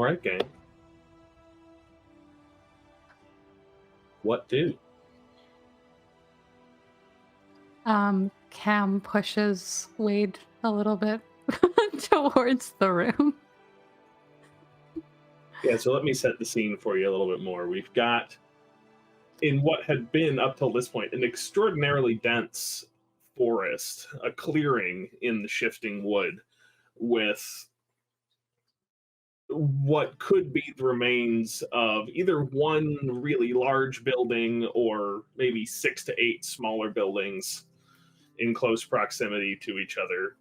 All right, gang. What do? Cam pushes Wade a little bit towards the room. Yeah, so let me set the scene for you a little bit more. We've got, in what had been up till this point, an extraordinarily dense forest, a clearing in the shifting wood with what could be the remains of either one really large building or maybe 6 to 8 smaller buildings in close proximity to each other.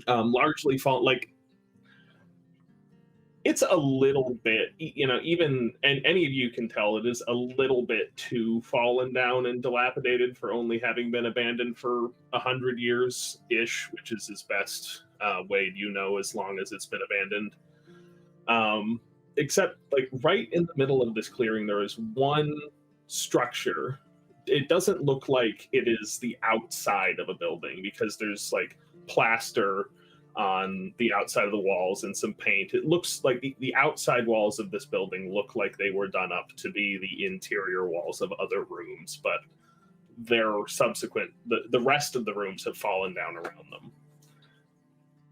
Largely like it's a little bit, even, and any of you can tell it is a little bit too fallen down and dilapidated for only having been abandoned for 100 years ish, which is as best Wade, as long as it's been abandoned. Except like right in the middle of this clearing, there is one structure. It doesn't look like it is the outside of a building because there's like plaster on the outside of the walls and some paint. It looks like the outside walls of this building look like they were done up to be the interior walls of other rooms, but the rest of the rooms have fallen down around them.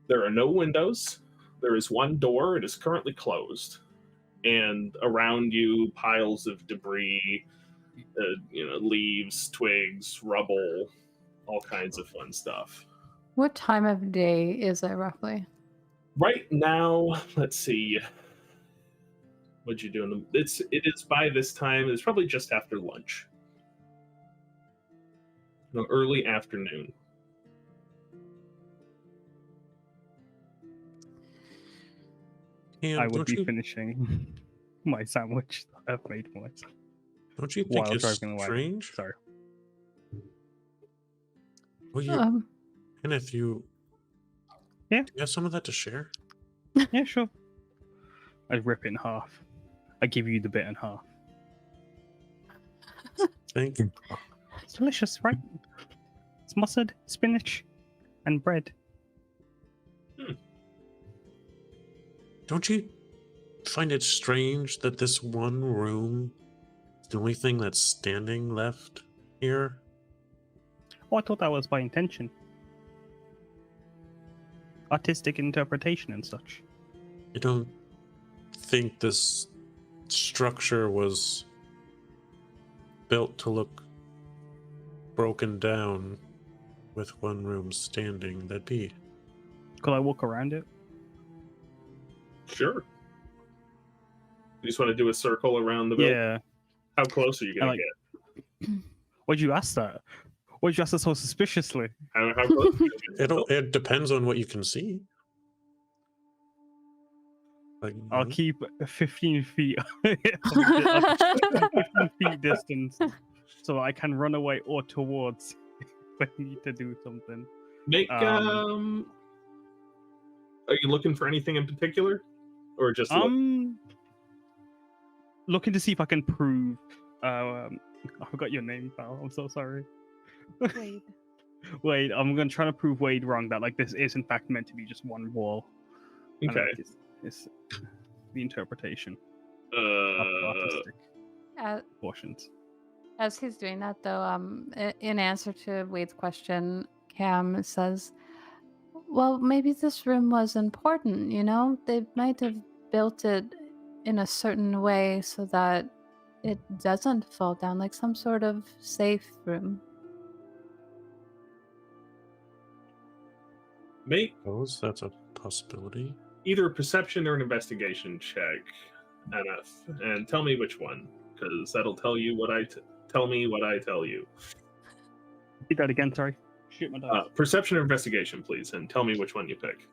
There are no windows. There is one door. It is currently closed. And around you, piles of debris, leaves, twigs, rubble, all kinds of fun stuff. What time of day is it roughly? Right now, let's see. What'd you do? It is by this time. It's probably just after lunch. No, early afternoon. And I would be finishing my sandwich that I've made for myself. Don't you think it's away. strange? Sorry. Well, and if you... Yeah. Do you have some of that to share? Yeah, sure. I'd rip it in half. I give you the bit in half. Thank you. It's delicious, right? It's mustard, spinach, and bread. Don't you find it strange that this one room is the only thing that's standing left here? Oh, I thought that was by intention. Artistic interpretation and such. You don't think this structure was built to look broken down with one room standing? That'd be... Could I walk around it? Sure. You just want to do a circle around the building? Yeah. How close are you going to get? Why'd you ask that? Why'd you ask that so suspiciously? How close are you going to get? It depends on what you can see. Like, I'll keep 15 feet. 15 feet distance, so I can run away or towards if I need to do something. Are you looking for anything in particular, or just looking to see if I can prove? I forgot your name, pal. I'm so sorry. Wade. Wade, I'm gonna try to prove Wade wrong that like this is in fact meant to be just one wall. Okay. It's the interpretation. Artistic portions. As he's doing that, though, in answer to Wade's question, Cam says, "Well, maybe this room was important. They might have built it in a certain way so that it doesn't fall down, like some sort of safe room." Make that's a possibility. Either a perception or an investigation check, NF, and tell me which one, because that'll tell you what tell me what I tell you. Repeat that again, sorry. Shoot my dice. Perception or investigation, please, and tell me which one you pick.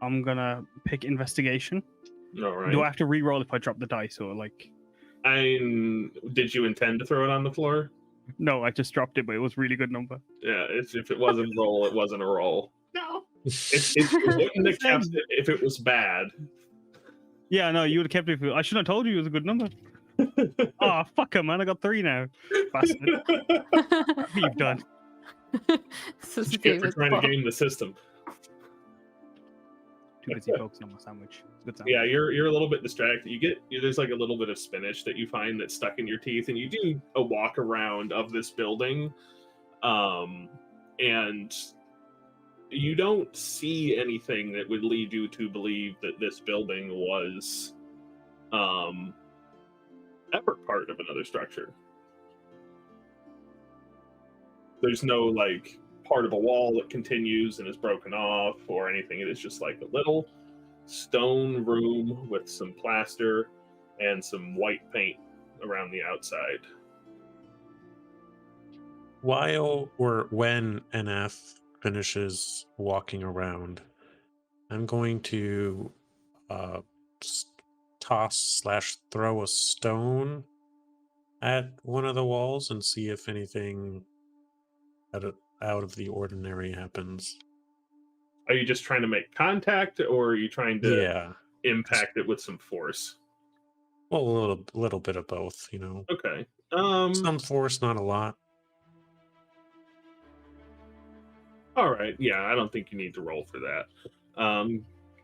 I'm gonna pick investigation. All right. Do I have to re-roll if I drop the dice, or like? Did you intend to throw it on the floor? No, I just dropped it, but it was a really good number. Yeah, if it wasn't a roll, it wasn't a roll. No. It wouldn't have kept it if it was bad. Yeah, no, you would have kept it. I shouldn't have told you it was a good number. Oh, fuck him, man. I got 3 now. Bastard. What you've done. This is Get for trying to game the system. too busy focusing on my sandwich. It's a good sandwich. Yeah, you're a little bit distracted. There's like a little bit of spinach that you find that's stuck in your teeth, and you do a walk around of this building, and you don't see anything that would lead you to believe that this building was ever part of another structure. There's no like part of a wall that continues and is broken off or anything. It is just like a little stone room with some plaster and some white paint around the outside. When NF finishes walking around, I'm going to toss/throw a stone at one of the walls and see if anything out of the ordinary happens. Are you just trying to make contact, or are you trying to impact it with some force? Well, a little bit of both, you know. Okay. Some force, not a lot. All right. Yeah, I don't think you need to roll for that.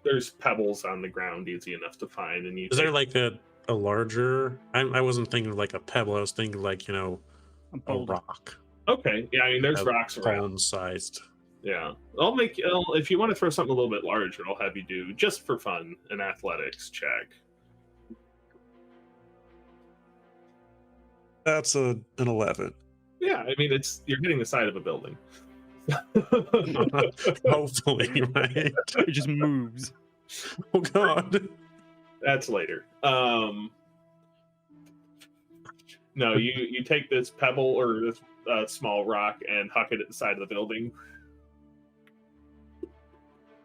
There's pebbles on the ground, easy enough to find, and Is there like a larger? I wasn't thinking of like a pebble. I was thinking like, you know, a rock. Okay. Yeah, I mean, there's rocks around. Palm-sized. Yeah. If you want to throw something a little bit larger, I'll have you do, just for fun, an athletics check. That's an 11. Yeah, I mean, you're hitting the side of a building. Hopefully, right? It just moves. Oh God. That's later. No, you take this pebble or this small rock and huck it at the side of the building.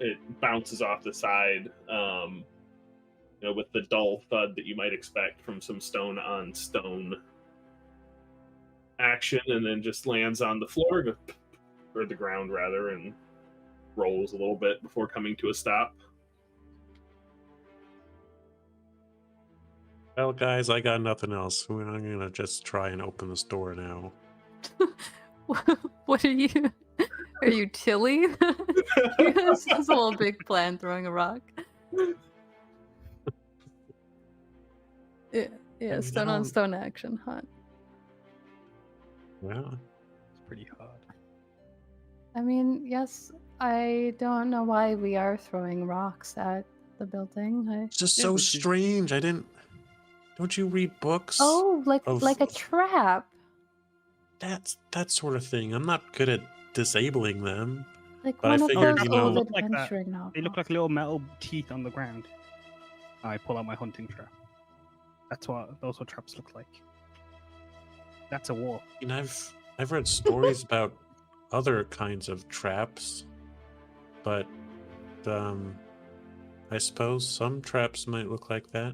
It bounces off the side, with the dull thud that you might expect from some stone on stone action, and then just lands on the floor, or the ground rather, and rolls a little bit before coming to a stop. Well, guys, I got nothing else. I'm gonna just try and open this door now. What are you? Are you Tilly? That's a little big plan, throwing a rock. Yeah, stone on stone action, hot. Yeah. It's pretty hard. I mean, yes, I don't know why we are throwing rocks at the building. It's just so strange. Don't you read books? Oh, like a trap. That sort of thing. I'm not good at disabling them. Like but one I of figured, those you know, old Look like that. adventuring novels. They look like little metal teeth on the ground. I pull out my hunting trap. That's what those traps look like. That's a wall. And I've read stories about other kinds of traps, but I suppose some traps might look like that.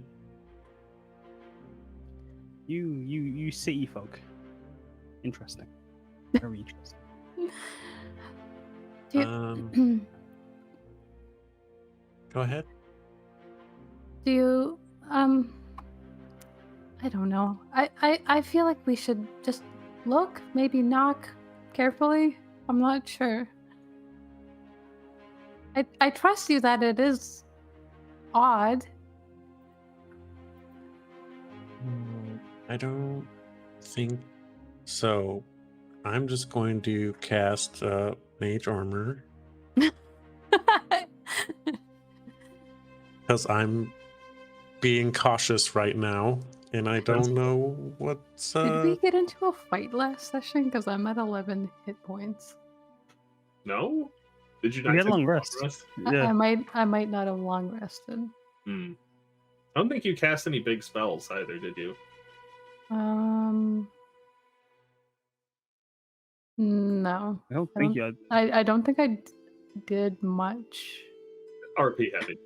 You city folk. Interesting. Very interesting. Go ahead. Do you I don't know. I feel like we should just look, maybe knock carefully. I'm not sure. I trust you that it is odd. I don't think so. I'm just going to cast Mage Armor. Because I'm being cautious right now, and I don't know what's... Did we get into a fight last session? Because I'm at 11 hit points. No? Did you not We had take long a rest. I might not have long rested. I don't think you cast any big spells either, did you? No. I don't think you had... I don't think I did much. RP heavy.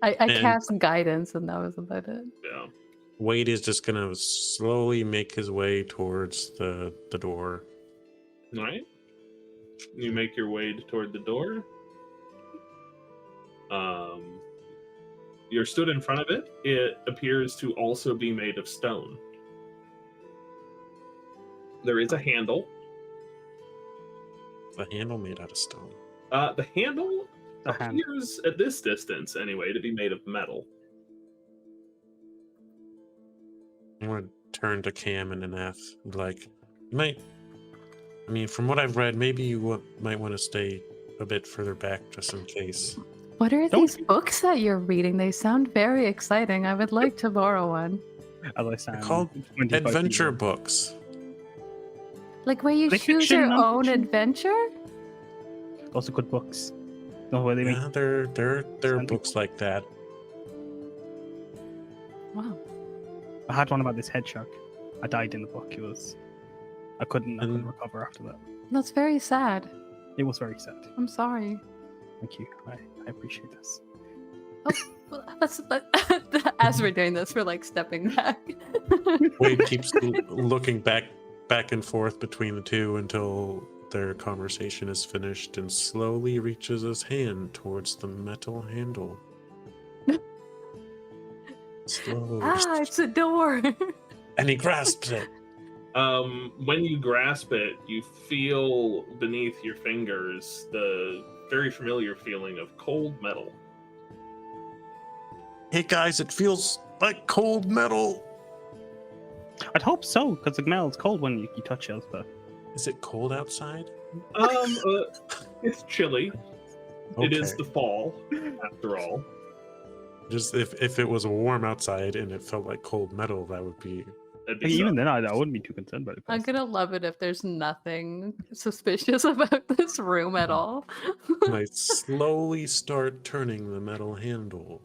I cast guidance, and that was about it. Yeah. Wade is just gonna slowly make his way towards the door. All right. You make your way toward the door. You're stood in front of it. It appears to also be made of stone. There is a handle. The handle made out of stone. The handle The hand. appears at this distance, anyway, to be made of metal. I'm gonna turn to Cam and Anath. Like, from what I've read, maybe you might want to stay a bit further back just in case. What are Don't these you- books that you're reading? They sound very exciting. I would like to borrow one. As I sound, called 25 feet Adventure away. books. Like where you Are they choose fiction, your own non-fiction? adventure? Also good books. No, where they make. Yeah, they're Sandy books like that. Wow. I had one about this head shark. I died in the book. I couldn't And- recover after that. That's very sad. It was very sad. I'm sorry. Thank you. I appreciate this. As we're doing this, we're like stepping back. Wade keeps looking back and forth between the two until their conversation is finished and slowly reaches his hand towards the metal handle. Slowly. It's a door. And he grasps it. When you grasp it, you feel beneath your fingers the very familiar feeling of cold metal. Hey guys, it feels like cold metal. I'd hope so, because the metal's cold when you touch it. But Is it cold outside? It's chilly. It is Okay. the fall, after all. Just if it was warm outside and it felt like cold metal, that would be. That'd be even so- then, I wouldn't be too concerned about it. I'm gonna love it if there's nothing suspicious about this room at all. And I slowly start turning the metal handle.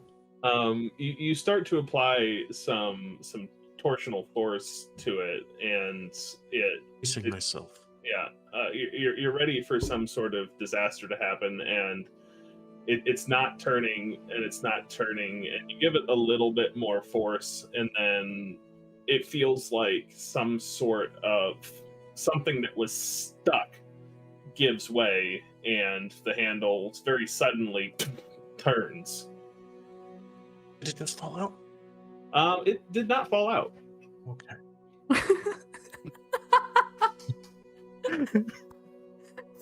You start to apply some torsional force to it, and Bracing myself. you're ready for some sort of disaster to happen, and it's not turning, and it's not turning, and you give it a little bit more force, and then it feels like some sort of something that was stuck gives way, and the handle very suddenly turns. Did it just fall out? It did not fall out. Okay.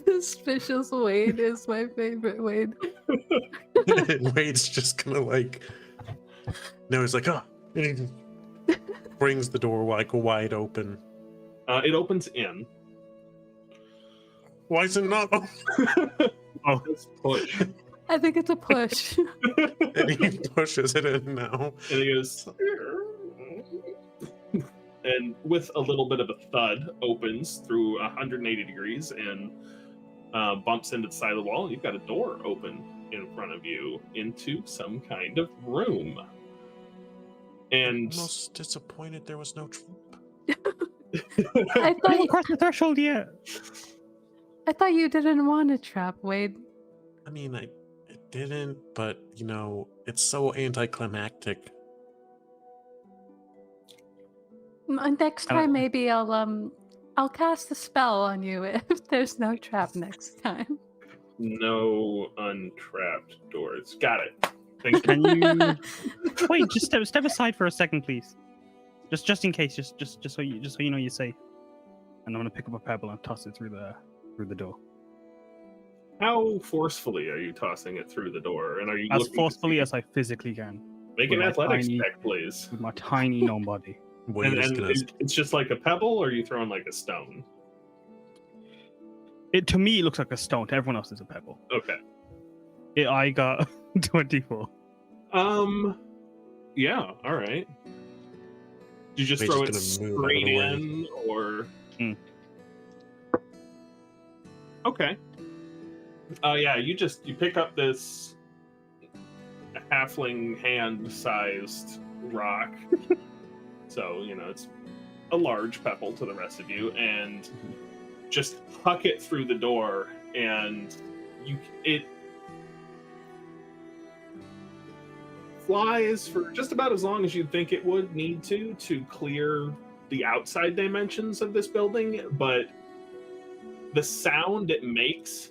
Suspicious Wade is my favorite Wade. And Wade's just gonna like. No, he's like, oh. And he just brings the door like wide open. It opens in. Why is it not? Oh. Just push. I think it's a push. And he pushes it in now. And he goes, and with a little bit of a thud, opens through 180 degrees and bumps into the side of the wall. And you've got a door open in front of you into some kind of room. And Almost disappointed there was no trap. I I thought haven't crossed the threshold yet. you didn't want a trap, Wade. I mean, I didn't, but you know, it's so anticlimactic. Next time, maybe I'll cast a spell on you if there's no trap next time. no untrapped doors. Got it. Thank you. Can you wait? Just step aside for a second, please. Just in case. Just so you know you're safe. And I'm gonna pick up a pebble and toss it through the door. How forcefully are you tossing it through the door? And are you As looking to forcefully see- as I physically can make with an my athletics tiny- check, please? with my tiny gnome body. Wade is gonna. It's just like a pebble, or are you throwing like a stone? To me, it looks like a stone. To everyone else, it's a pebble. Okay. I got 24. Yeah. All right. Did you just Wade's throw it just gonna move out of straight the way. in, or? Hmm. Okay. Yeah. You pick up this halfling hand-sized rock. So it's a large pebble to the rest of you, and just huck it through the door, and it flies for just about as long as you'd think it would need to clear the outside dimensions of this building, but the sound it makes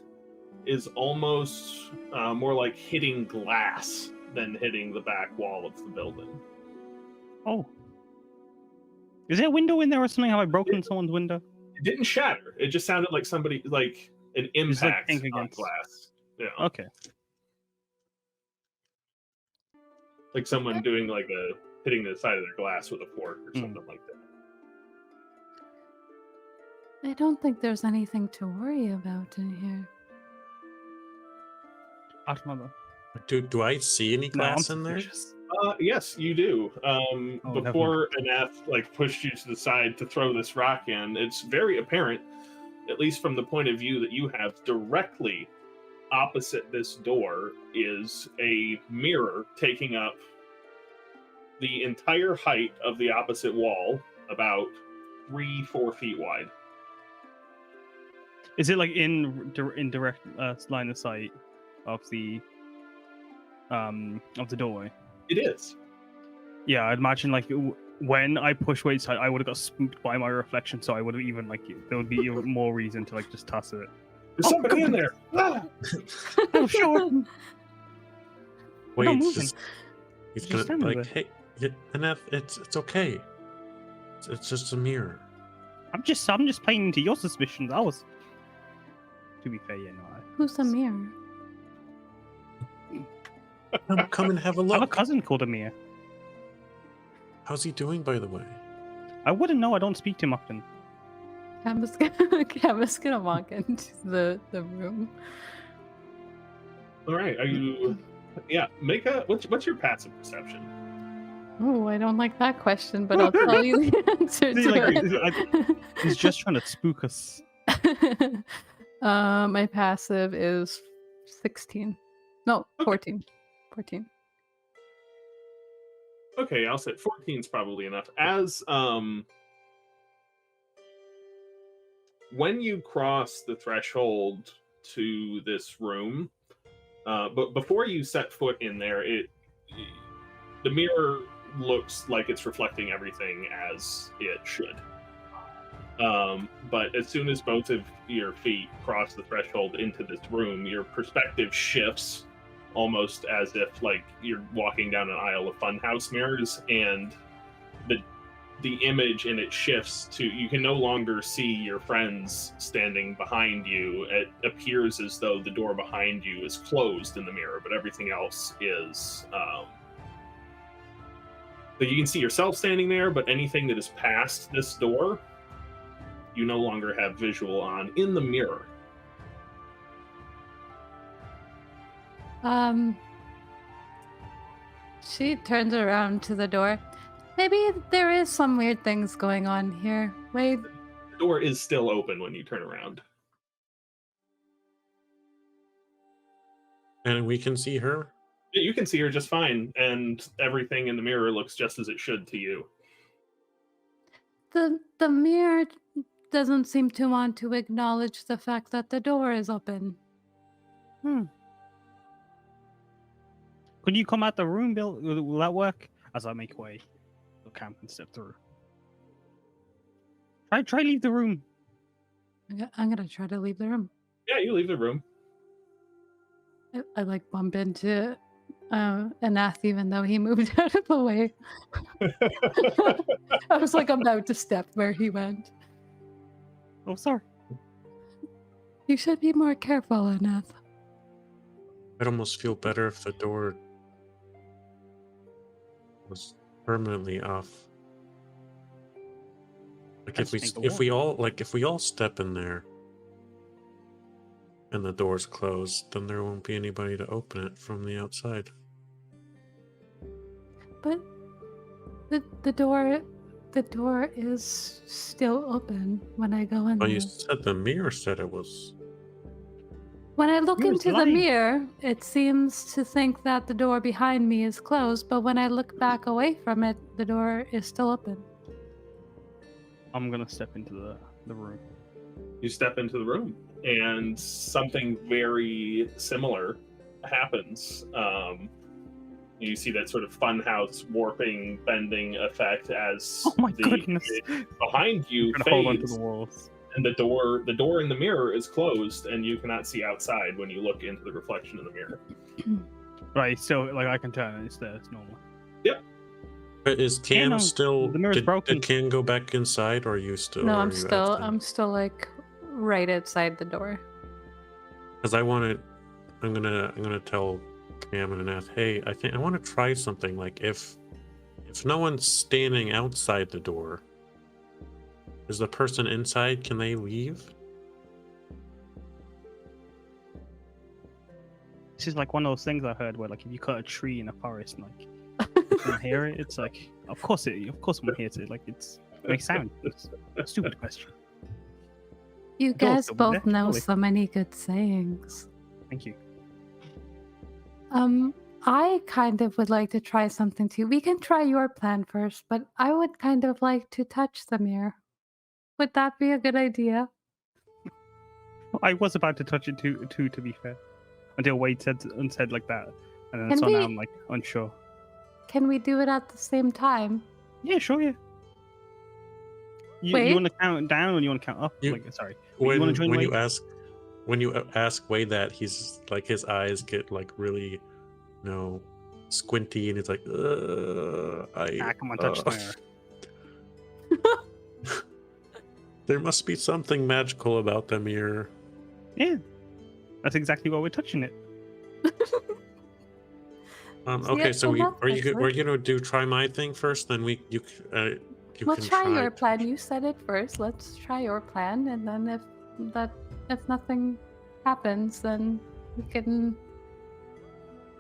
is almost more like hitting glass than hitting the back wall of the building. Oh. Is there a window in there or something? Have I broken someone's window? It didn't shatter. It just sounded like somebody, like an Just, like, impact think on against- glass. Yeah, Okay. like someone doing like hitting the side of their glass with a fork or something like that. I don't think there's anything to worry about in here. I don't know. Do I see any No, I'm glass in there? suspicious. Yes, you do. never Before Aneth like pushed you to the side to throw this rock in, it's very apparent, at least from the point of view that you have, directly opposite this door is a mirror taking up the entire height of the opposite wall, about 3-4 feet wide. Is it like in direct line of sight of the doorway? It is. Yeah, I'd imagine like when I push Wade's side, I would have got spooked by my reflection, so I would have even like there would be even more reason to like just toss it. There's somebody in there. Ah! Oh, sure. Wait, moving. he's Just gonna standing like, hey, Aneth, it's okay. It's just a mirror. I'm just playing into your suspicions. I was, to be fair, yeah, no. Who's Amir? Come and have a I have a look. cousin called Amir. How's he doing, by the way? I wouldn't know. I don't speak to him often. Cam is gonna walk into the room. All right, are you? Yeah, make a. What's your passive perception? Oh, I don't like that question, but I'll tell you the answer See, to like, it. He's just trying to spook us. My passive is 16. No, 14. 14. Okay, I'll say 14 is probably enough. As when you cross the threshold to this room, but before you set foot in there, the mirror looks like it's reflecting everything as it should. But as soon as both of your feet cross the threshold into this room, your perspective shifts, almost as if like you're walking down an aisle of funhouse mirrors, and the image in it shifts to, you can no longer see your friends standing behind you. It appears as though the door behind you is closed in the mirror, but everything else is so you can see yourself standing there, but anything that is past this door you no longer have visual on in the mirror. She turns around to the door. Maybe there is some weird things going on here. Wait. The door is still open when you turn around. And we can see her? Yeah, you can see her just fine, and everything in the mirror looks just as it should to you. The mirror doesn't seem to want to acknowledge the fact that the door is open. Could you come out the room, Bill? Will that work? As I make way, so Cam can step through. Try leave the room. I'm gonna try to leave the room. Yeah, you leave the room. I like bump into Anath, even though he moved out of the way. I was like about to step where he went. Oh, sorry. You should be more careful, Anath. I'd almost feel better if the door was permanently off. Like if we all step in there and the door's closed, then there won't be anybody to open it from the outside. But the door is still open when I go in Well, there. you said the mirror said it was. When I look Mirror's into the lying. mirror, it seems to think that the door behind me is closed, but when I look back away from it, the door is still open. I'm gonna step into the room. You step into the room, and something very similar happens. You see that sort of funhouse warping, bending effect as Oh my the goodness! behind you I'm gonna hold onto fades, the walls. and the door in the mirror is closed, and you cannot see outside when you look into the reflection in the mirror. Right, so like I can turn and it's there. It's normal. But is Cam no, still? the mirror's did broken. Cam go back inside, or are you still? No, are I'm you still outside? like right outside the door. Because I want to I'm gonna tell Cam and Anath, hey, I think I want to try something. Like if no one's standing outside the door, is the person inside? Can they leave? This is like one of those things I heard where, like, if you cut a tree in a forest, like, you can hear it. It's like, of course someone hears it. Like, it makes sound. It's a stupid question. You Go, guys Silver, both know surely. so many good sayings. Thank you. I kind of would like to try something too. We can try your plan first, but I would kind of like to touch the mirror. Would that be a good idea? I was about to touch it too, to be fair, until Wade said like that, and then Can so we- now I'm like unsure. Can we do it at the same time? Yeah, sure, yeah. You Wade? want to count down or you want to count up? You- Like, sorry. Wait, you want to join when Wade? you ask Wade that, he's like, his eyes get like really, squinty, and he's like, Come on, touch the mirror. There must be something magical about the mirror. Yeah, that's exactly why we're touching it. Okay, so well, we're gonna try my thing first, then you We'll can try your to- plan. You said it first. Let's try your plan, and then if nothing happens, then we can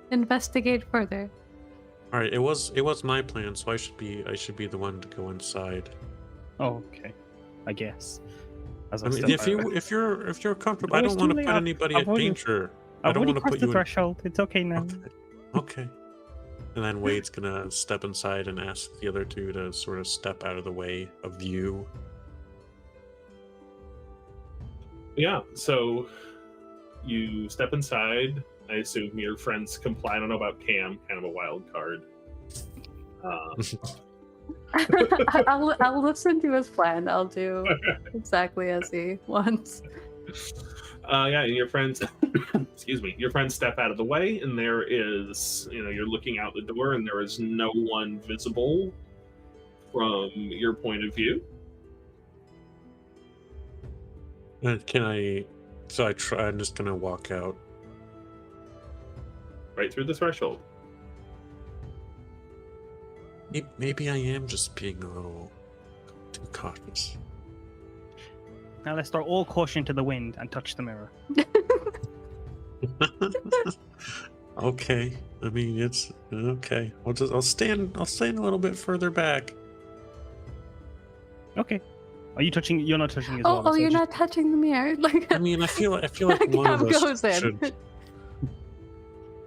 investigate further. All right, it was my plan, so I should be the one to go inside. Oh, okay. I guess. As I mean, step out. if you're comfortable, Oh, I it's don't too want to late. put anybody I've at already- danger. I I've don't already want to crossed put the you threshold. It's okay now. Okay. And then Wade's gonna step inside and ask the other two to sort of step out of the way of you. Yeah, so you step inside. I assume your friends comply. I don't know about Cam, kind of a wild card. I'll listen to his plan. I'll do exactly as he wants. Yeah, and your friends, excuse me, your friends step out of the way, and there is, you're looking out the door, and there is no one visible from your point of view. Can I? So I'm just gonna walk out. Right through the threshold. Maybe I am just being a little too cautious. Now let's throw all caution to the wind and touch the mirror. Okay. I mean, it's okay. I'll stand a little bit further back. Okay. Are you touching? You're not touching as Oh, well. so you're just- not touching the mirror. Like, I mean, I feel like one of Cam us goes in. should.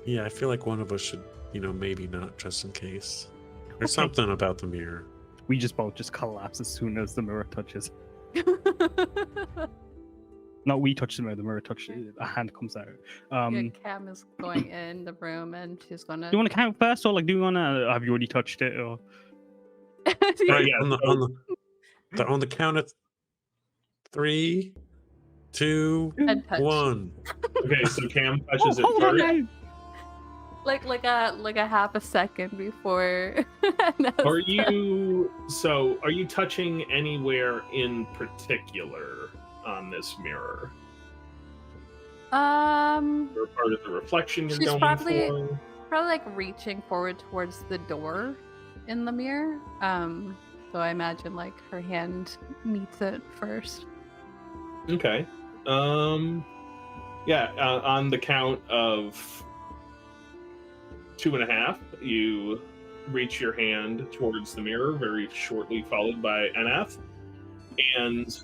Yeah, I feel like one of us should, maybe not, just in case. There's Okay. something about the mirror. We just both just collapse as soon as the mirror touches. Not we touch the mirror touches. A hand comes out. Yeah, Cam is going in the room, and she's gonna. Do you want to count first, or like, do you want to? Have you already touched it? Or Right, yeah, on the count of 3, 2, And touch. 1. Okay, so Cam touches it hold on first. now. like a half a second before. Are you touching anywhere in particular on this mirror? Or part of the reflection you're She's going probably- for? Probably like reaching forward towards the door in the mirror. So I imagine like her hand meets it first. Okay. Yeah, on the count of 2.5, you reach your hand towards the mirror, very shortly followed by Anath, and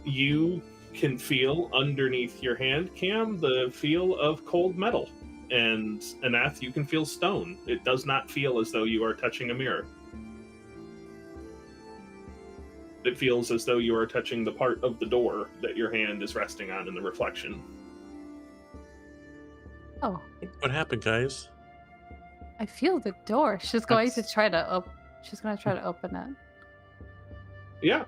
you can feel underneath your hand, Cam, the feel of cold metal. And Anath, you can feel stone. It does not feel as though you are touching a mirror. It feels as though you are touching the part of the door that your hand is resting on in the reflection. Oh, What happened, guys? I feel the door. She's going to That's- try to She's gonna try to open it. Yeah.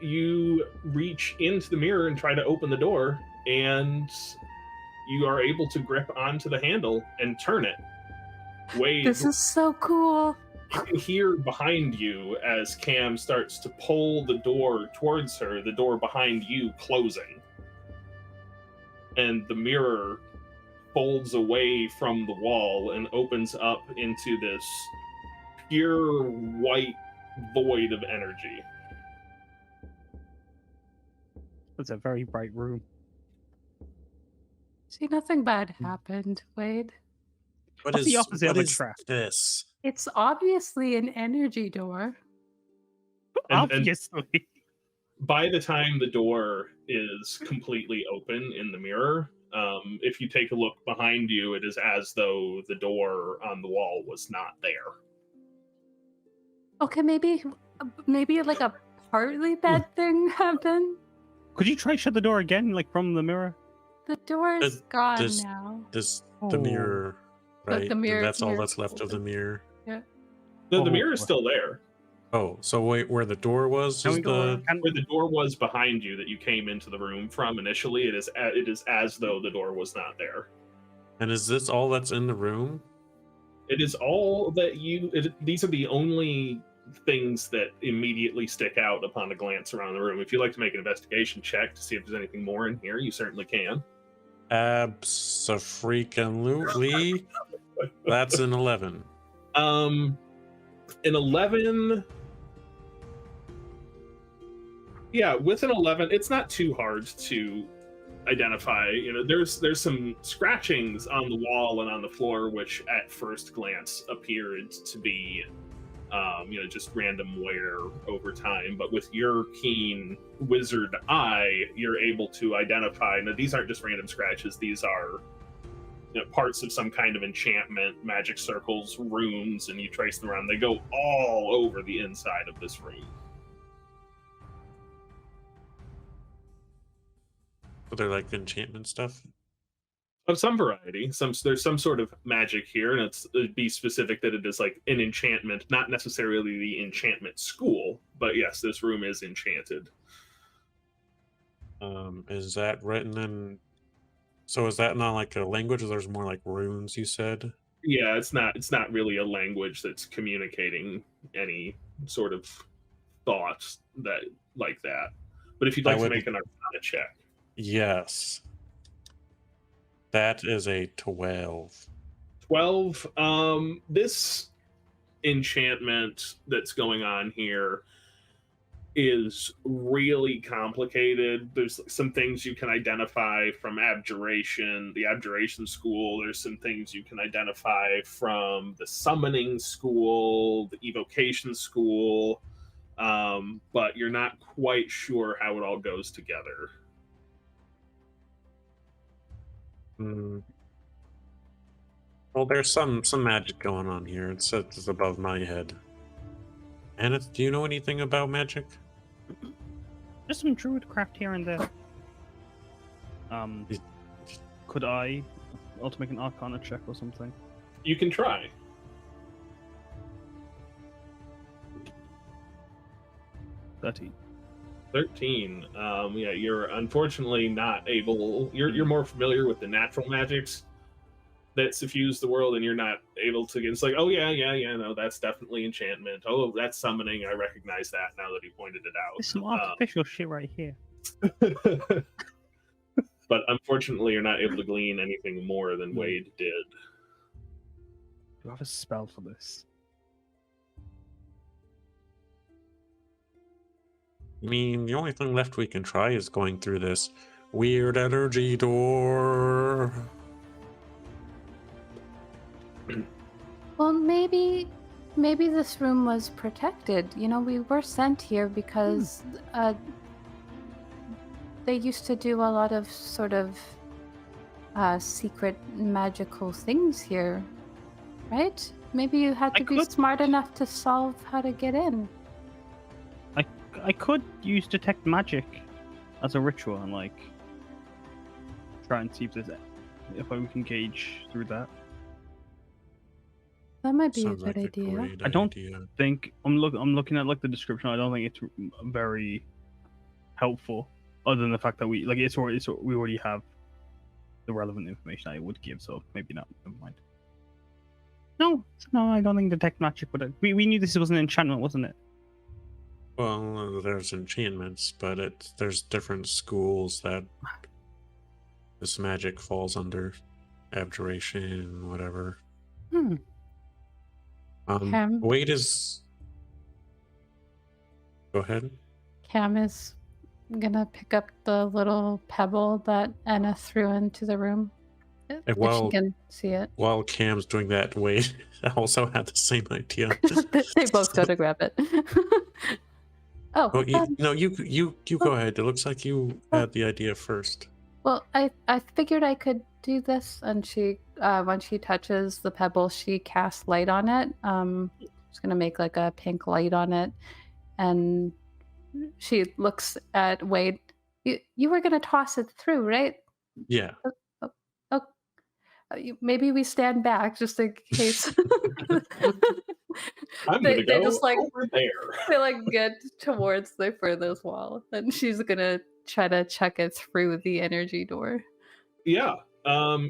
You reach into the mirror and try to open the door, and you are able to grip onto the handle and turn it. Wade, This is so cool. you can hear behind you as Cam starts to pull the door towards her, the door behind you closing. And the mirror folds away from the wall and opens up into this pure white void of energy. It's a very bright room. See, nothing bad happened, Wade. What's the opposite of a is trap? this? It's obviously an energy door. And Obviously. by the time the door is completely open in the mirror, if you take a look behind you, it is as though the door on the wall was not there. Okay, maybe like a partly bad thing happened. Could you try shut the door again, like from the mirror? The door is gone this- now. The mirror, right? The mirror- That's all mirror that's left of the mirror. Yeah. The mirror is still there. Oh, so wait, where the door was Can is we go? Where the door was behind you that you came into the room from initially, it is as though the door was not there. And is this all that's in the room? It is all that these are the only things that immediately stick out upon a glance around the room. If you'd like to make an investigation check to see if there's anything more in here, you certainly can. Abso-freaking-lutely. That's an 11. An 11. Yeah, with an 11, it's not too hard to identify. You know, there's some scratchings on the wall and on the floor, which at first glance appeared to be, just random wear over time. But with your keen wizard eye, you're able to identify. Now, these aren't just random scratches; these are parts of some kind of enchantment, magic circles, runes, and you trace them around. They go all over the inside of this room. So they're like enchantment stuff? Of some variety. There's some sort of magic here, and it'd be specific that it is like an enchantment, not necessarily the enchantment school, but yes, this room is enchanted. Is that written in... So is that not like a language, or there's more like runes, you said? Yeah, it's not really a language that's communicating any sort of thoughts like that. But if you'd like to make an Arcana check. Yes. That is a 12. 12. This enchantment that's going on here is really complicated. There's some things you can identify from abjuration, the abjuration school. There's some things you can identify from the summoning school, the evocation school, but you're not quite sure how it all goes together. Well, there's some magic going on here. It's above my head. Anna, do you know anything about magic? Just some druid craft here and there. Could I also make an Arcana check or something? You can try. 13. 13. Yeah, you're unfortunately not able. You're more familiar with the natural magics that suffuse the world, and you're not able to get. It's like, oh yeah, no, that's definitely enchantment. Oh, that's summoning. I recognize that now that he pointed it out. There's some artificial shit right here. But unfortunately, you're not able to glean anything more than Wade did. Do I have a spell for this? I mean, the only thing left we can try is going through this weird energy door. Well, maybe this room was protected. You know, we were sent here because they used to do a lot of sort of secret magical things here, right? Maybe you had to be smart enough to solve how to get in. I could use detect magic as a ritual and like try and see if we can gauge through that. That might be Sounds a good like a idea. great I don't idea. think I'm looking at like the description. I don't think it's very helpful, other than the fact that we already have the relevant information I would give. So maybe not. Never mind. No, I don't think detect magic would. We knew this was an enchantment, wasn't it? Well, there's enchantments, but there's different schools that this magic falls under. abjuration, whatever. Hmm. Cam, Wade is. Go ahead. Cam is gonna pick up the little pebble that Anna threw into the room. And If she can see it. While Cam's doing that, Wade also had the same idea. They both go to grab it. Oh, Well, you go ahead. It looks like you had the idea first. well, I figured I could do this, and she when she touches the pebble, she casts light on it. She's gonna make like a pink light on it, and she looks at Wade. You were gonna toss it through, right? Yeah. Oh, maybe we stand back just in case. I'm they gonna go just like over there. they like get towards the furthest wall, and she's gonna try to chuck it through the energy door. Yeah.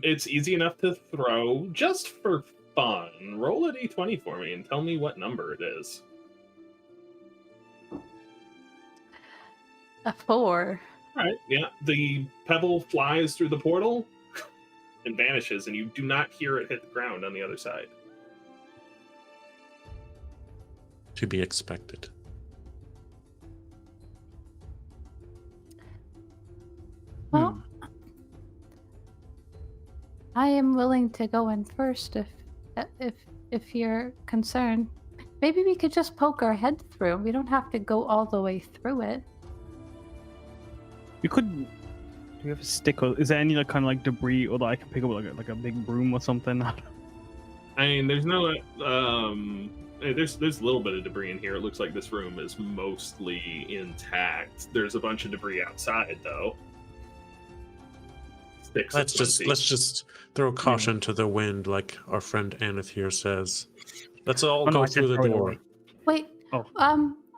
It's easy enough to throw just for fun. Roll a d20 for me and tell me what number it is. A 4. All right. Yeah. The pebble flies through the portal and vanishes, and you do not hear it hit the ground on the other side. To be expected. Well, I am willing to go in first if you're concerned. Maybe we could just poke our head through. We don't have to go all the way through it. You could. Do you have a stick? Or is there any like kind of like debris, or that I can pick up like a big broom or something? I mean, there's no. There's a little bit of debris in here. It looks like this room is mostly intact. There's a bunch of debris outside, though. Sticks. Let's just throw caution to the wind, like our friend Aneth here says. Let's all go through the door. Wait. Oh.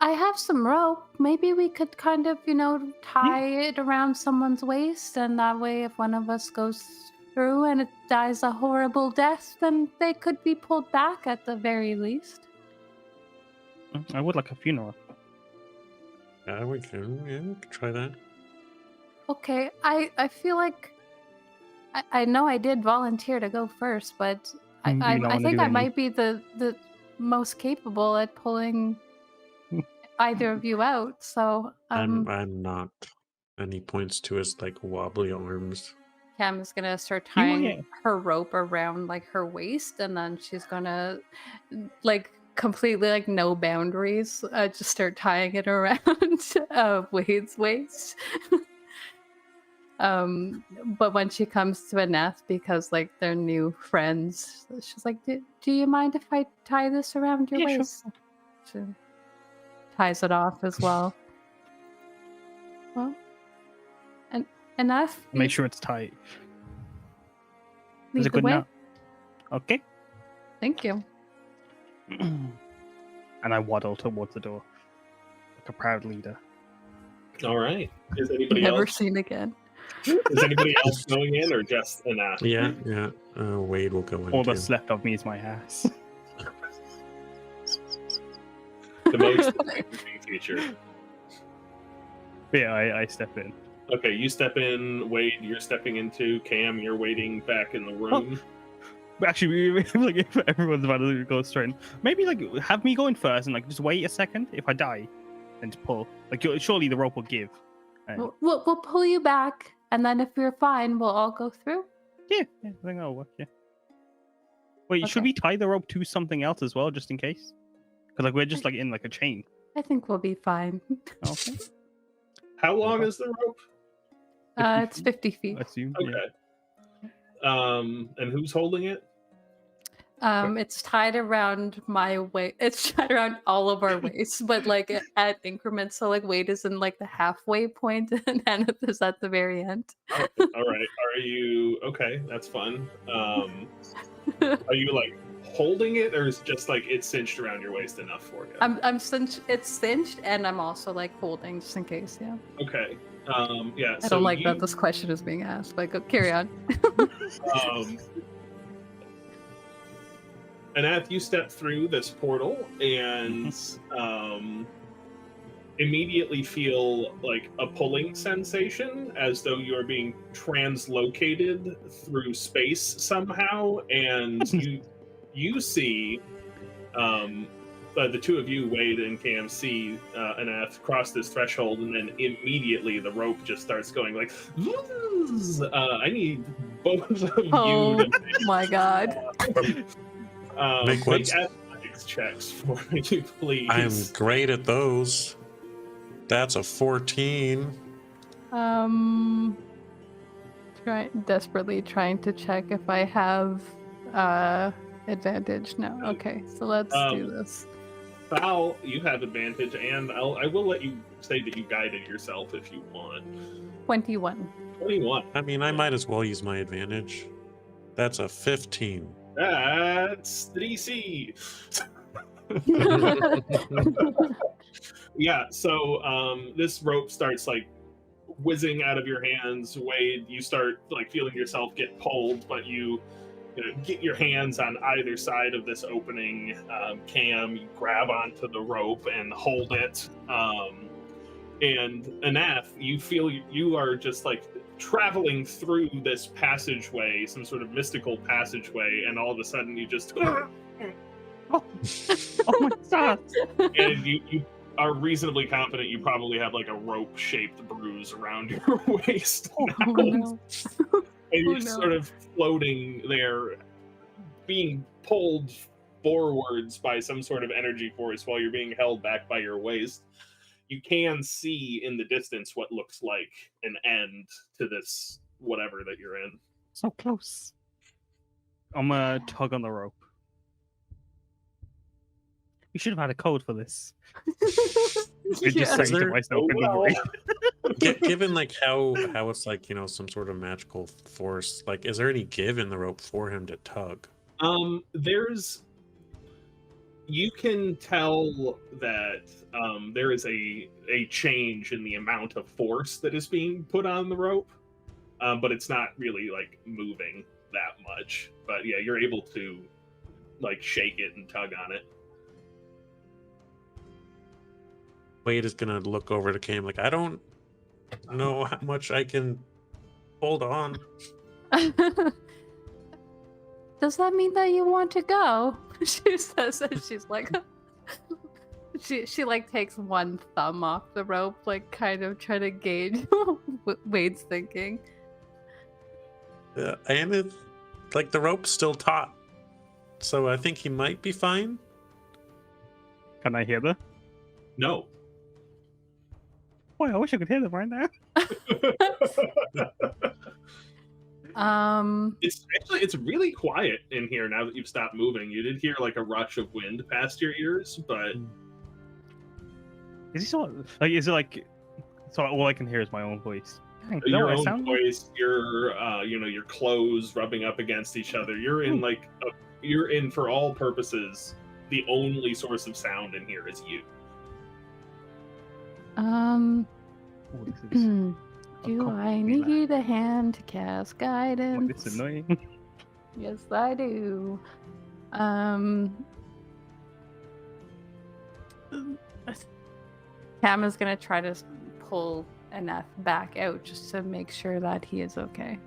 I have some rope. Maybe we could kind of, tie it around someone's waist, and that way if one of us goes through and it dies a horrible death, then they could be pulled back at the very least. I would like a funeral. Yeah, we can try that. Okay, I feel like I know I did volunteer to go first, but I think I might be the most capable at pulling either of you out. So I'm not. And he points to his like wobbly arms. Cam is gonna start tying her rope around like her waist, and then she's gonna like completely like no boundaries, just start tying it around Wade's waist. But when she comes to Aneth, because like they're new friends, she's like, do you mind if I tie this around your waist? Sure. She ties it off as well. Well, and Aneth, make sure it's tight. Is it good now? Okay. Thank you. And I waddle towards the door like a proud leader. All right. Is anybody Never else? seen again. Is anybody else going in, or just Aneth? Yeah. Wade will go in. All that's left of me is my ass. The most interesting feature. Yeah, I step in. Okay, you step in. Wade, you're stepping into. Cam, you're waiting back in the room. But actually, like if everyone's about to go straight in, maybe like have me go in first and like just wait a second. If I die, then to pull. Like surely the rope will give. We'll pull you back, and then if you're fine, we'll all go through. Yeah, I think that'll work. Yeah. Wait, should we tie the rope to something else as well, just in case? Because like we're just like in like a chain. I think we'll be fine. Okay. How long is the rope? It's 50 feet. I assume. Okay. Yeah. And who's holding it? It's tied around my waist. It's tied around all of our waists, but like at increments. So like Wade is in like the halfway point, and Aneth is at the very end. Oh, all right. Are you okay? That's fun. Are you like holding it, or is it just like it's cinched around your waist enough for you? I'm cinched. It's cinched, and I'm also like holding just in case. Yeah. Okay. Yeah. I don't like that this question is being asked. But go, carry on. Aneth, you step through this portal, and immediately feel like a pulling sensation, as though you are being translocated through space somehow, and you see the two of you, Wade and Cam, see Anath cross this threshold, and then immediately the rope just starts going like, I need both of you to my god. make athletics checks for me, please. I'm great at those. That's a 14. Desperately trying to check if I have advantage. No. Okay, so let's do this. Val, you have advantage, and I will let you say that you guided yourself if you want. 21. 21. I mean, I might as well use my advantage. That's a 15. That's the DC. Yeah, so this rope starts like whizzing out of your hands. Wade, you start like feeling yourself get pulled, but you get your hands on either side of this opening. Cam, you grab onto the rope and hold it. And Anath, you feel you are just like traveling through this passageway, some sort of mystical passageway, and all of a sudden you just oh my god! And you are reasonably confident you probably have like a rope-shaped bruise around your waist now. Oh, no. And you're sort of floating there, being pulled forwards by some sort of energy force while you're being held back by your waist. You can see in the distance what looks like an end to this whatever that you're in. So close. I'm gonna tug on the rope. We should have had a code for this. We just sang to myself in the Given like how it's like, some sort of magical force, like is there any give in the rope for him to tug? You can tell that there is a change in the amount of force that is being put on the rope, but it's not really like moving that much. But yeah, you're able to like shake it and tug on it. Wade is gonna look over to Cam like, I don't know how much I can hold on. Does that mean that you want to go? She says, and she's like, she like takes one thumb off the rope, like kind of trying to gauge what Wade's thinking. And it's like the rope's still taut, so I think he might be fine. Can I hear that? No. Boy, I wish I could hear them right now. It's really quiet in here now that you've stopped moving. You did hear like a rush of wind past your ears, but is it like so all I can hear is my own voice? Your own voice, your clothes rubbing up against each other. You're in you're in, for all purposes, the only source of sound in here is you. Do I need a hand to cast guidance? It's annoying. Yes, I do. Cam is gonna try to pull Anath back out just to make sure that he is okay.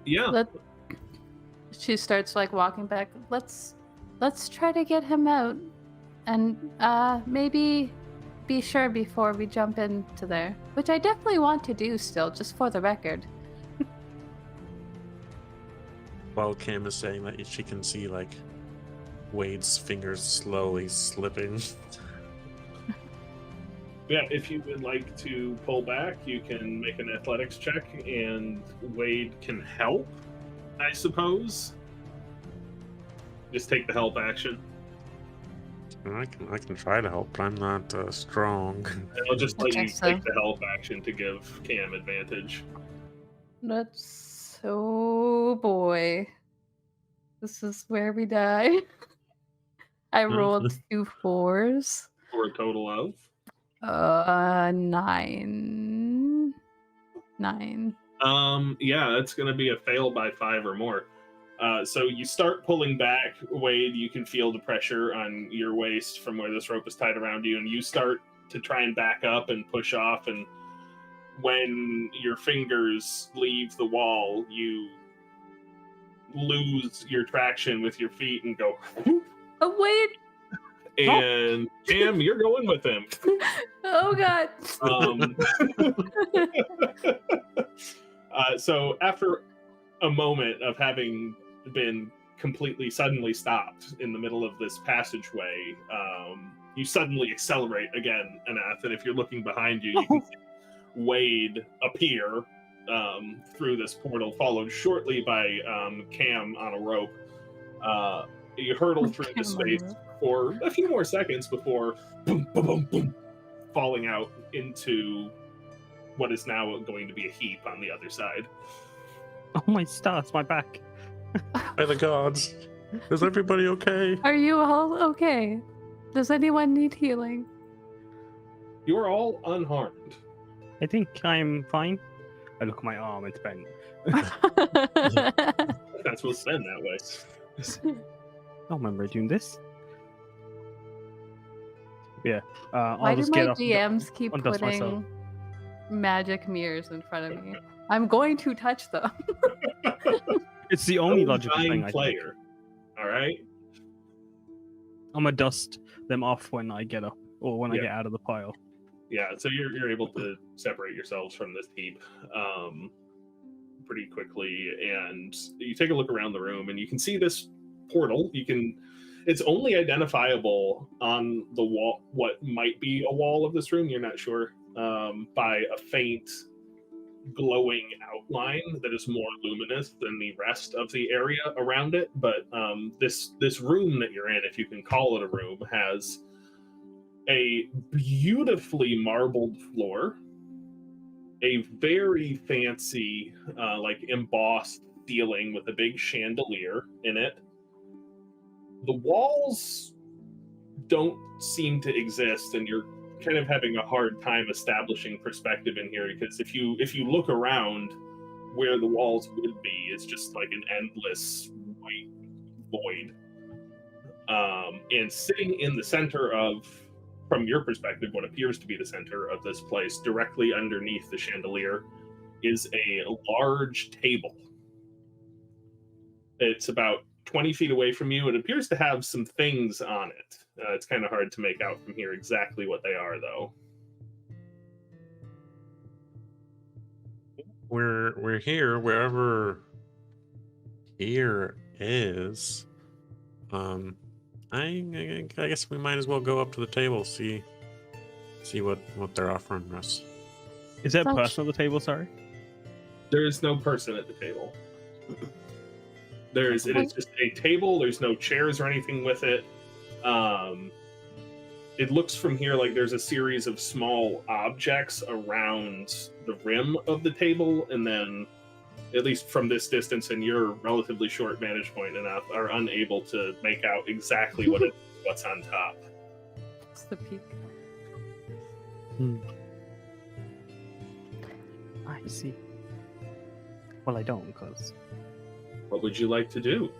Yeah. She starts like walking back. Let's try to get him out, and maybe be sure before we jump into there, which I definitely want to do still, just for the record. While Cam is saying that, she can see like Wade's fingers slowly slipping. Yeah, if you would like to pull back, you can make an athletics check, and Wade can help, I suppose. Just take the help action. I can try to help, but I'm not strong. I'll just let you take the help action to give Cam advantage. Oh boy. This is where we die. I rolled 2 4s. For a total of? 9. Yeah, that's gonna be a fail by 5 or more. So you start pulling back, Wade. You can feel the pressure on your waist from where this rope is tied around you, and you start to try and back up and push off, and when your fingers leave the wall, you lose your traction with your feet and go. Oh wait! And Cam, you're going with him. Oh god! So after a moment of having been completely suddenly stopped in the middle of this passageway, you suddenly accelerate again, Anath, and if you're looking behind you, you can see Wade appear through this portal, followed shortly by Cam on a rope. You hurtle through the space for a few more seconds before boom, boom, boom, boom, falling out into what is now going to be a heap on the other side. Oh my stars, my back. By the gods. Is everybody okay? Are you all okay? Does anyone need healing? You're all unharmed. I think I'm fine. I look at my arm, it's bent. That's what's been that way. I don't remember doing this. Yeah. Why I'll do just my get up. DMs keep undust myself. putting magic mirrors in front of me? I'm going to touch them. It's the only No logical dying thing I think. player. All right. I'm gonna dust them off when I get up or when I Yeah. get out of the pile. Yeah, so you're able to separate yourselves from this heap pretty quickly, and you take a look around the room, and you can see this portal. It's only identifiable on the wall, what might be a wall of this room. You're not sure, by a faint glowing outline that is more luminous than the rest of the area around it. But this room that you're in, if you can call it a room, has a beautifully marbled floor, a very fancy like embossed ceiling with a big chandelier in it. The walls don't seem to exist, and you're kind of having a hard time establishing perspective in here, because if you look around, where the walls would be is just like an endless white void. And sitting in the center of, from your perspective, what appears to be the center of this place, directly underneath the chandelier, is a large table. It's about 20 feet away from you. It appears to have some things on it. It's kind of hard to make out from here exactly what they are, though. We're here wherever here is. I guess we might as well go up to the table, see what they're offering us. Is there a Such- person at the table? Sorry. There is no person at the table. It is just a table. There's no chairs or anything with it. It looks from here like there's a series of small objects around the rim of the table, and then, at least from this distance and your relatively short vantage point enough, are unable to make out exactly what's on top. It's the peak. I see. Well, I don't, because What would you like to do?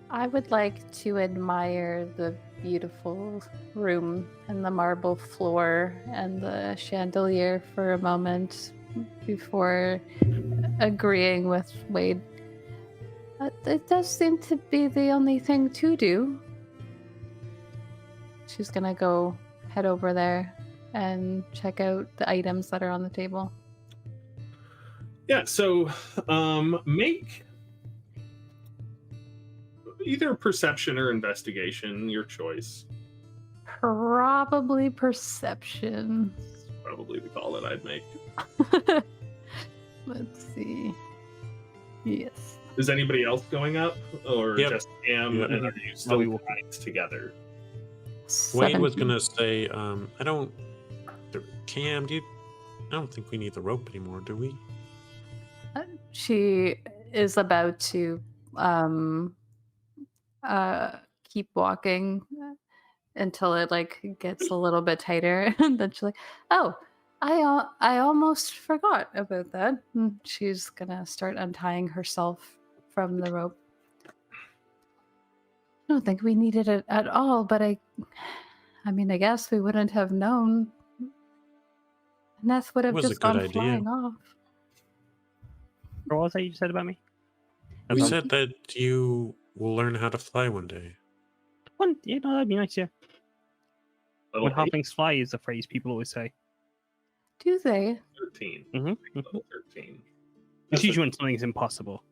I would like to admire the beautiful room and the marble floor and the chandelier for a moment before agreeing with Wade. It does seem to be the only thing to do. She's gonna go head over there and check out the items that are on the table. Yeah, so make either perception or investigation, your choice. Probably perception. Probably the call that I'd make. Let's see. Yes. Is anybody else going up, or Yep. just Cam? Yep. And are you still we will. tied together? Wade was 17. gonna say, Cam, I don't think we need the rope anymore, do we? She is about to keep walking until it like gets a little bit tighter, and then she's like, "Oh, I almost forgot about that." And she's gonna start untying herself from the rope. I don't think we needed it at all, but I mean, I guess we wouldn't have known. Neth would have was a just good gone idea. flying off. What was that you said about me? We About- said that you will learn how to fly one day. Yeah, no, that'd be nice, yeah. Level When halflings fly is the phrase people always say. Do they? 13. Mm-hmm. Level 13. It's usually when something's impossible.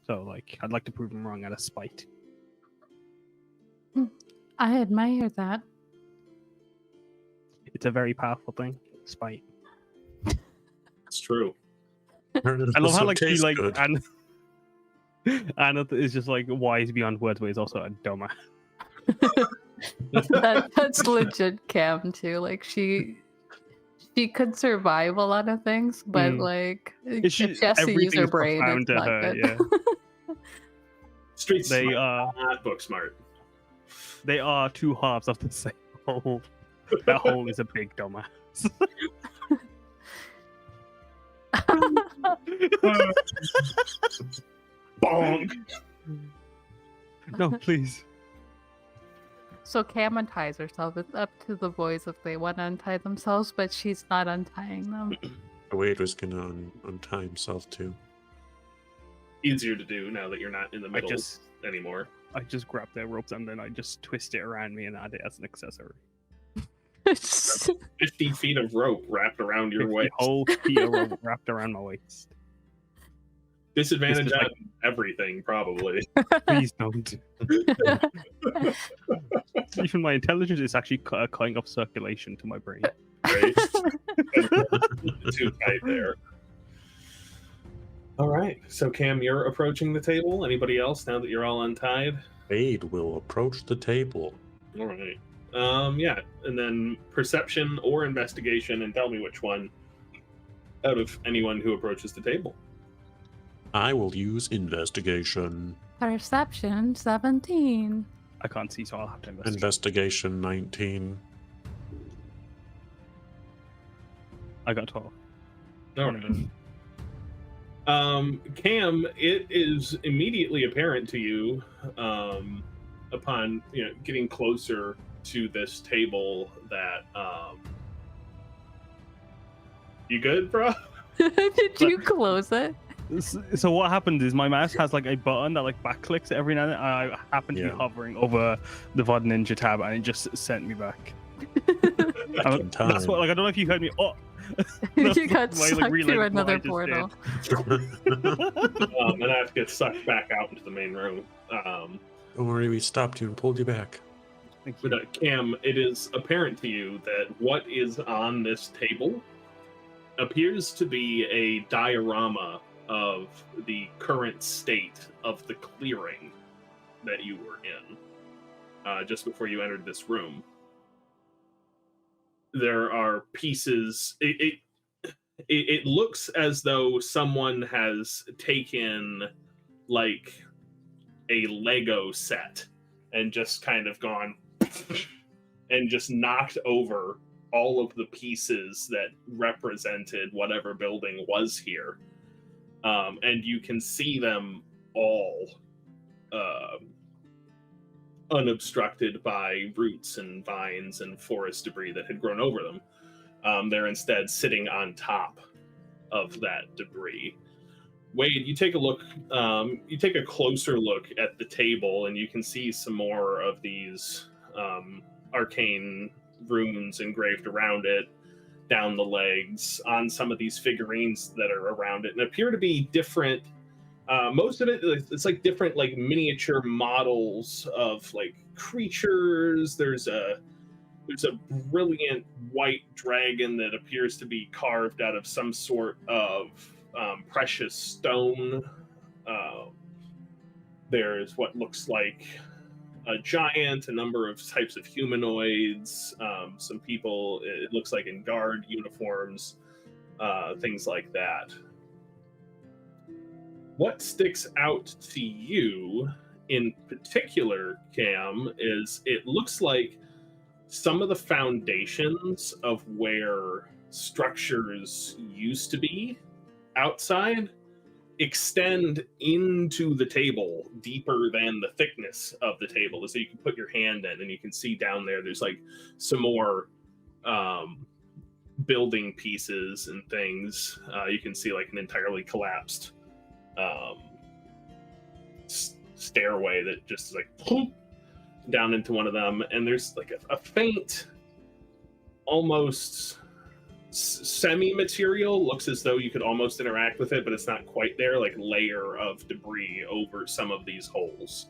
So, like, I'd like to prove them wrong out of spite. I admire that. It's a very powerful thing. Spite. It's true. Heard it I love how, also like, she, tastes like, good. Anna is just, like, wise beyond words, but is also a dumbass. That's legit Cam too. Like she could survive a lot of things, but like if she has to use her everything's brain, profound it's to not her, good. yeah. Street They smart, not book smart. They are two halves of the same whole. That whole is a big dumbass. Bonk. No, please. So Cam unties herself. It's up to the boys if they want to untie themselves, but she's not untying them. Wade was gonna untie himself too. Easier to do now that you're not in the I middle just anymore. grab their ropes and then I just twist it around me and add it as an accessory. 50 feet of rope wrapped around your 50 waist. whole feet of rope wrapped around my waist. Disadvantage This is on everything, probably. Please don't. Even my intelligence is actually cutting off circulation to my brain. Right? Too tight there. All right. So, Cam, you're approaching the table. Anybody else now that you're all untied? Wade will approach the table. All right. Yeah. And then perception or investigation, and tell me which one out of anyone who approaches the table. I will use investigation. Perception 17. I can't see, so I'll have to investigate. Investigation 19. I got 12. All right. Cam, it is immediately apparent to you, upon getting closer to this table, that you good, bro? Did you close it? So what happens is my mouse has like a button that like back clicks every now and then. I happen to be hovering over the VOD Ninja tab and it just sent me back. Back in time. That's what, like, I don't know if you heard me. Oh, You got my, sucked relay through what I another just portal. And I have to get sucked back out into the main room. Don't worry, we stopped you and pulled you back. Thank you. But Cam, it is apparent to you that what is on this table appears to be a diorama of the current state of the clearing that you were in just before you entered this room. There are pieces. It looks as though someone has taken like a Lego set and just kind of gone and just knocked over all of the pieces that represented whatever building was here. And you can see them all unobstructed by roots and vines and forest debris that had grown over them. They're instead sitting on top of that debris. Wade, you take a look. You take a closer look at the table, and you can see some more of these arcane runes engraved around it, down the legs, on some of these figurines that are around it, and appear to be different. Most of it, it's like different, like miniature models of like creatures. There's a brilliant white dragon that appears to be carved out of some sort of precious stone. There's what looks like a giant, a number of types of humanoids, some people, it looks like in guard uniforms, things like that. What sticks out to you in particular, Cam, is it looks like some of the foundations of where structures used to be outside extend into the table deeper than the thickness of the table, so you can put your hand in and you can see down there there's like some more building pieces and things. You can see like an entirely collapsed stairway that just is like down into one of them, and there's like a faint, almost semi-material, looks as though you could almost interact with it, but it's not quite there, like layer of debris over some of these holes.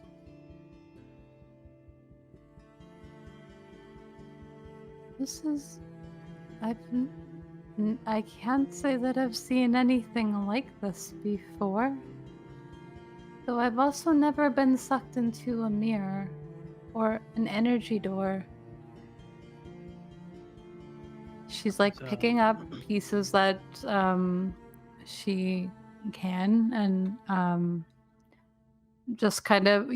This is... I can't say that I've seen anything like this before. Though I've also never been sucked into a mirror or an energy door. She's like picking up pieces that she can, and just kind of,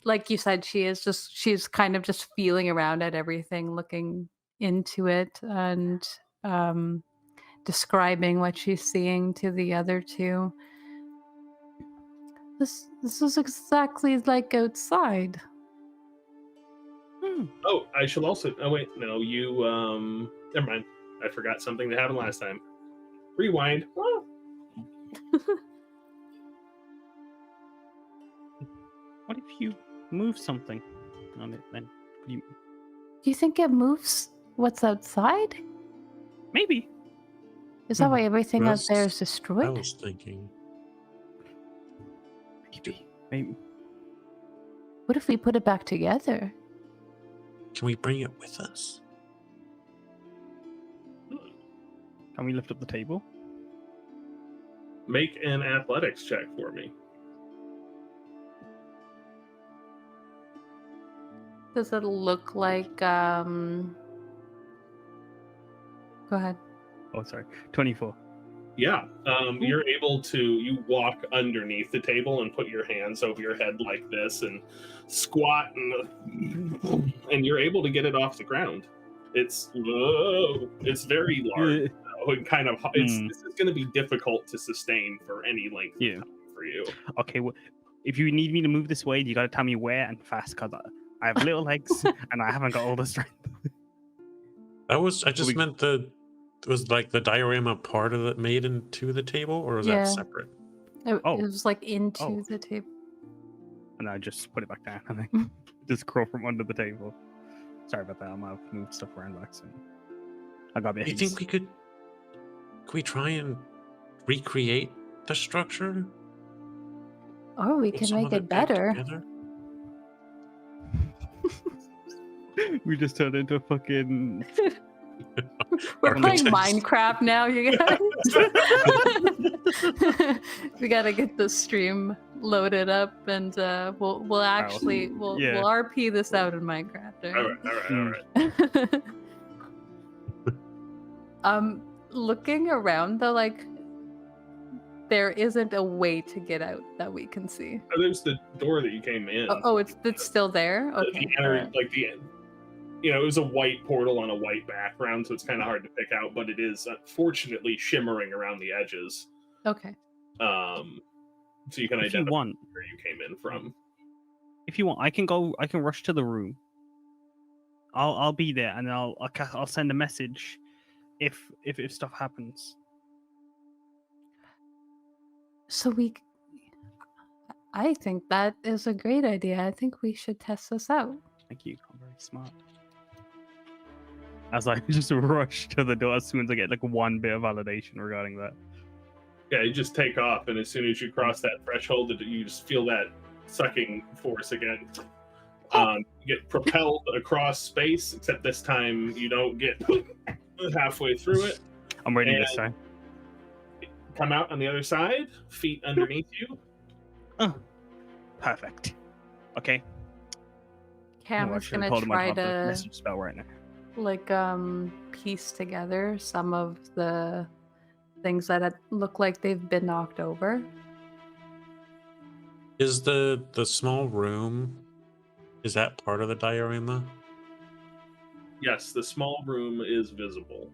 like you said, she's kind of just feeling around at everything, looking into it, and describing what she's seeing to the other two. This is exactly like outside. Oh, I should also... Oh, wait, no, you... Never mind. I forgot something that happened last time. Rewind. Oh. What if you move something on it then? Do you think it moves what's outside? Maybe. Is that why everything out That's- there is I destroyed? was thinking. Maybe. What if we put it back together? Can we bring it with us? Can we lift up the table? Make an athletics check for me. Does it look like go ahead. Oh, sorry. 24. Yeah, you're able to, you walk underneath the table and put your hands over your head like this and squat, and you're able to get it off the ground. It's very large, and kind of, this is going to be difficult to sustain for any length of time for you. Okay, well, if you need me to move this way, you got to tell me where and fast, because I have little legs and I haven't got all the strength. I just meant was like the diorama part of it made into the table, or was Yeah. that separate? It was like into the table. And I just put it back down and I just crawl from under the table. Sorry about that. I might have moved stuff around back soon. I got You think could we try and recreate the structure? Or we Put can some make of it back better. together? We just turned into a fucking... We're playing Architects. Minecraft now, you guys. We gotta get the stream loaded up, and we'll RP this out in Minecraft. All right. Looking around though, like there isn't a way to get out that we can see. Oh, there's the door that you came in. It's still there. Okay. It was a white portal on a white background, so it's kind of hard to pick out, but it is unfortunately shimmering around the edges. Okay. So you can identify where you came in from. If you want, I can rush to the room. I'll be there, and I'll send a message if stuff happens. So I think that is a great idea. I think we should test this out. Thank you. I'm very smart. As I just rush to the door as soon as I get like one bit of validation regarding that. Yeah, you just take off, and as soon as you cross that threshold, you just feel that sucking force again. You get propelled across space, except this time you don't get halfway through it. I'm ready this time. Come out on the other side, feet underneath you. Oh, perfect. Okay. Cam is gonna try to message spell right now. Piece together some of the things that look like they've been knocked over. Is the small room, is that part of the diorama? Yes, the small room is visible.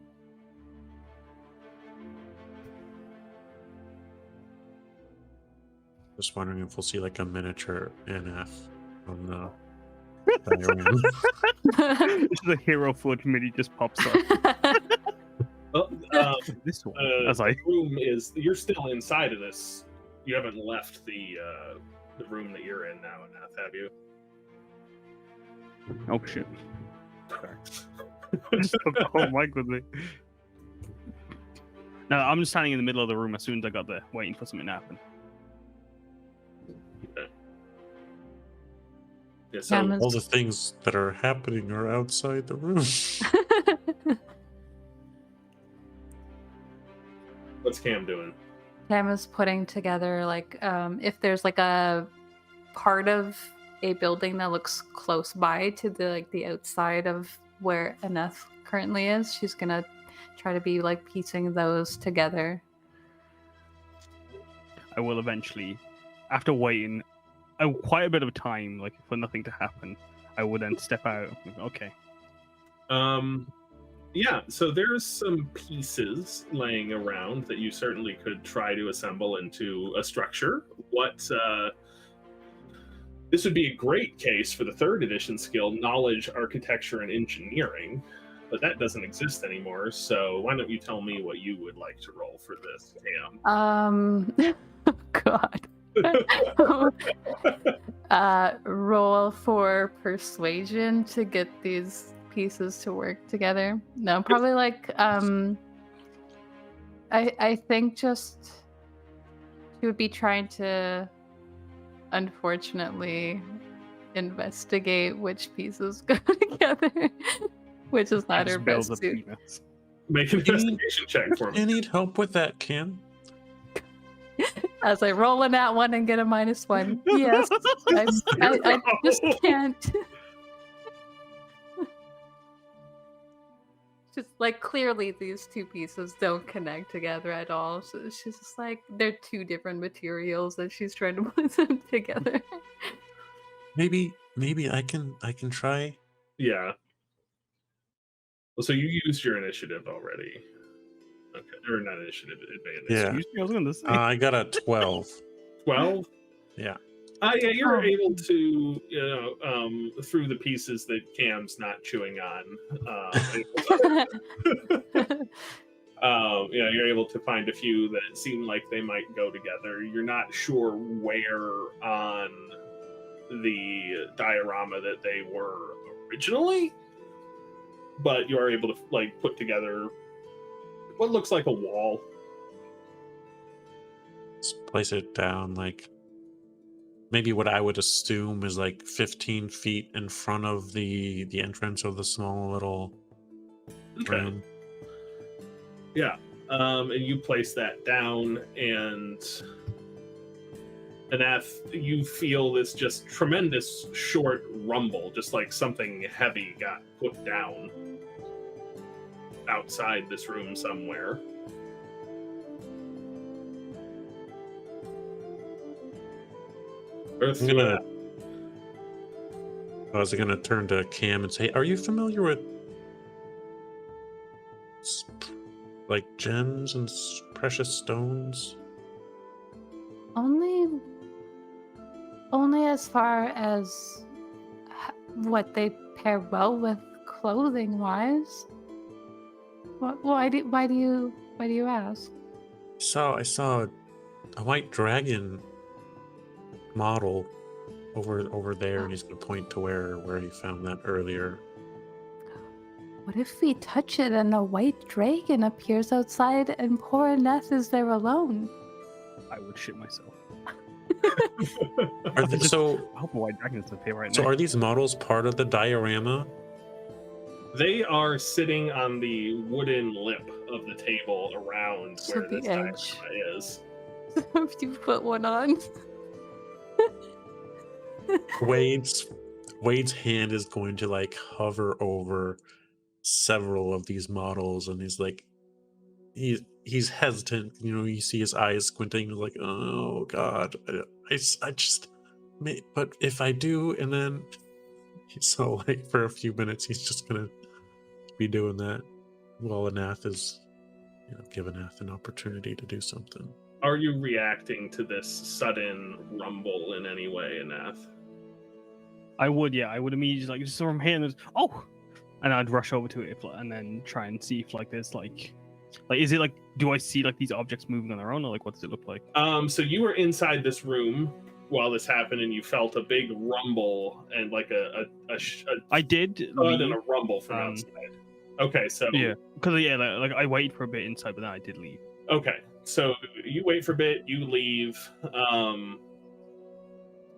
Just wondering if we'll see like a miniature NF on the diorama. The hero forge mini just pops up. Well, This one. the room is, you're still inside of this. You haven't left the room that you're in now, Anath, have you? Oh shit. Sorry. Just took the whole mic with me. No, I'm just standing in the middle of the room as soon as I got there, waiting for something to happen. Okay. Yeah, so All the things that are happening are outside the room. what's Cam doing? Cam is putting together like if there's like a part of a building that looks close by to the outside of where Aneth currently is, she's gonna try to be like piecing those together. I will eventually, after waiting quite a bit of time, like for nothing to happen, I will then step out. Okay. Yeah, so there's some pieces laying around that you certainly could try to assemble into a structure. This would be a great case for the 3rd edition skill, Knowledge, Architecture, and Engineering, but that doesn't exist anymore, so why don't you tell me what you would like to roll for this, Cam? God. Roll for persuasion to get these pieces to work together. No, probably like I think just she would be trying to unfortunately investigate which pieces go together, which is not her best suit. Make an investigation check for me. You need help with that, Cam? As I roll in that one and get a -1. Yes, I just can't. Just like clearly these two pieces don't connect together at all. So she's just like, they're two different materials and she's trying to put them together. Maybe I can try. Yeah. Well, so you used your initiative already. Okay, or not initiative, advantage. Yeah. Excuse me, I was gonna say. I got a 12. 12? Yeah. Yeah, you're able to, through the pieces that Cam's not chewing on. You're able to find a few that seem like they might go together. You're not sure where on the diorama that they were originally, but you are able to like put together what looks like a wall. Let's place it down like maybe what I would assume is like 15 feet in front of the entrance of the small little room. Yeah. And you place that down, and Anath, you feel this just tremendous short rumble, just like something heavy got put down outside this room somewhere. I was gonna turn to Cam and say, "Are you familiar with like gems and precious stones?" Only as far as what they pair well with clothing wise. Why do you ask? I saw a white dragon model over there, and he's gonna point to where he found that earlier. What if we touch it and a white dragon appears outside and poor Aneth is there alone? I would shit myself. I hope a white dragon is appear right now. So are these models part of the diorama? They are sitting on the wooden lip of the table around So where the this edge. diorama is. If you put one on. Wade's hand is going to like hover over several of these models, and he's like, he's hesitant. You see his eyes squinting. He's like, oh god, I just, but if I do, and then so like for a few minutes, he's just gonna be doing that while Anath is, give Anath an opportunity to do something. Are you reacting to this sudden rumble in any way, Anath? I would, yeah. I would immediately just from here and and I'd rush over to it and then try and see if there's is it do I see these objects moving on their own, or what does it look like? So you were inside this room while this happened, and you felt a big rumble and I did leave. And a rumble from outside. Okay, so yeah, because I waited for a bit inside, but then I did leave. Okay, so you wait for a bit, you leave.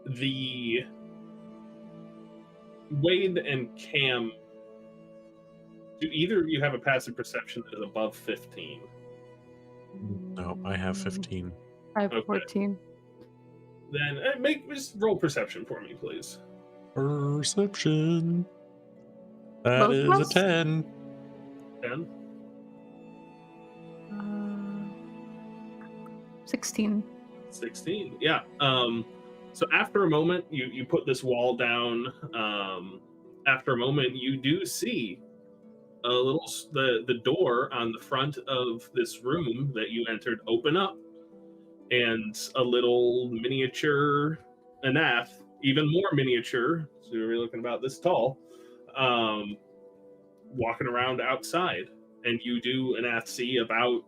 The Wade and Cam, do either of you have a passive perception that is above 15? No, I have 15. I have 14. Then just roll perception for me, please. Perception. That Both is of a us? 10. 10? 16. 16, yeah. So after a moment, you put this wall down. After a moment, you do see a little the door on the front of this room that you entered open up, and a little miniature Anath, even more miniature, so you're looking about this tall, walking around outside. And you do, Anath, see about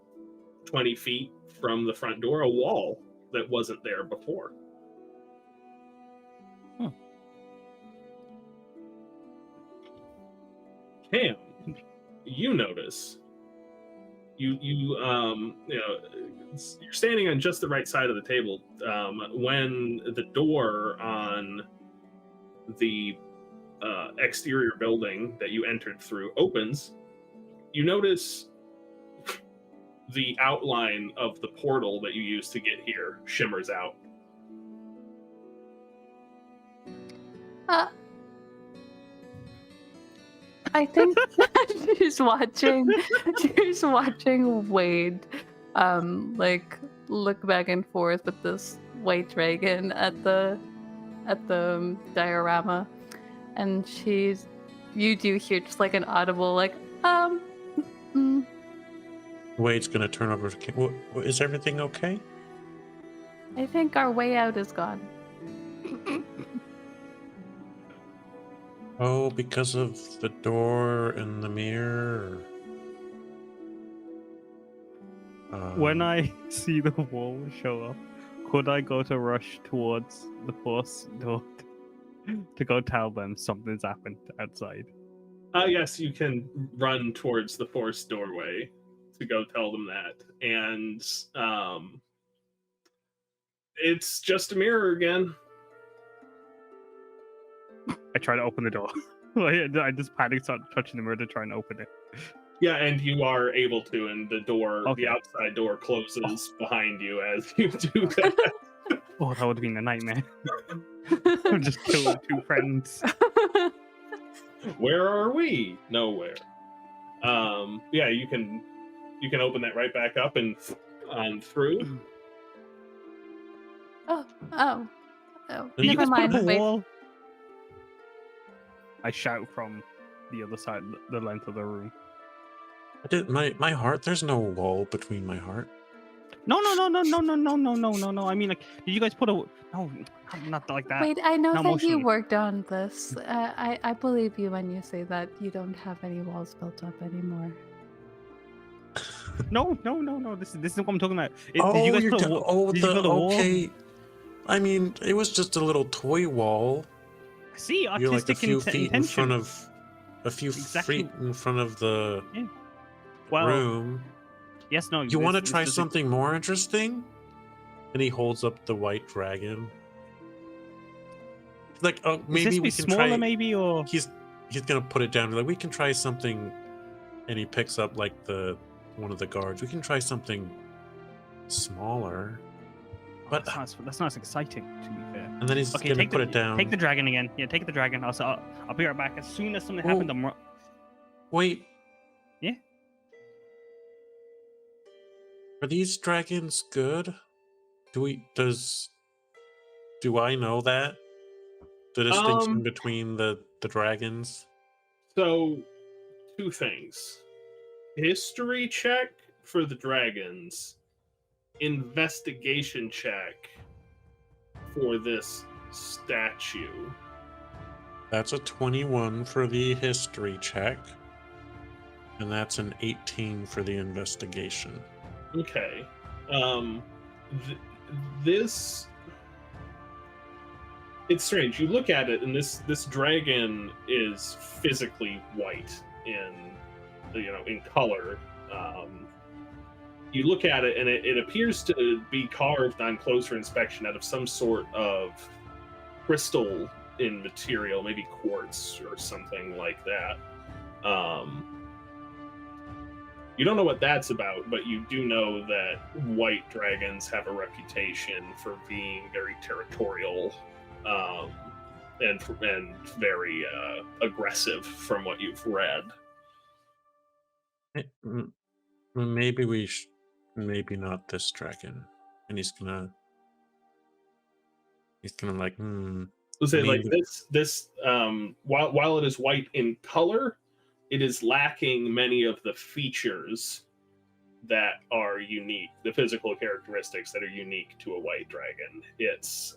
20 feet from the front door a wall that wasn't there before. Cam, you notice you're standing on just the right side of the table when the door on the exterior building that you entered through opens. You notice the outline of the portal that you used to get here shimmers out. I think she's watching Wade look back and forth with this white dragon at the diorama, and you do hear just an audible Wade's gonna turn over to Kim. Is everything okay? I think our way out is gone. Oh, because of the door and the mirror? When I see the wall show up, could I go to rush towards the force door to go tell them something's happened outside? Yes, you can run towards the forced doorway to go tell them that. And it's just a mirror again. I try to open the door. I just panic, start touching the mirror to try and open it. Yeah, and you are able to, and the door, Okay. the outside door closes behind you as you do that. Oh, that would have been a nightmare. I'm just killed two friends. Where are we? Nowhere. Yeah, you can open that right back up and on through. Oh. Did you Never guys put mind. up a Wait. wall? I shout from the other side, the length of the room. I did my heart. There's no wall between my heart. No. I mean, did you guys put a? No, not like that. Wait, I know Not that you emotionally. worked on this. I believe you when you say that you don't have any walls built up anymore. No. This is what I'm talking about. Did you guys you're put a wall? Did you build a wall? okay. I mean, it was just a little toy wall. See, You're like a artistic few feet in front intention. of, Exactly. feet in front of the Well, room. yes, no. You want to try this is- something more interesting? And he holds up the white dragon. Like, oh, Is maybe this we be can smaller, try. maybe, or He's gonna put it down. Like, we can try something, and he picks up like one of the guards. We can try something smaller. But that's not as exciting, to be fair. and then he's Okay, gonna take put it down. Take the dragon again. Yeah, take the dragon. I'll be right back. As soon as something Oh. happened, I'm. Wait. Yeah? Are these dragons good? Do I know that? The distinction between the dragons? So, two things. History check for the dragons. investigation check for this statue. That's a 21 for the history check. And that's an 18 for the investigation. Okay. This... It's strange. You look at it, and this dragon is physically white in color. You look at it, and it appears to be carved on closer inspection out of some sort of crystal in material, maybe quartz or something like that. You don't know what that's about, but you do know that white dragons have a reputation for being very territorial. And very aggressive from what you've read. Maybe maybe not this dragon. And he's gonna like, Say like this while it is white in color, it is lacking many of the features that are unique, the physical characteristics that are unique to a white dragon. It's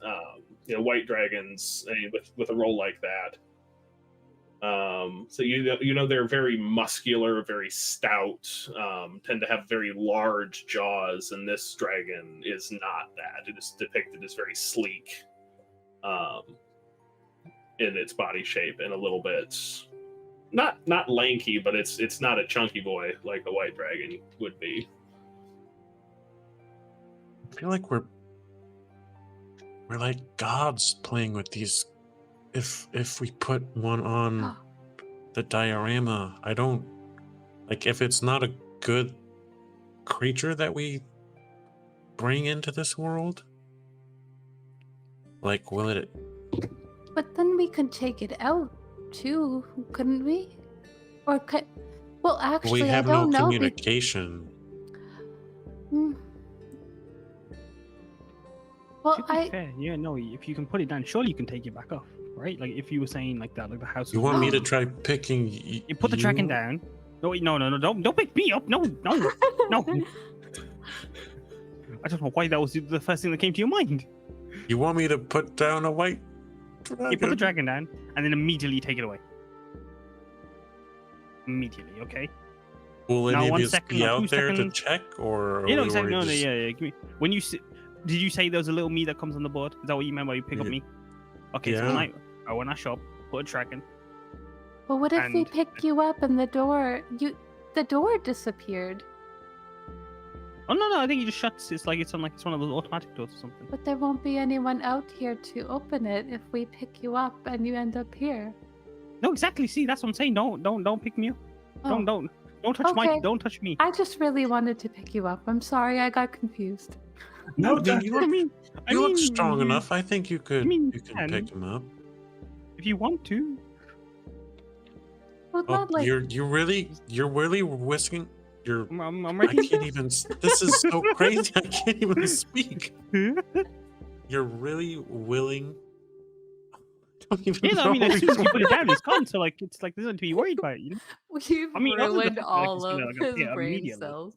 white dragons, with a role like that. So they're very muscular, very stout, tend to have very large jaws, and this dragon is not that. It is depicted as very sleek in its body shape, and a little bit not lanky, but it's not a chunky boy like a white dragon would be. I feel like we're like gods playing with these. If we put one on the diorama, I don't like if it's not a good creature that we bring into this world. Like, will it? But then we could take it out too, couldn't we? Or well, actually, we have I don't no know. Communication. Well, to be fair, if you can put it down, surely you can take it back off, right? Like if you were saying like that, like the house. You want me to try picking? You put the dragon down. No, don't pick me up. No. I don't know why that was the first thing that came to your mind. You want me to put down a white dragon? You put the dragon down, and then immediately take it away. Immediately, okay? Will any of you be out there to check, or? Yeah, no, exactly. No, yeah. Give me. When you did you say there's a little me that comes on the board? Is that what you meant by you pick up me? Okay, so when I shop, put a dragon. Well, what if we pick you up and the door disappeared? Oh no, I think you just shuts. It's on like it's one of those automatic doors or something. But there won't be anyone out here to open it if we pick you up and you end up here. No, exactly. See, that's what I'm saying. Don't pick me up. Oh. Don't touch don't touch me. I just really wanted to pick you up. I'm sorry, I got confused. No, you look strong enough. I think you can pick him up if you want to. Well, not like you're really whisking. I'm ready. I can't even. This is so crazy. I can't even speak. You're really willing. I don't even know. I mean, as soon as you put it down, it's gone. So it's like there's nothing to be worried about. You know? We've ruined all of his brain cells.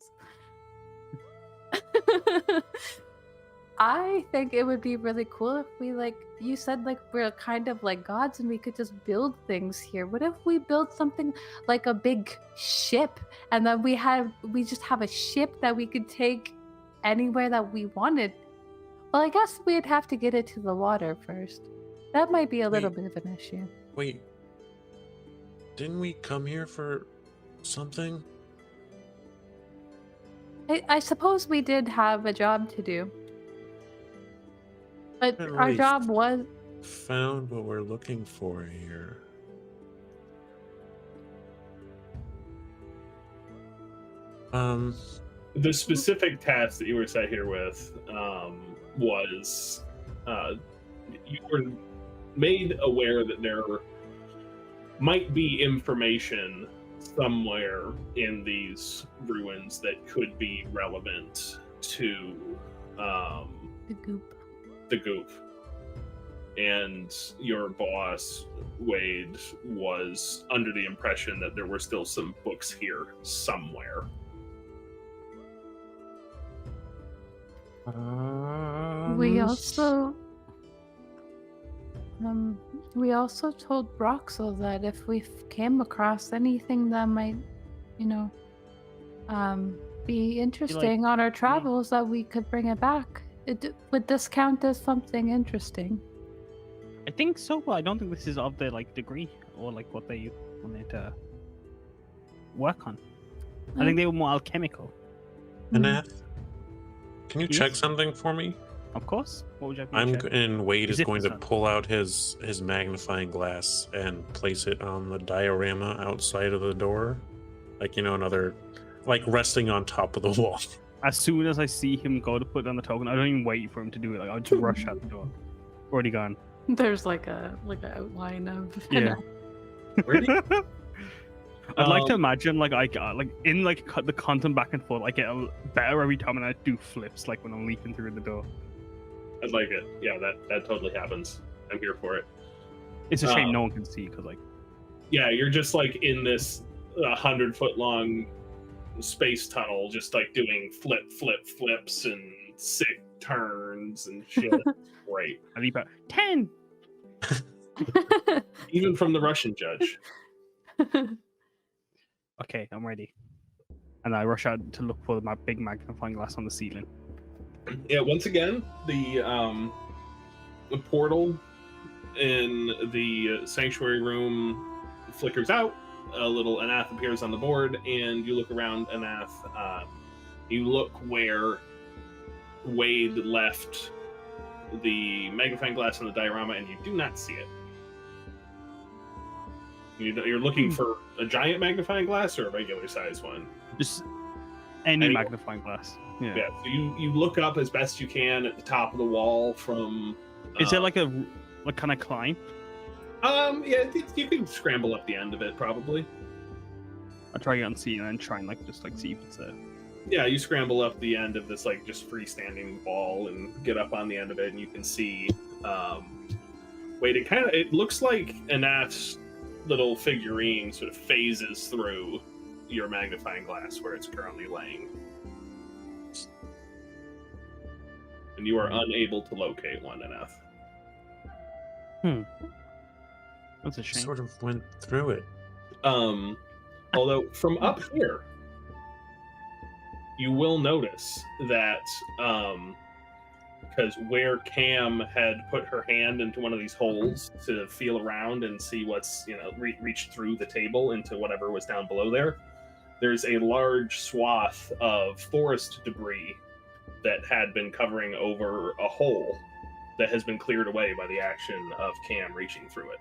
I think it would be really cool if we you said we're kind of like gods and we could just build things here. What if we build something like a big ship and then we just have a ship that we could take anywhere that we wanted? Well, I guess we'd have to get it to the water first. That might be a little bit of an issue. Wait, didn't we come here for something? I suppose we did have a job to do. But our job was... Found what we're looking for here. The specific task that you were set here with was you were made aware that there might be information somewhere in these ruins that could be relevant to the goop. And your boss, Wade, was under the impression that there were still some books here somewhere. We also told Broxel that if we came across anything that might, be interesting on our travels, that we could bring it back. Would this count as something interesting? I think so, but I don't think this is of the degree or what they wanted to work on. I think they were more alchemical. Anath, can you Yes? check something for me? Of course. What would you have me check? And Wade is going to Resistance. pull out his magnifying glass and place it on the diorama outside of the door, another, resting on top of the wall. As soon as I see him go to put down the token, I don't even wait for him to do it. I'll just rush out the door. Already gone. There's an outline of Yeah. Where do you- I'd like to imagine in the content back and forth, I get better every time, and I do flips when I'm leaping through the door. I'd like it. Yeah, that totally happens. I'm here for it. It's a shame no one can see because Yeah, you're just in this 100-foot long space tunnel, just doing flips and sick turns and shit. Great. I leap out 10. Even from the Russian judge. Okay, I'm ready. And I rush out to look for my big magnifying glass on the ceiling. Yeah, once again, the portal in the sanctuary room flickers out. A little Anath appears on the board, and you look around Anath. You look where Wade left the magnifying glass in the diorama, and you do not see it. You're looking for a giant magnifying glass or a regular size one? Just any Any- magnifying glass. Yeah. Yeah, so you look up as best you can at the top of the wall from... Is there can I climb? Yeah, you can scramble up the end of it, probably. I try to get on C and then try and see if it's there. Yeah, you scramble up the end of this just freestanding wall and get up on the end of it, and you can see. Wait, it looks like Anath's little figurine sort of phases through your magnifying glass where it's currently laying, and you are unable to locate one, Anath. That's a shame. Sort of went through it. Although from up here, you will notice that because where Cam had put her hand into one of these holes to feel around and see what's reach through the table into whatever was down below there's a large swath of forest debris that had been covering over a hole that has been cleared away by the action of Cam reaching through it.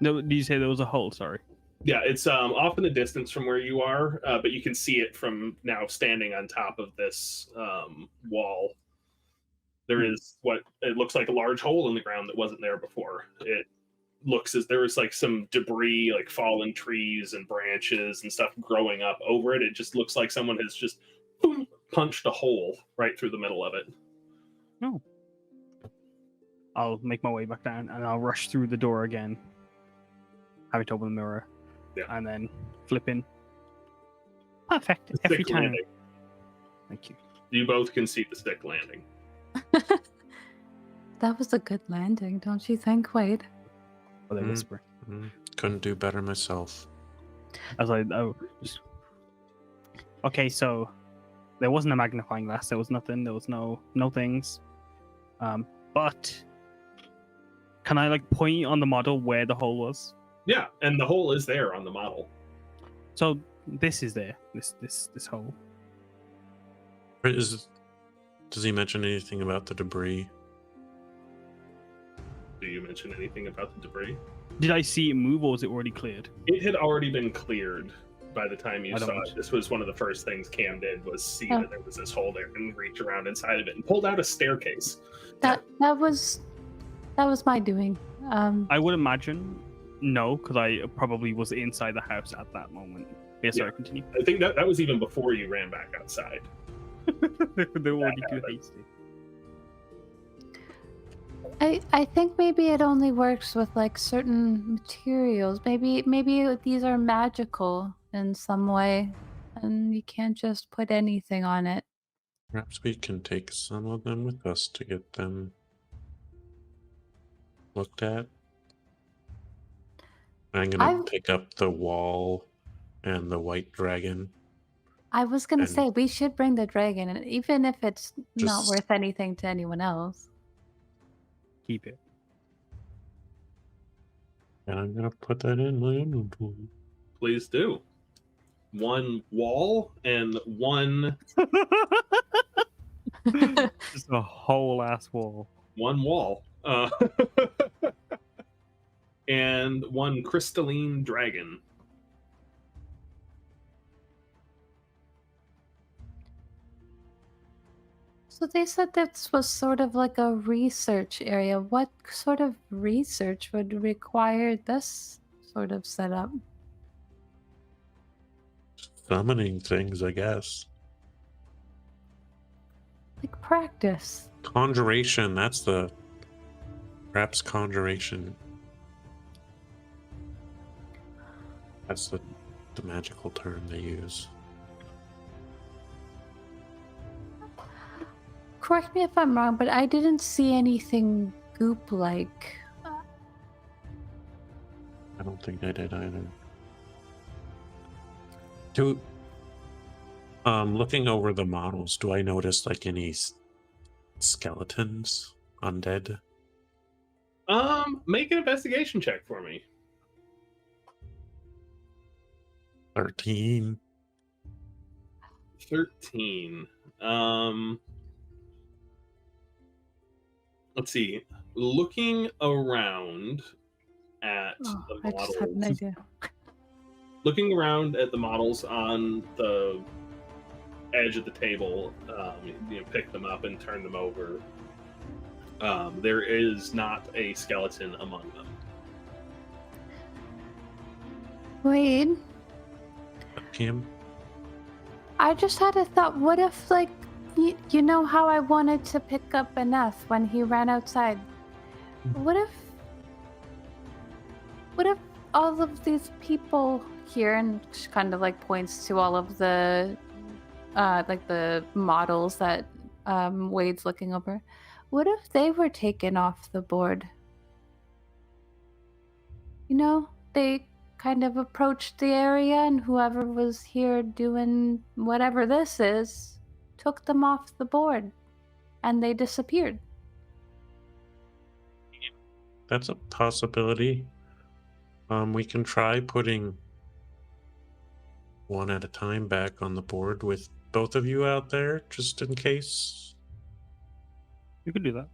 No, did you say there was a hole? Sorry. Yeah, it's off in the distance from where you are, but you can see it from now standing on top of this wall. There is what it looks like a large hole in the ground that wasn't there before. It looks as there was some debris, fallen trees and branches and stuff growing up over it. It just looks like someone has just punched a hole right through the middle of it. No. I'll make my way back down and I'll rush through the door again. Having to open the mirror. Yeah. And then flip in. Perfect. Every Stick time. landing. Thank you. You both can see the stick landing. That was a good landing, don't you think, Wade? Or they whisper. Couldn't do better myself. As just... Okay, so there wasn't a magnifying glass. There was nothing. There was no things. But can I point on the model where the hole was? Yeah, and the hole is there on the model. So this is there. This hole. Does he mention anything about the debris? Do you mention anything about the debris? Did I see it move, or was it already cleared? It had already been cleared by the time you I don't saw want it. This was one of the first things Cam did, was see that there was this hole there and reach around inside of it and pulled out a staircase. That was my doing. I would imagine no, because I probably was inside the house at that moment. Yes, Yeah. sorry, continue. I think that was even before you ran back outside. They were already too hasty. I think maybe it only works with certain materials. Maybe these are magical in some way. and you can't just put anything on it. Perhaps we can take some of them with us to get them looked at. I'm gonna pick up the wall and the white dragon. I was gonna And say we should bring the dragon, and even if it's not just- worth anything to anyone else. Keep it. And I'm gonna put that in my inventory. Please do. One wall and one Just a whole ass wall. wall. And one crystalline dragon. So they said this was sort of like a research area. What sort of research would require this sort of setup? Summoning things, I guess. Like practice. Conjuration, that's the... Perhaps conjuration. That's the magical term they use. Correct me if I'm wrong, but I didn't see anything goop-like. I don't think I did either. Looking over the models, do I notice like any skeletons? Undead? Make an investigation check for me. 13. 13. Let's see. Looking around at the I just had an models. idea. Looking around at the models on the edge of the table, pick them up and turn them over. There is not a skeleton among them. Wait, Kim? I just had a thought. What if, like, you know how I wanted to pick up Aneth when he ran outside? What if all of these people here, and she kind of like points to all of the like the models that Wade's looking over. What if they were taken off the board? You know, they kind of approached the area, and whoever was here doing whatever this is took them off the board, and they disappeared. That's a possibility. We can try putting one at a time back on the board with both of you out there, just in case. You could do that.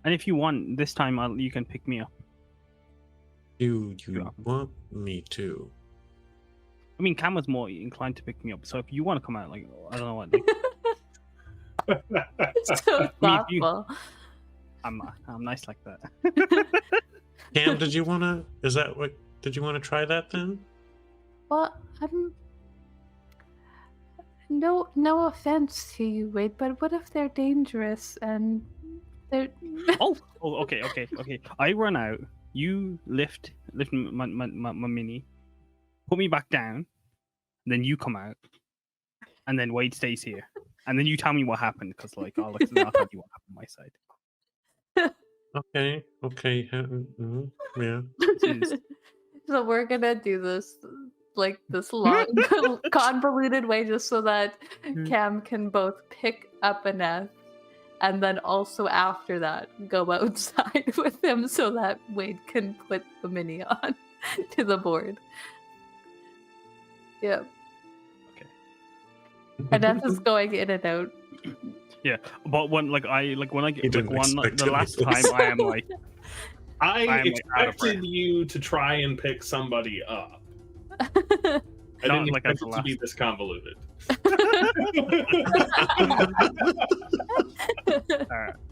And if you want, this time you can pick me up. You Yeah. want me to? I mean, Cam was more inclined to pick me up, so if you want to come out, like, I don't know what. Like, So I mean, if you- thoughtful. I'm nice like that. Cam, did you wanna? Is that what? Did you want to try that then? Well, no offense to you, Wade, but what if they're dangerous and they're oh, okay. I run out. You lift my mini, put me back down, then you come out, and then Wade stays here, and then you tell me what happened, because like I'll tell you what happened on my side. Okay. Yeah. So we're gonna do this like this long convoluted way just so that Cam can both pick up Aneth and then also after that go outside with him so that Wade can put the mini on to the board. Yeah. Okay. Aneth is going in and out. Yeah, but when when I He get didn't like expect the any last of time this. I am like I I'm, like, out of expected breath. you to try and pick somebody up. I Not didn't like as expect the it to be last. this convoluted.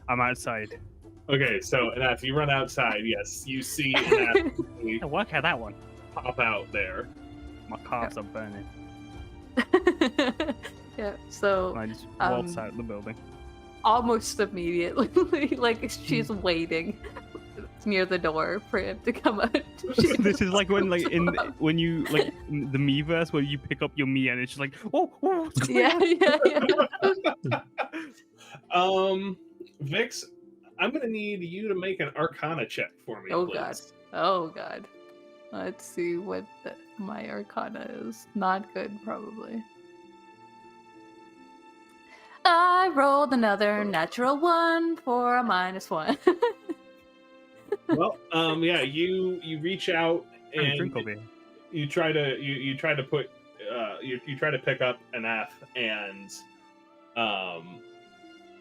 I'm outside. Okay, so Aneth, you run outside. Yes, you see Aneth Yeah, work out that one. pop out there. My calves are burning. Yeah, so And I just waltz out the building. almost immediately, like she's waiting. near the door for him to come out. This is like when when you like in the Miiverse where you pick up your Mii and it's just like what's going on? Vix, I'm gonna need you to make an Arcana check for me, please. Oh god. Let's see what my Arcana is. Not good, probably. I rolled another natural 1 for a -1. Well, yeah, you reach out and Drink over here. you try to you try to put you try to pick up Anath, and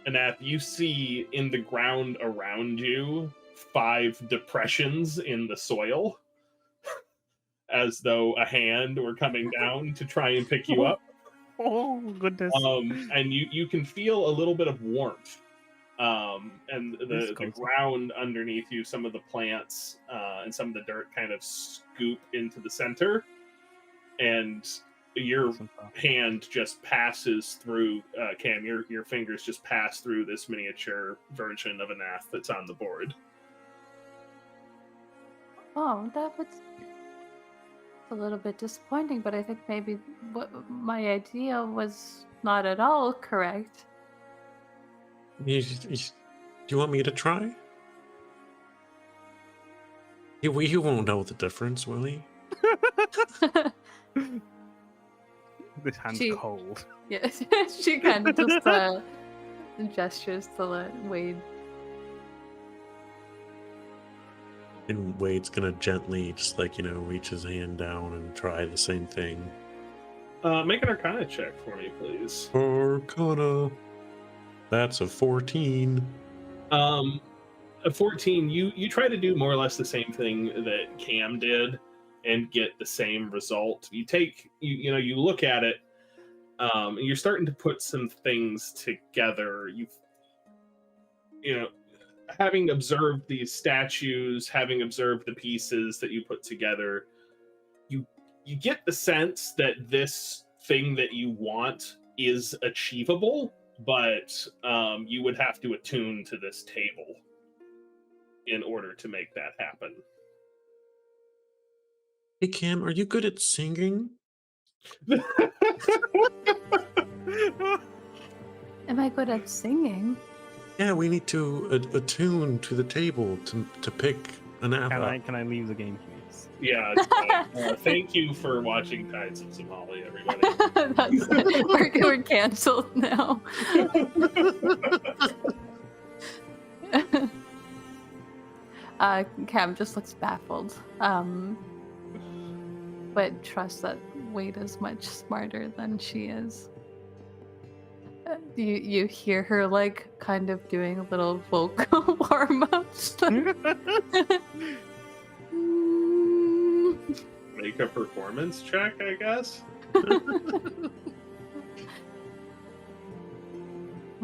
Anath, you see in the ground around you 5 depressions in the soil, as though a hand were coming down to try and pick you up. Oh goodness! And you can feel a little bit of warmth, and the ground underneath you, some of the plants and some of the dirt kind of scoop into the center, and your hand just passes through. Cam, your fingers just pass through this miniature version of Anath that's on the board. Oh, that was a little bit disappointing, but I think maybe what my idea was not at all correct. Do you want me to try? You won't know the difference, will he? This hand's cold. Yes, she kind of just gestures to let Wade. And Wade's gonna gently just reach his hand down and try the same thing. Make an Arcana check for me, please. Arcana. That's a 14. A 14. You try to do more or less the same thing that Cam did and get the same result. You take you look at it, and you're starting to put some things together. Having observed these statues, having observed the pieces that you put together, you get the sense that this thing that you want is achievable, but you would have to attune to this table in order to make that happen. Hey Cam, are you good at singing? Am I good at singing? Yeah, we need to attune to the table to pick an apple. Can I leave the game, please? Yeah. Thank you for watching Tides of Zemali, everybody. We're canceled now. Cam just looks baffled, but trusts that Wade is much smarter than she is. You hear her kind of doing little vocal warm-ups. Make a performance check, I guess.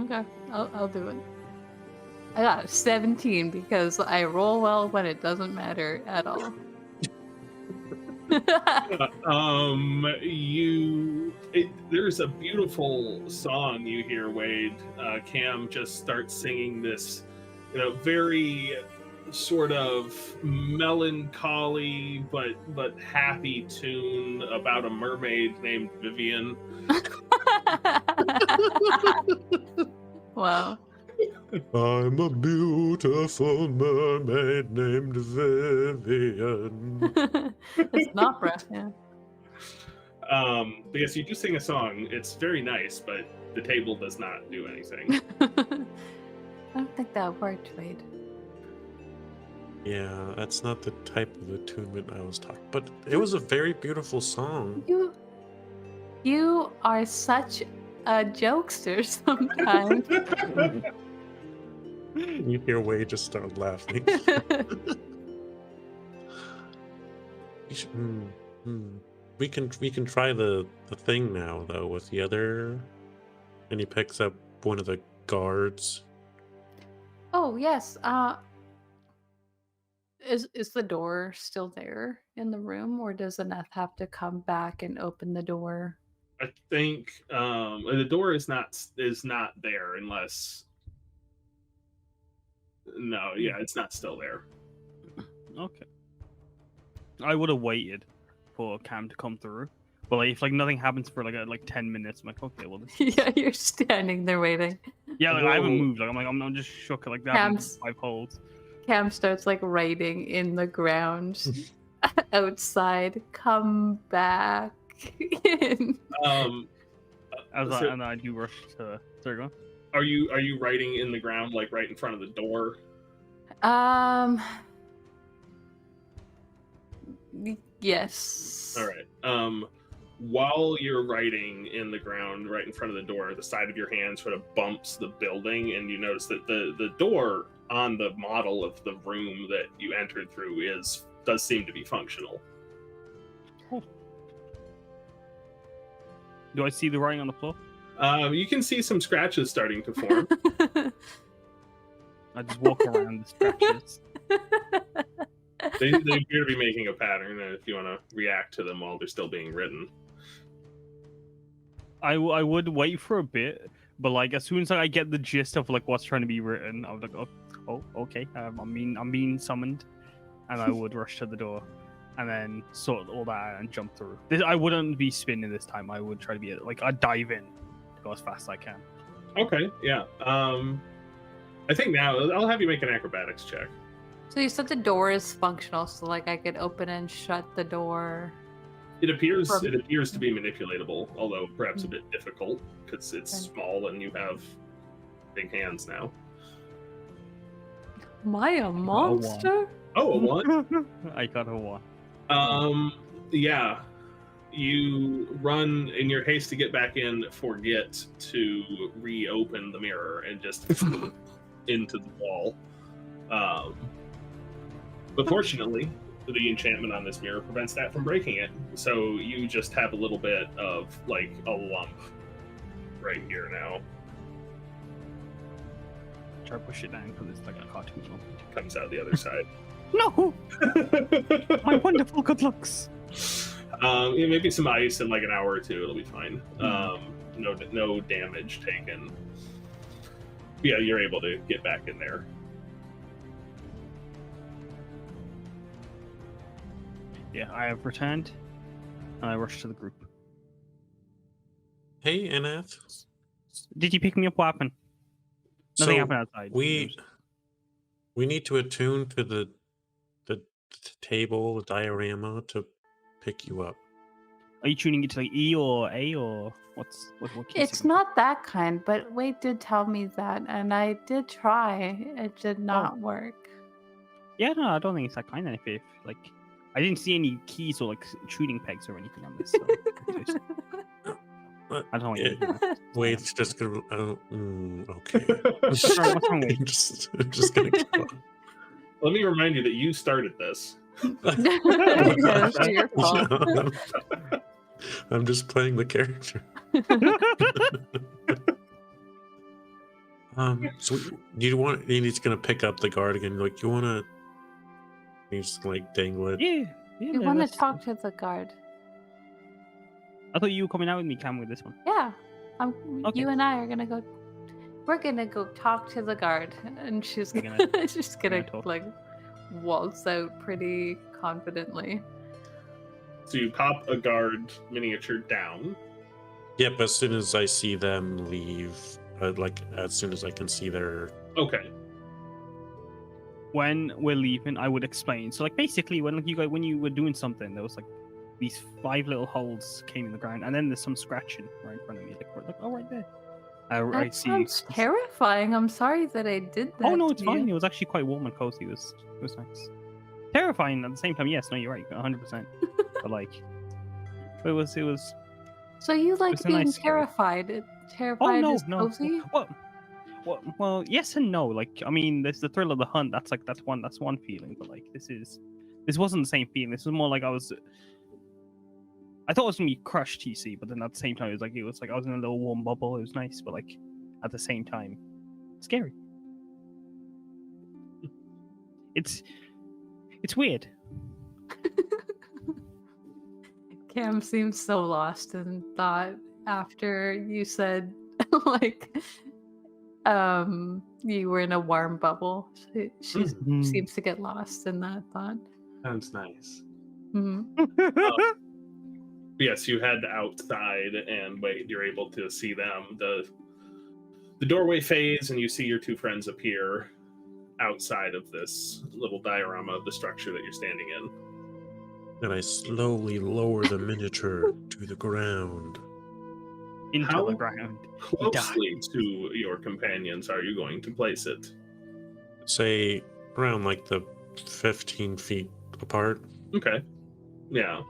Okay, I'll do it. I got a 17 because I roll well when it doesn't matter at all. There's a beautiful song you hear, Wade. Cam just starts singing this, very sort of melancholy but happy tune about a mermaid named Vivian. Wow. I'm a beautiful mermaid named Vivian. It's an opera, yeah. Because you do sing a song, it's very nice, but the table does not do anything. I don't think that worked, Wade. Yeah, that's not the type of attunement I was talking. But it was a very beautiful song. You are such a jokester sometimes. You hear Wade just start laughing. We can try the thing now though with the other, and he picks up one of the guards. Oh yes. Is the door still there in the room, or does Anath have to come back and open the door? I think the door is not there unless. No, yeah, it's not still there. Okay. I would have waited for Cam to come through, but like if like nothing happens for like 10 minutes, I'm like, okay, well. Yeah, you're standing there waiting. Yeah, like I haven't Whoa. moved. Like I'm just shook. Like that happened Cam's- 5 holes. Cam starts like writing in the ground outside. Come back in. And I do rush to. Sorry, go on. Are you writing in the ground, like right in front of the door? Yes. All right. While you're writing in the ground right in front of the door, the side of your hand sort of bumps the building, and you notice that the door on the model of the room that you entered through does seem to be functional. Cool. Do I see the writing on the floor? You can see some scratches starting to form. I just walk around the scratches. They appear to be making a pattern, and if you want to react to them while they're still being written. I would wait for a bit, but like as soon as I get the gist of like what's trying to be written, I would like, oh okay, I'm being summoned, and I would rush to the door, and then sort all that out and jump through. I wouldn't be spinning this time. I would try to be like I'd dive in, go as fast as I can. Okay, yeah. I think now I'll have you make an acrobatics check. So you said the door is functional, so like I could open and shut the door. It appears to be manipulatable, although perhaps a bit difficult because it's small and you have big hands now. Am I a monster? Oh, a one? I got a 1. Yeah. You run in your haste to get back in, forget to reopen the mirror and just into the wall. But fortunately, the enchantment on this mirror prevents that from breaking it. So you just have a little bit of like a lump right here now. Try to push it down because it's like a cartoon film. Comes out the other side. No! My wonderful good looks. Maybe some ice in like an hour or two. It'll be fine. No damage taken. Yeah, you're able to get back in there. Yeah, I have returned, and I rush to the group. Hey, Aneth. Did you pick me up? What happened? Nothing happened outside. We need to attune to the table, the diorama to pick you up. Are you tuning it to like E or A or what key It's signal? not that kind, but Wade did tell me that, and I did try. It did not work. Yeah, no, I don't think it's that kind. If like, I didn't see any keys or like tuning pegs or anything on this. So I don't know. Wade's just gonna. Okay. What's wrong with I'm just gonna keep on. Let me remind you that you started this. It's your fault. I'm just playing the character. So do you want? He's gonna pick up the guard again. Like, you wanna? He's like dangle it. Yeah. You want to talk to the guard? I thought you were coming out with me, Cam, with this one. Yeah. Okay. You and I are gonna go. We're gonna go talk to the guard, and she's You're gonna- she's gonna talk. like waltz out pretty confidently. So you pop a guard miniature down. Yep. As soon as I see them leave, like as soon as I can see their. Okay. When we're leaving, I would explain. So like basically, when you were doing something, there was like these 5 little holes came in the ground, and then there's some scratching right in front of me. Like oh, right there. I That see. sounds terrifying. I'm sorry that I did that. Oh no, to it's fine. you. It was actually quite warm and cozy. It was nice. Terrifying at the same time. Yes, no, you're right, 100%. But like, it was. So you like It's a being nice scary. terrified? Oh Terrified no, is no. cozy? Well, yes and no. Like, I mean, there's the thrill of the hunt. That's one feeling. But like, this wasn't the same feeling. This was more like I thought it was gonna be crushed, TC, but then at the same time, it was like I was in a little warm bubble. It was nice, but like at the same time, scary. It's weird. Cam seems so lost in thought after you said like You were in a warm bubble. She Mm. seems to get lost in that thought. Sounds nice. Mhm. Yes, you head outside and wait. You're able to see them. The doorway fades, and you see your two friends appear outside of this little diorama of the structure that you're standing in. And I slowly lower the miniature to the ground. Into How the ground. closely to your companions are you going to place it? Say around like the 15 feet apart. Okay. Yeah.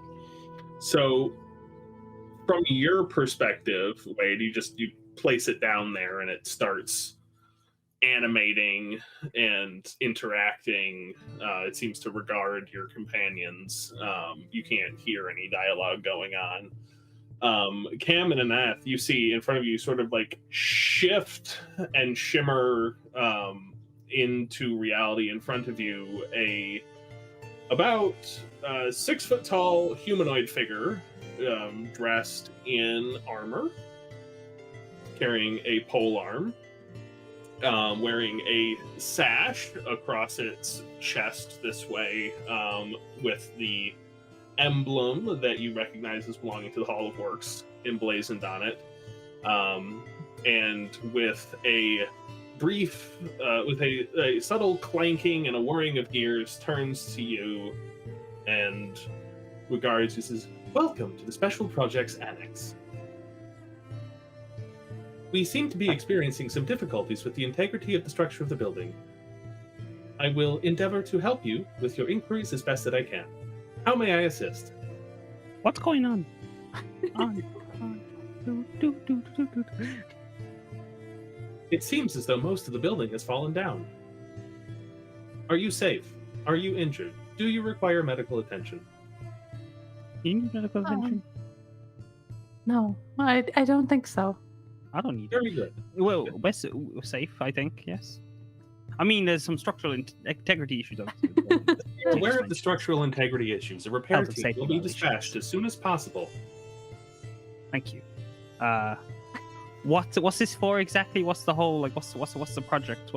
So from your perspective, Wade, you place it down there and it starts animating and interacting. It seems to regard your companions. You can't hear any dialogue going on. Cam and Anath, you see in front of you sort of like shift and shimmer into reality in front of you about 6 foot tall humanoid figure dressed in armor, carrying a polearm, wearing a sash across its chest this way, with the emblem that you recognize as belonging to the Hall of Works emblazoned on it, and with a brief, with a subtle clanking and a whirring of gears, turns to you and regards you, says, "Welcome to the Special Projects Annex. We seem to be experiencing some difficulties with the integrity of the structure of the building. I will endeavor to help you with your inquiries as best that I can. How may I assist?" What's going on? It seems as though most of the building has fallen down. Are you safe? Are you injured? Do you require medical attention? You need medical attention? No, I don't think so. I don't need it. Very good. Well, we're safe, I think, yes. I mean, there's some structural integrity issues, obviously. You're aware of the structural integrity issues. A repair Health and team safety will be violations. dispatched as soon as possible. Thank you. What's this for exactly? What's the whole, like, what's the project?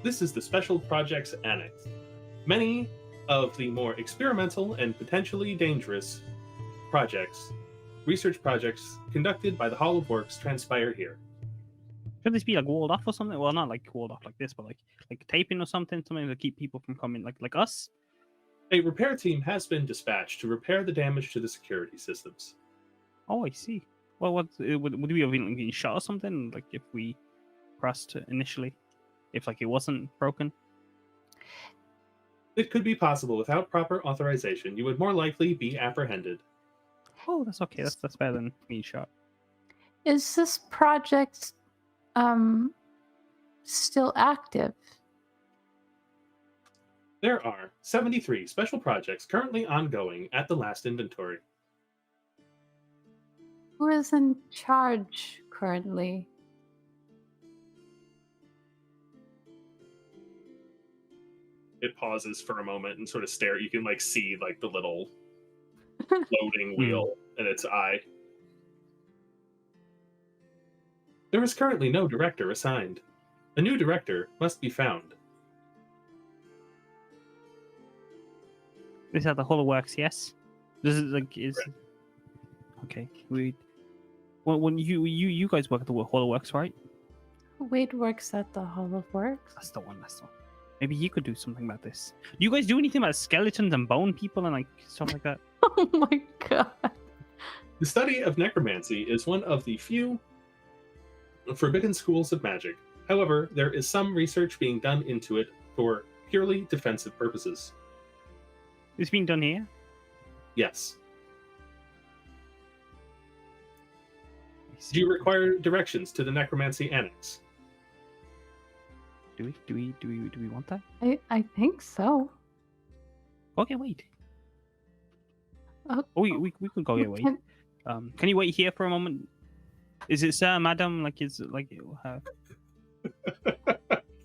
This is the Special Projects Annex. Many of the more experimental and potentially dangerous research projects conducted by the Hall of Works transpire here. Should this be like walled off or something? Well, not like walled off like this, but like taping or something to keep people from coming, like us. A repair team has been dispatched to repair the damage to the security systems. Oh, I see. Well, would we have been shot or something? Like if we pressed initially, if like it wasn't broken. It could be possible. Without proper authorization, you would more likely be apprehended. Oh, that's okay. That's better than being shot. Is this project still active? There are 73 special projects currently ongoing at the last inventory. Who is in charge currently? It pauses for a moment and sort of stare. You can like see like the little loading wheel in its eye. There is currently no director assigned. A new director must be found. This is how the Holo works, yes. This is like Correct. Okay. When you guys work at the Holo works, right? Wade works at the Hall of Works. That's the one. Maybe you could do something about this. Do you guys do anything about skeletons and bone people and like stuff like that? Oh my god. The study of necromancy is one of the few forbidden schools of magic. However, there is some research being done into it for purely defensive purposes. It's being done here. Yes. Do you require directions to the necromancy annex? Do we want that? I think so. Okay, wait. Oh, We could go here. Wait. Can you wait here for a moment? Is it sir, madam? Like, is it like?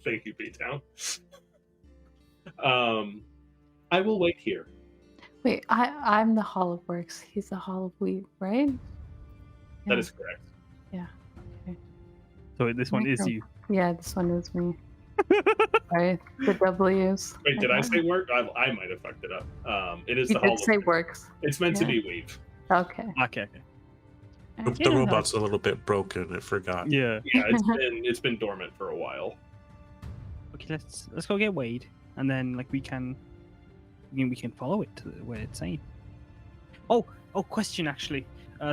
Thank you, B-Town. I will wait here. Wait, I'm the Hall of Works. He's the Hall of Wheat, right? That Yeah. is correct. Yeah. Okay. So this one is you. Yeah, this one is me. Sorry, the W's. Wait, did I say work? I might have fucked it up. It is You the did hollow. say works. It's meant to Yeah. be weave. Okay. Okay. If Yeah, the no, robot's a little bit broken, I forgot. Yeah. Yeah, it's been dormant for a while. Okay, let's go get Wade, and then like we can follow it to where it's saying. Oh, question actually.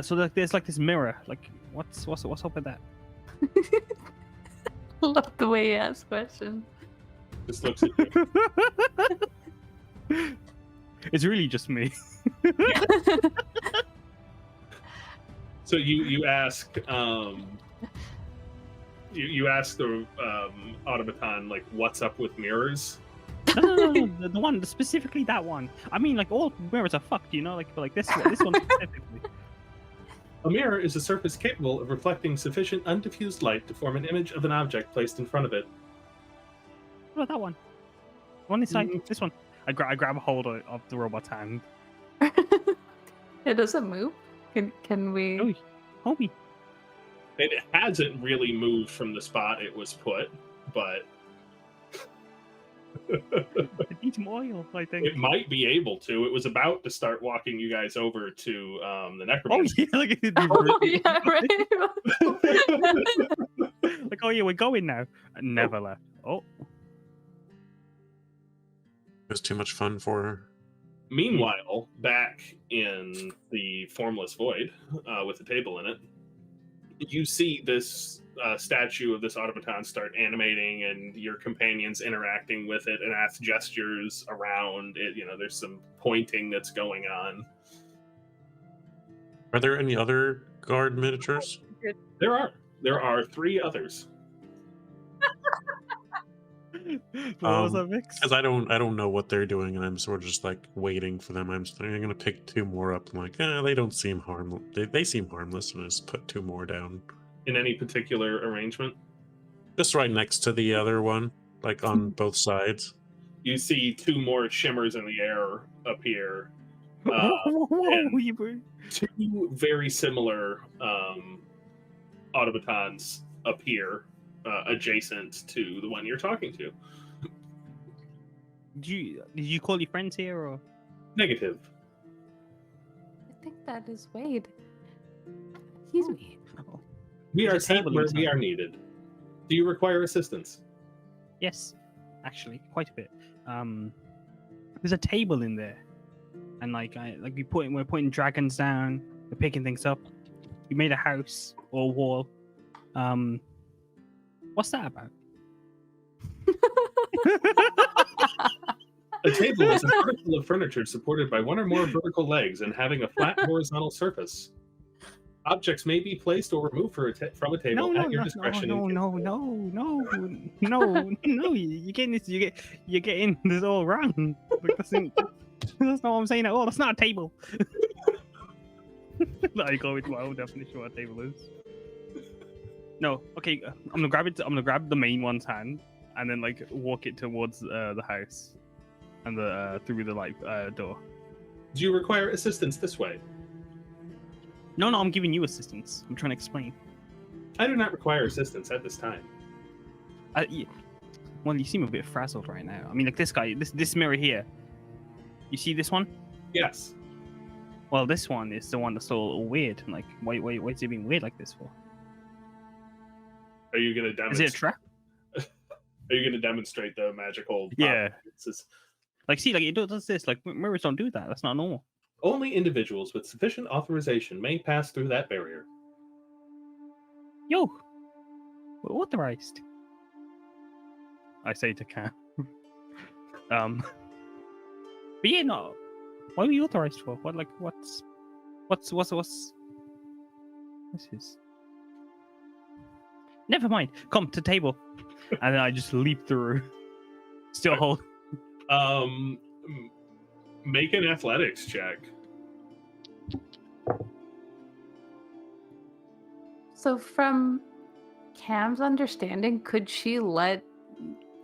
So there's like this mirror. Like, what's up with that? Love the way you ask questions. Just looks at you. It's really just me. So you ask you ask the automaton like what's up with mirrors? No, the one specifically that one. I mean, like all mirrors are fucked, you know, like this one specifically. A mirror is a surface capable of reflecting sufficient undiffused light to form an image of an object placed in front of it. What about that one? One inside this one. I grab a hold of the robot's hand. It doesn't move. Can we? Oh, homie. It hasn't really moved from the spot it was put, but It needs more oil, I think. it might be able to. It was about to start walking you guys over to the Oh necromancer. yeah, like Oh, yeah, right. like, oh yeah, we're going now. I never left. Oh, It was too much fun for her. Meanwhile, back in the formless void with the table in it, you see this statue of this automaton start animating, and your companions interacting with it, and Ath gestures around it. You know, there's some pointing that's going on. Are there any other guard miniatures? There are 3 others. what was that, Vix? Because I don't know what they're doing, and I'm sort of just like waiting for them. I'm gonna pick 2 more up. I'm like, they don't seem harmless. They seem harmless, and I just put 2 more down. In any particular arrangement, Just right next to the other one, like on both sides. you see 2 more shimmers in the air appear. Whoa, you were- 2 very similar automatons appear adjacent to the one you're talking to. did you call your friends here or? Negative. I think that is Wade. He's Wade. Oh. We There's are a sent table where inside. we are needed. Do you require assistance? Yes, actually, quite a bit. There's a table in there, and we're putting dragons down, we're picking things up. We made a house or a wall. What's that about? A table is an article of furniture supported by 1 or more vertical legs and having a flat horizontal surface. Objects may be placed or removed from a table at your discretion. No. You're getting this. You're getting this all wrong. Like, that's not what I'm saying at all. That's not a table. I go with my own definition of what a table is. No, okay. I'm gonna grab it. I'm gonna grab the main one's hand and then like walk it towards the house and the through the door. Do you require assistance this way? No, I'm giving you assistance. I'm trying to explain. I do not require assistance at this time. Well, you seem a bit frazzled right now. I mean, like this guy, this mirror here. You see this one? Yes. Well, this one is the one that's all weird. Like, why is it being weird like this for? Are you going to Is demonstrate? it a trap? Are you going to demonstrate the magical? Yeah. properties? Like, see, like it does this. Like mirrors don't do that. That's not normal. Only individuals with sufficient authorization may pass through that barrier. Yo, we're authorized. I say to Cam. But yeah, no. Why were you authorized for? What's this is. Never mind. Come to table, and then I just leap through. Still hold. Make an athletics check. So, from Cam's understanding, could she let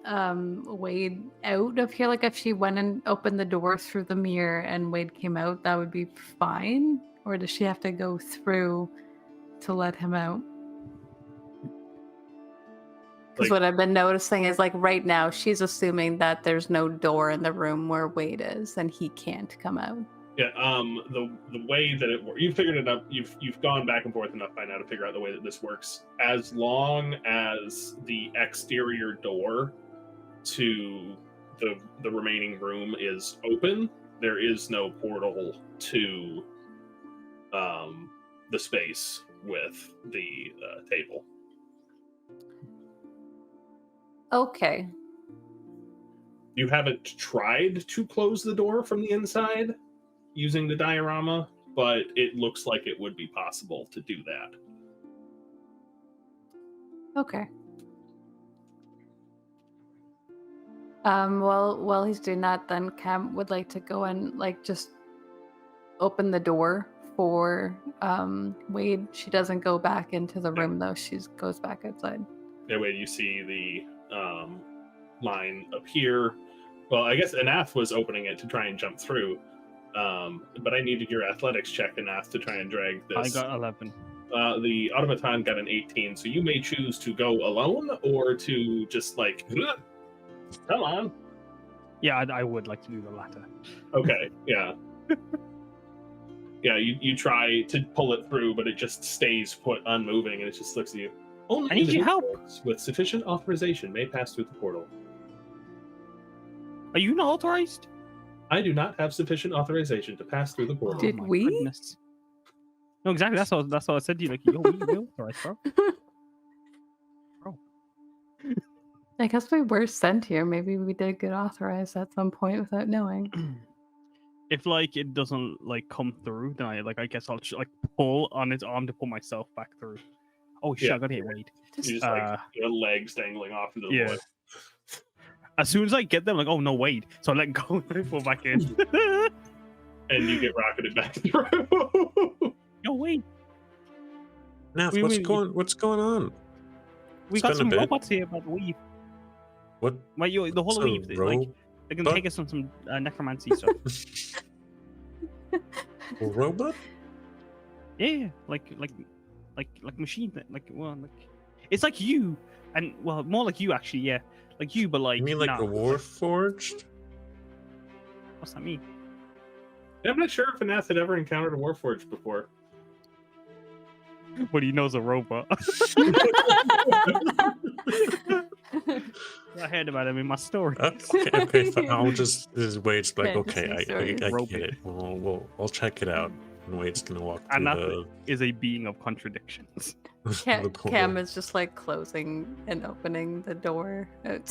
Wade out of here? Like, if she went and opened the door through the mirror and Wade came out, that would be fine? Or does she have to go through to let him out? Because what I've been noticing is like right now she's assuming that there's no door in the room where Wade is and he can't come out. Yeah, the way that it works, you figured it out. You've gone back and forth enough by now to figure out the way that this works. As long as the exterior door to the remaining room is open, there is no portal to the space with the table. Okay. You haven't tried to close the door from the inside using the diorama, but it looks like it would be possible to do that. Okay. Well, while he's doing that, then Cam would like to go and like just open the door for Wade. She doesn't go back into the room though. She goes back outside. That way you see the line up here. Well, I guess Anath was opening it to try and jump through. But I needed your athletics check, Anath, to try and drag this. I got 11. The automaton got an 18, so you may choose to go alone or to just like, come on. Yeah, I would like to do the latter. Okay, yeah. Yeah, you try to pull it through, but it just stays put unmoving, and it just looks at you. Only I need your help. individuals with sufficient authorization may pass through the portal. Are you not authorized? I do not have sufficient authorization to pass through the portal. Did my we? goodness. No, exactly. That's what I said to you. Like, yo, we authorized, bro. I guess we were sent here. Maybe we did get authorized at some point without knowing. If like it doesn't like come through, then I guess I'll like pull on its arm to pull myself back through. Oh shit! Yeah. I gotta hit Wade. You just like your legs dangling off into the Yeah. void. As soon as I get them, like, oh no, Wade. So I let go and I pull back in. And you get rocketed back through. Yo, Wade. Nath, We- what's we- going on? We It's got been a some bit. robots here about the weave. What? Like, the whole So weave. Like, they can robot? take us on some necromancy stuff. A robot? Yeah, like machine, like it's like you, and well, more like you actually, yeah, like you, but like You mean like nah. a Warforged? What's that mean? I'm not sure if Anath had ever encountered a Warforged before. But he knows a robot. I heard about him in my story. Okay, fine. I'll just Wade's like, Fantasy okay, I stories. get it. I'll check it out. And Wade's gonna walk And through that is a being of contradictions. the portal. Cam is just like closing and opening the door. And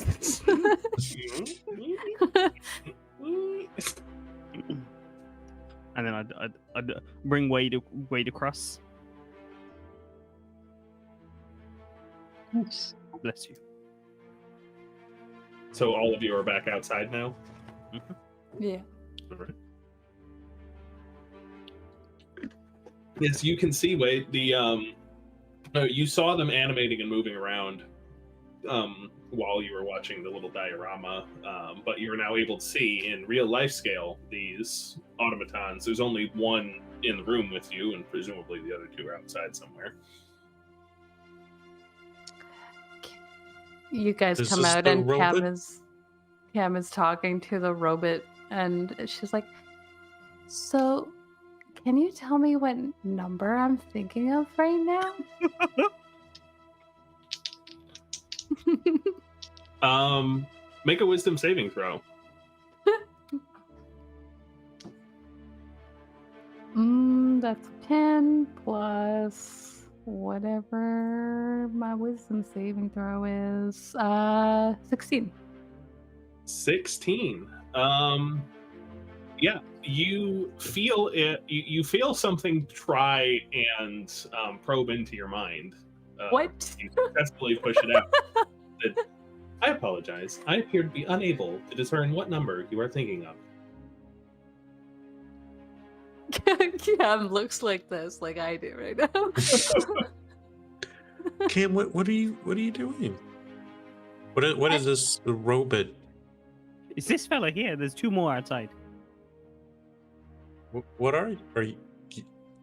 then I'd bring Wade across. Bless you. So all of you are back outside now? Yeah. All right. As you can see, Wade, you saw them animating and moving around while you were watching the little diorama, but you are now able to see in real life scale these automatons. There's only one in the room with you, and presumably the other two are outside somewhere. You guys Is come this out the and robot? Cam is talking to the robot, and she's like, "So, can you tell me what number I'm thinking of right now?" Make a wisdom saving throw. That's 10 plus whatever my wisdom saving throw is. 16. 16. Yeah, you feel it. You feel something try and probe into your mind. What? You successfully push it out. I apologize. I appear to be unable to discern what number you are thinking of. Cam looks like this, like I do right now. Cam, what are you doing? What is this robot? Is this fella here? There's two more outside. What are you?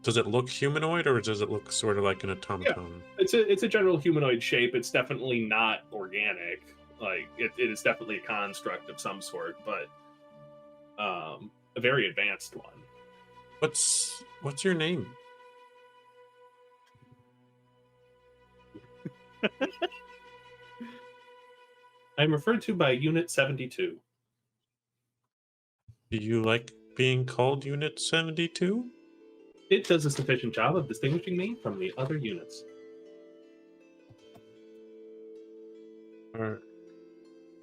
Does it look humanoid, or does it look sort of like an automaton? It's a general humanoid shape. It's definitely not organic. Like it is definitely a construct of some sort, but a very advanced one. What's your name? I'm referred to by Unit 72. Do you like being called Unit 72? It does a sufficient job of distinguishing me from the other units.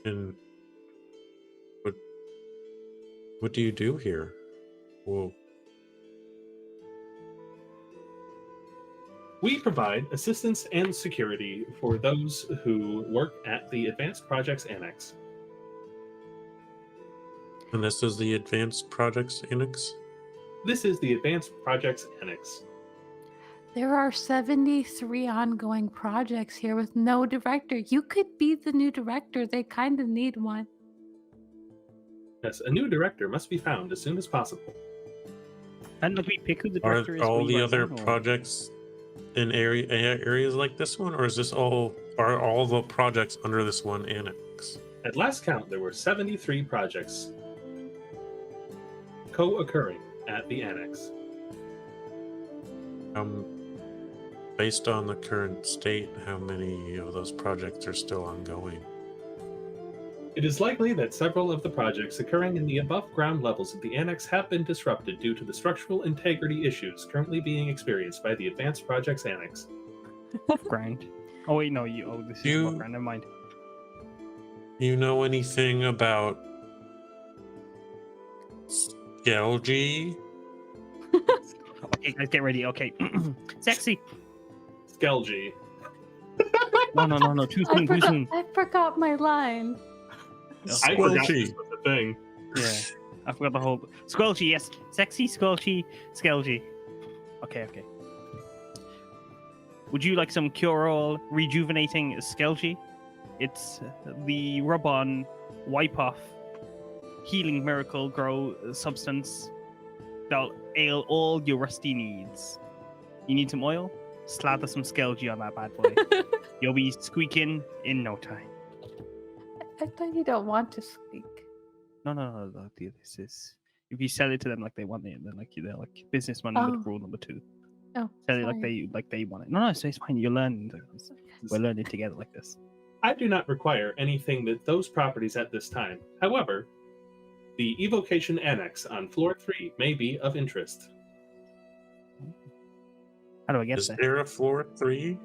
And what do you do here? Whoa. We provide assistance and security for those who work at the Advanced Projects Annex. And this is the Advanced Projects Annex? This is the Advanced Projects Annex. There are 73 ongoing projects here with no director. You could be the new director. They kind of need one. Yes, a new director must be found as soon as possible. And we pick who the Are director is. all we the write other down, or- projects in areas like this one, or is this are all the projects under this one annex? At last count, there were 73 projects co-occurring at the Annex. Based on the current state, how many of those projects are still ongoing? It is likely that several of the projects occurring in the above-ground levels of the Annex have been disrupted due to the structural integrity issues currently being experienced by the Advanced Projects Annex. Ground. Oh wait, no, this is above ground. Never mind. You know anything about Skelgi? Okay, guys, get ready. Okay, sexy. Skelgi. No. Too soon. I forgot my line. I forgot Squelchy. this was a thing. Yeah, I forgot the whole Squelchy. Yes, sexy, Squelchy, Skelgi. Okay. Would you like some cure-all rejuvenating Skelgi? It's the rub-on, wipe-off, healing miracle grow substance that'll ail all your rusty needs. You need some oil? Slather some Skelgi on that bad boy. You'll be squeaking in no time. I thought you don't want to squeak. No. This is if you sell it to them like they want it, then they're like businessman Oh. with rule number 2. Oh, Sell it sorry. like they want it. No, so it's fine. You're learning. We're learning together like this. I do not require anything that those properties at this time. However, the Evocation Annex on floor 3 may be of interest. How do I get Is there? there a floor 3?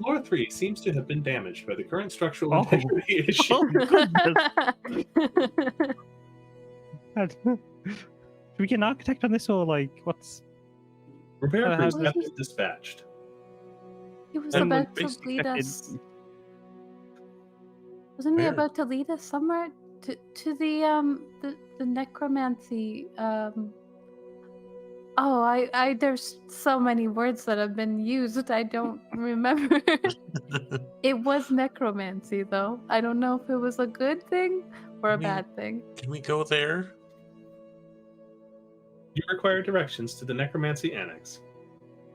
Floor 3 seems to have been damaged by the current structural Oh. integrity issue. Oh goodness! Should we get an architect on this, or like what's? Repair crews how's have been dispatched. He was And about to basically lead that us. Wasn't he Where? about to lead us somewhere to the necromancy? Oh, I there's so many words that have been used. I don't remember. It was necromancy, though. I don't know if it was a good thing or a Me- bad thing. Can we go there? You require directions to the Necromancy Annex.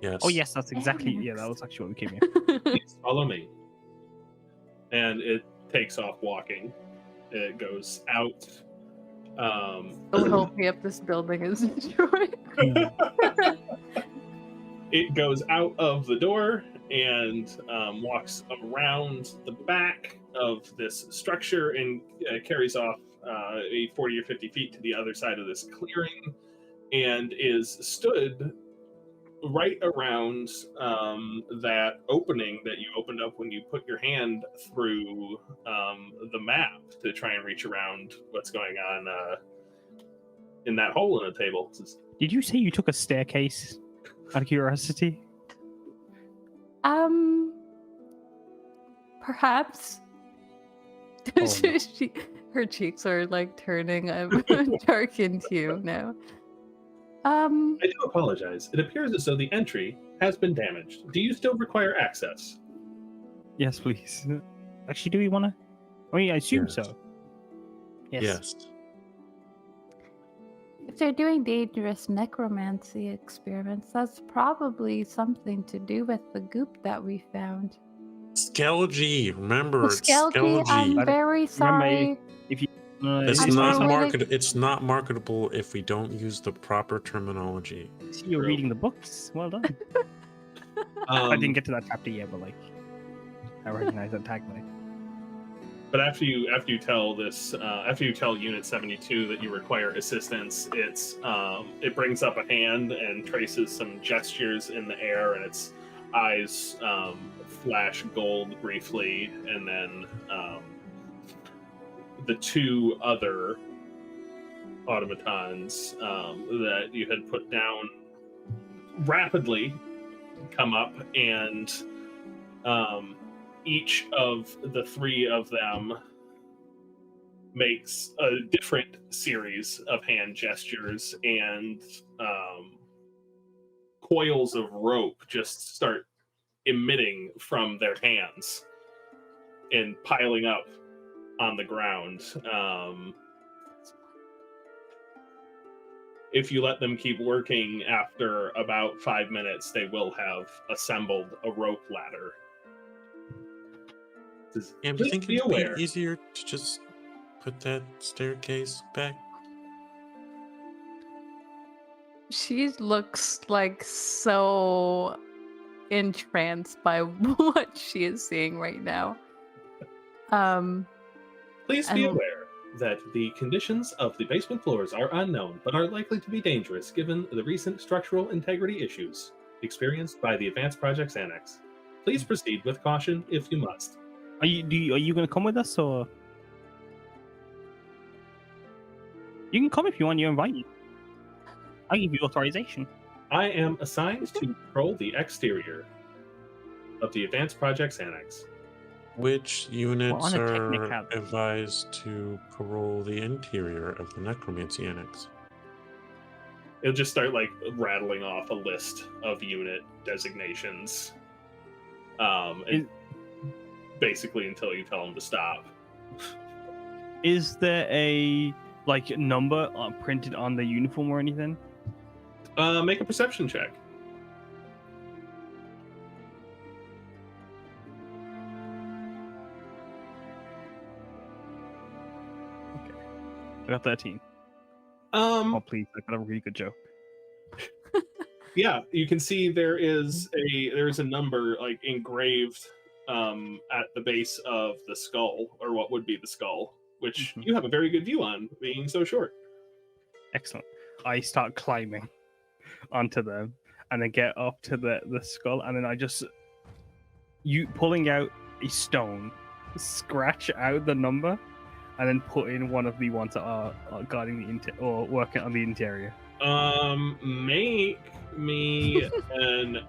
Yes. Oh yes, that's exactly. Yeah, Annex. that was actually what we came here. Please follow me. And it takes off walking. It goes out. So help me if this building is destroyed. It goes out of the door and walks around the back of this structure and carries off a 40 or 50 feet to the other side of this clearing and is stood right around that opening that you opened up when you put your hand through the map to try and reach around what's going on in that hole in the table. Did you say you took a staircase? Out of curiosity. Perhaps. Oh, no. Her cheeks are like turning dark into you now. I do apologize. It appears as though the entry has been damaged. Do you still require access? Yes, please. Actually, do we want to? I mean, I assume Yes. so. Yes. Yes. If they're doing dangerous necromancy experiments, that's probably something to do with the goop that we found. Skelgy, remember, Well, it's Skelgy, I'm Skelgy. very sorry. If you It's I'm not really- It's not marketable if we don't use the proper terminology. see you're True. reading the books. Well done. I didn't get to that chapter yet, but like, I recognize that tagline. But after you tell this, after you tell Unit 72 that you require assistance, it brings up a hand and traces some gestures in the air, and its eyes flash gold briefly, and then the two other automatons that you had put down rapidly come up, and each of the three of them makes a different series of hand gestures, and coils of rope just start emitting from their hands and piling up on the ground. If you let them keep working, after about 5 minutes, they will have assembled a rope ladder. Yeah, do you think it'd be easier to just put that staircase back? She looks like so entranced by what she is seeing right now. Please be and- aware that the conditions of the basement floors are unknown, but are likely to be dangerous given the recent structural integrity issues experienced by the Advanced Projects Annex. Please proceed with caution if you must. Are you going to come with us, or you can come if you want? You're invited. I give you authorization. I am assigned to patrol the exterior of the Advanced Projects Annex. Which units on a are technicality. advised to parole the interior of the Necromancy Annex? It'll just start like rattling off a list of unit designations. Basically until you tell them to stop. Is there a like number printed on the uniform or anything? Make a perception check. I got 13. Oh please, I got a really good joke. Yeah, you can see there's a number like engraved at the base of the skull, or what would be the skull, which you have a very good view on, being so short. Excellent. I start climbing onto them and then get up to the skull, and then I just pulling out a stone, scratch out the number, and then put in one of the ones that are guarding the or working on the interior. Make me an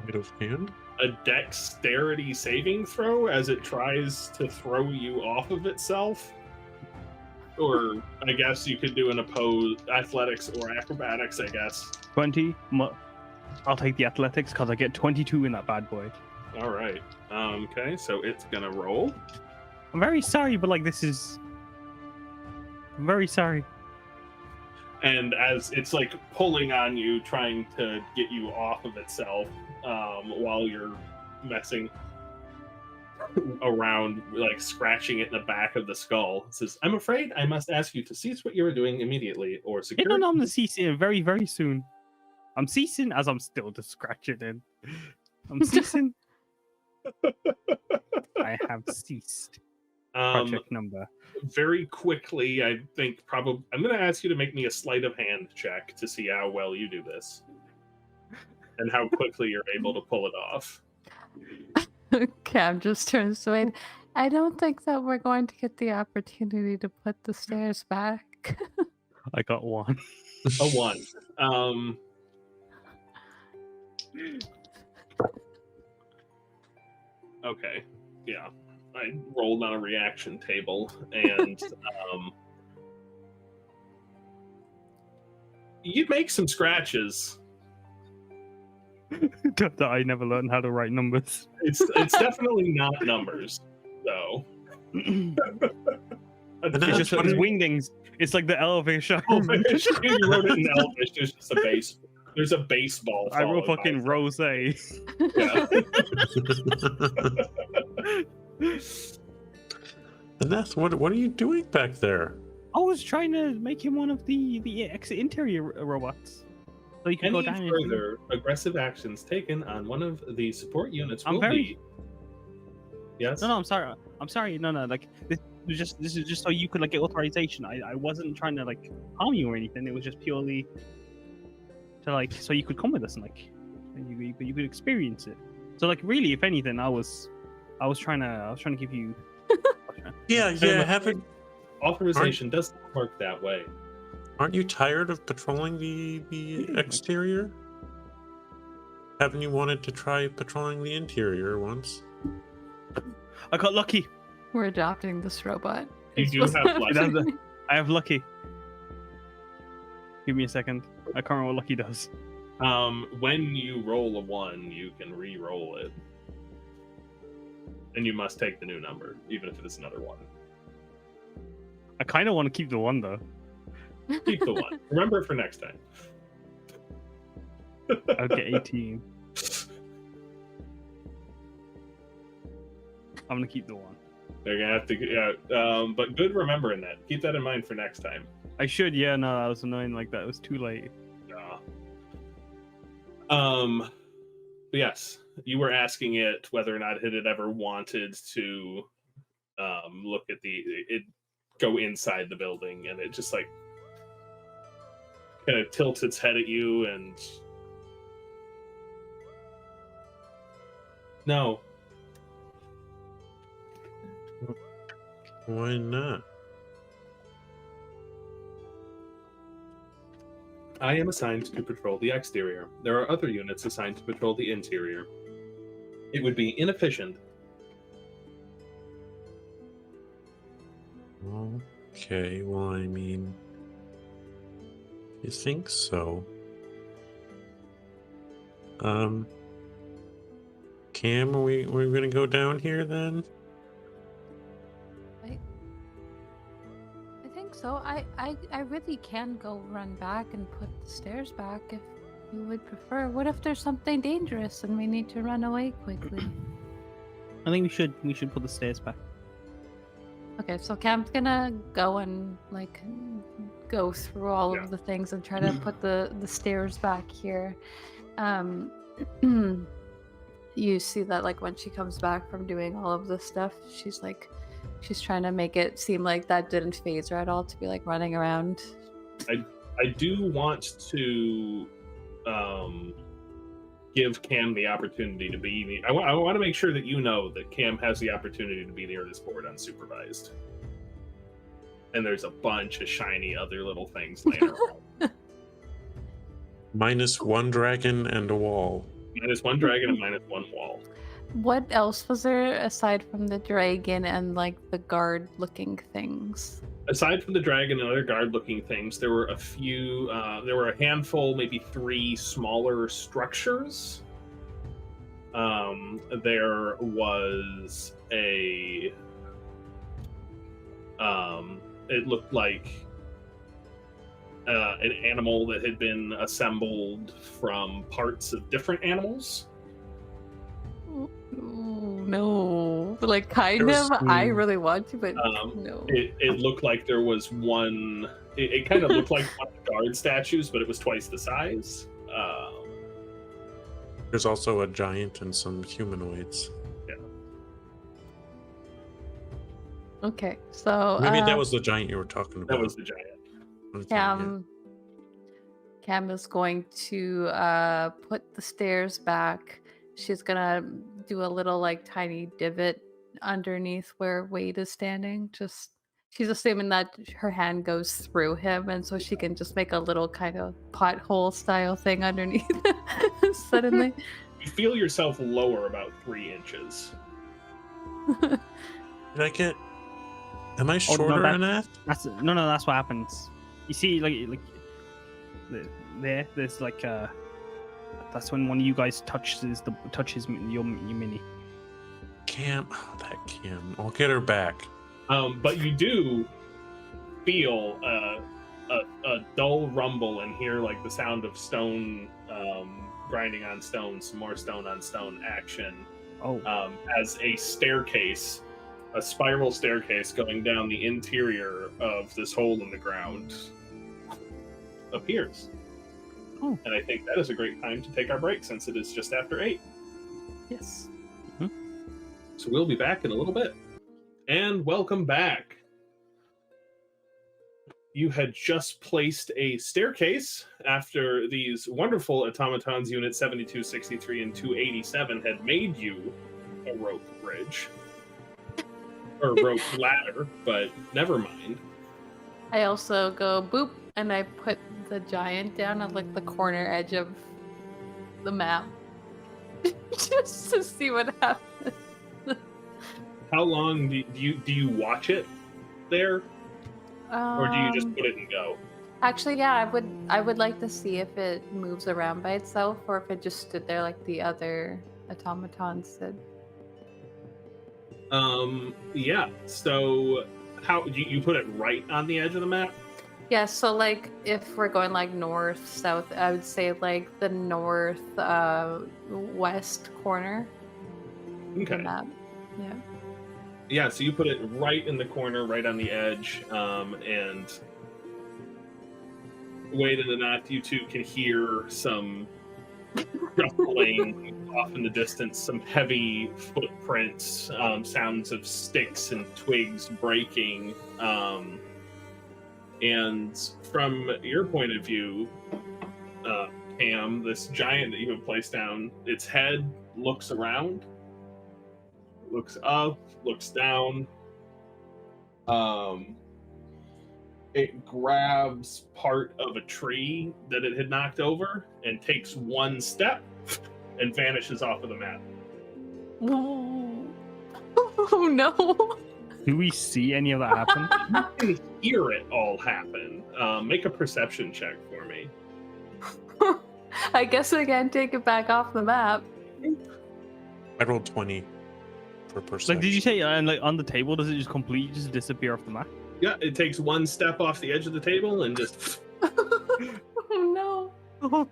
Bit of hand? a dexterity saving throw as it tries to throw you off of itself. Or I guess you could do an opposed athletics or acrobatics, I guess. 20. I'll take the athletics because I get 22 in that bad boy. All right. Okay, so it's gonna roll. I'm very sorry, but like this is. I'm very sorry. And as it's like pulling on you, trying to get you off of itself, while you're messing around, like scratching it in the back of the skull, it says, "I'm afraid I must ask you to cease what you are doing immediately, or secure." I'm gonna cease it very, very soon. I'm ceasing as I'm still just scratching it. I'm ceasing. I have ceased. Project number. Very quickly, I think probably I'm going to ask you to make me a sleight of hand check to see how well you do this, and how quickly you're able to pull it off. Cam just turns to Wade. I don't think that we're going to get the opportunity to put the stairs back. I got 1. A 1. Okay. Yeah. I rolled on a reaction table, and you make some scratches. I never learned how to write numbers. It's definitely not numbers, though. It's just his wingdings. It's like the elevation. Oh, you wrote it in Elvish. There's just a base. There's a baseball. I wrote fucking rose. Yeah. Aneth, what are you doing back there? I was trying to make him one of the interior robots, so you can go down. Any further aggressive actions taken on one of the support units will I'm very- be. Yes. No, I'm sorry. I'm sorry. No. Like this is just so you could like get authorization. I wasn't trying to like harm you or anything. It was just purely to like so you could come with us and like you could experience it. So like really, if anything, I was trying to give you. Yeah. Haven't Authorization doesn't work that way. aren't you tired of patrolling the exterior? Haven't you wanted to try patrolling the interior once? I got lucky. We're adopting this robot. You It's do have supposed- luck. I have lucky. Give me a second. I can't remember what lucky does. When you roll a 1, you can re-roll it, and you must take the new number, even if it is another 1. I kind of want to keep the one though. Keep the 1. Remember it for next time. Okay, 18. I'm gonna keep the 1. They're gonna have to, but good remembering that. Keep that in mind for next time. I should, yeah. No, that was annoying. Like that, it was too late. Yes, you were asking it whether or not it had ever wanted to look at it go inside the building, and it just like kind of tilts its head at you and no. Why not? I am assigned to patrol the exterior. There are other units assigned to patrol the interior. It would be inefficient. Okay, well, I mean, you think so? Cam, are we gonna go down here then? I think so. I really can go run back and put the stairs back if you would prefer. What if there's something dangerous and we need to run away quickly? I think we should put the stairs back. Okay, so Cam's gonna go and like go through all Yeah. of the things and try to put the stairs back here. You see that like when she comes back from doing all of this stuff, she's trying to make it seem like that didn't phase her at all to be like running around. I do want to give Cam the opportunity to be. I want to make sure that you know that Cam has the opportunity to be near this board unsupervised. And there's a bunch of shiny other little things laying around. -1 dragon and a wall. -1 dragon and -1 wall. What else was there aside from the dragon and like the guard looking things? Aside from the dragon and other guard-looking things, there were a few. There were a handful, maybe 3 smaller structures. There was a. It looked like an animal that had been assembled from parts of different animals. Ooh, no, like kind There was of. I some- really want to, but no. It looked like there was one. It kind of looked like one of the guard statues, but it was twice the size. There's also a giant and some humanoids. Okay, so Maybe that was the giant you were talking about. That was the giant. Okay, yeah. Cam is going to put the stairs back. She's gonna do a little like tiny divot underneath where Wade is standing. Just she's assuming that her hand goes through him, and so she can just make a little kind of pothole style thing underneath. Suddenly, You feel yourself lower about 3 inches. Did I get? Am I no, shorter that- than that? That's what happens. You see, like there's like that's when one of you guys touches your mini. Cam, oh, that Cam. I'll get her back. But you do feel a dull rumble and hear like the sound of stone grinding on stone, some more stone on stone action. As a staircase, a spiral staircase going down the interior of this hole in the ground appears. Oh. And I think that is a great time to take our break since it is just after 8. Yes. So we'll be back in a little bit. And welcome back. You had just placed a staircase after these wonderful automatons, Unit 72, 63, and 287, had made you a rope bridge. Or rope ladder, but never mind. I also go boop, and I put the giant down on like the corner edge of the map. Just to see what happens. How long do you watch it there? Or do you just put it and go? Actually, yeah, I would like to see if it moves around by itself or if it just stood there like the other automatons did. Yeah. So how you put it right on the edge of the map? Yeah, so like if we're going like north, south, I would say like the north west corner of the Okay. map. Yeah. Yeah, so you put it right in the corner, right on the edge, and Wade and Anat, you two can hear some shuffling off in the distance, some heavy footprints, sounds of sticks and twigs breaking. And from your point of view, Cam, this giant that you have placed down, its head looks around, looks up, looks down. It grabs part of a tree that it had knocked over and takes one step and vanishes off of the map. Oh no! Do we see any of that happen? You can hear it all happen. Make a perception check for me. I guess I can't take it back off the map. I rolled 20 for perception. Like, did you say like on the table? Does it just completely just disappear off the map? Yeah, it takes one step off the edge of the table and just... Oh no!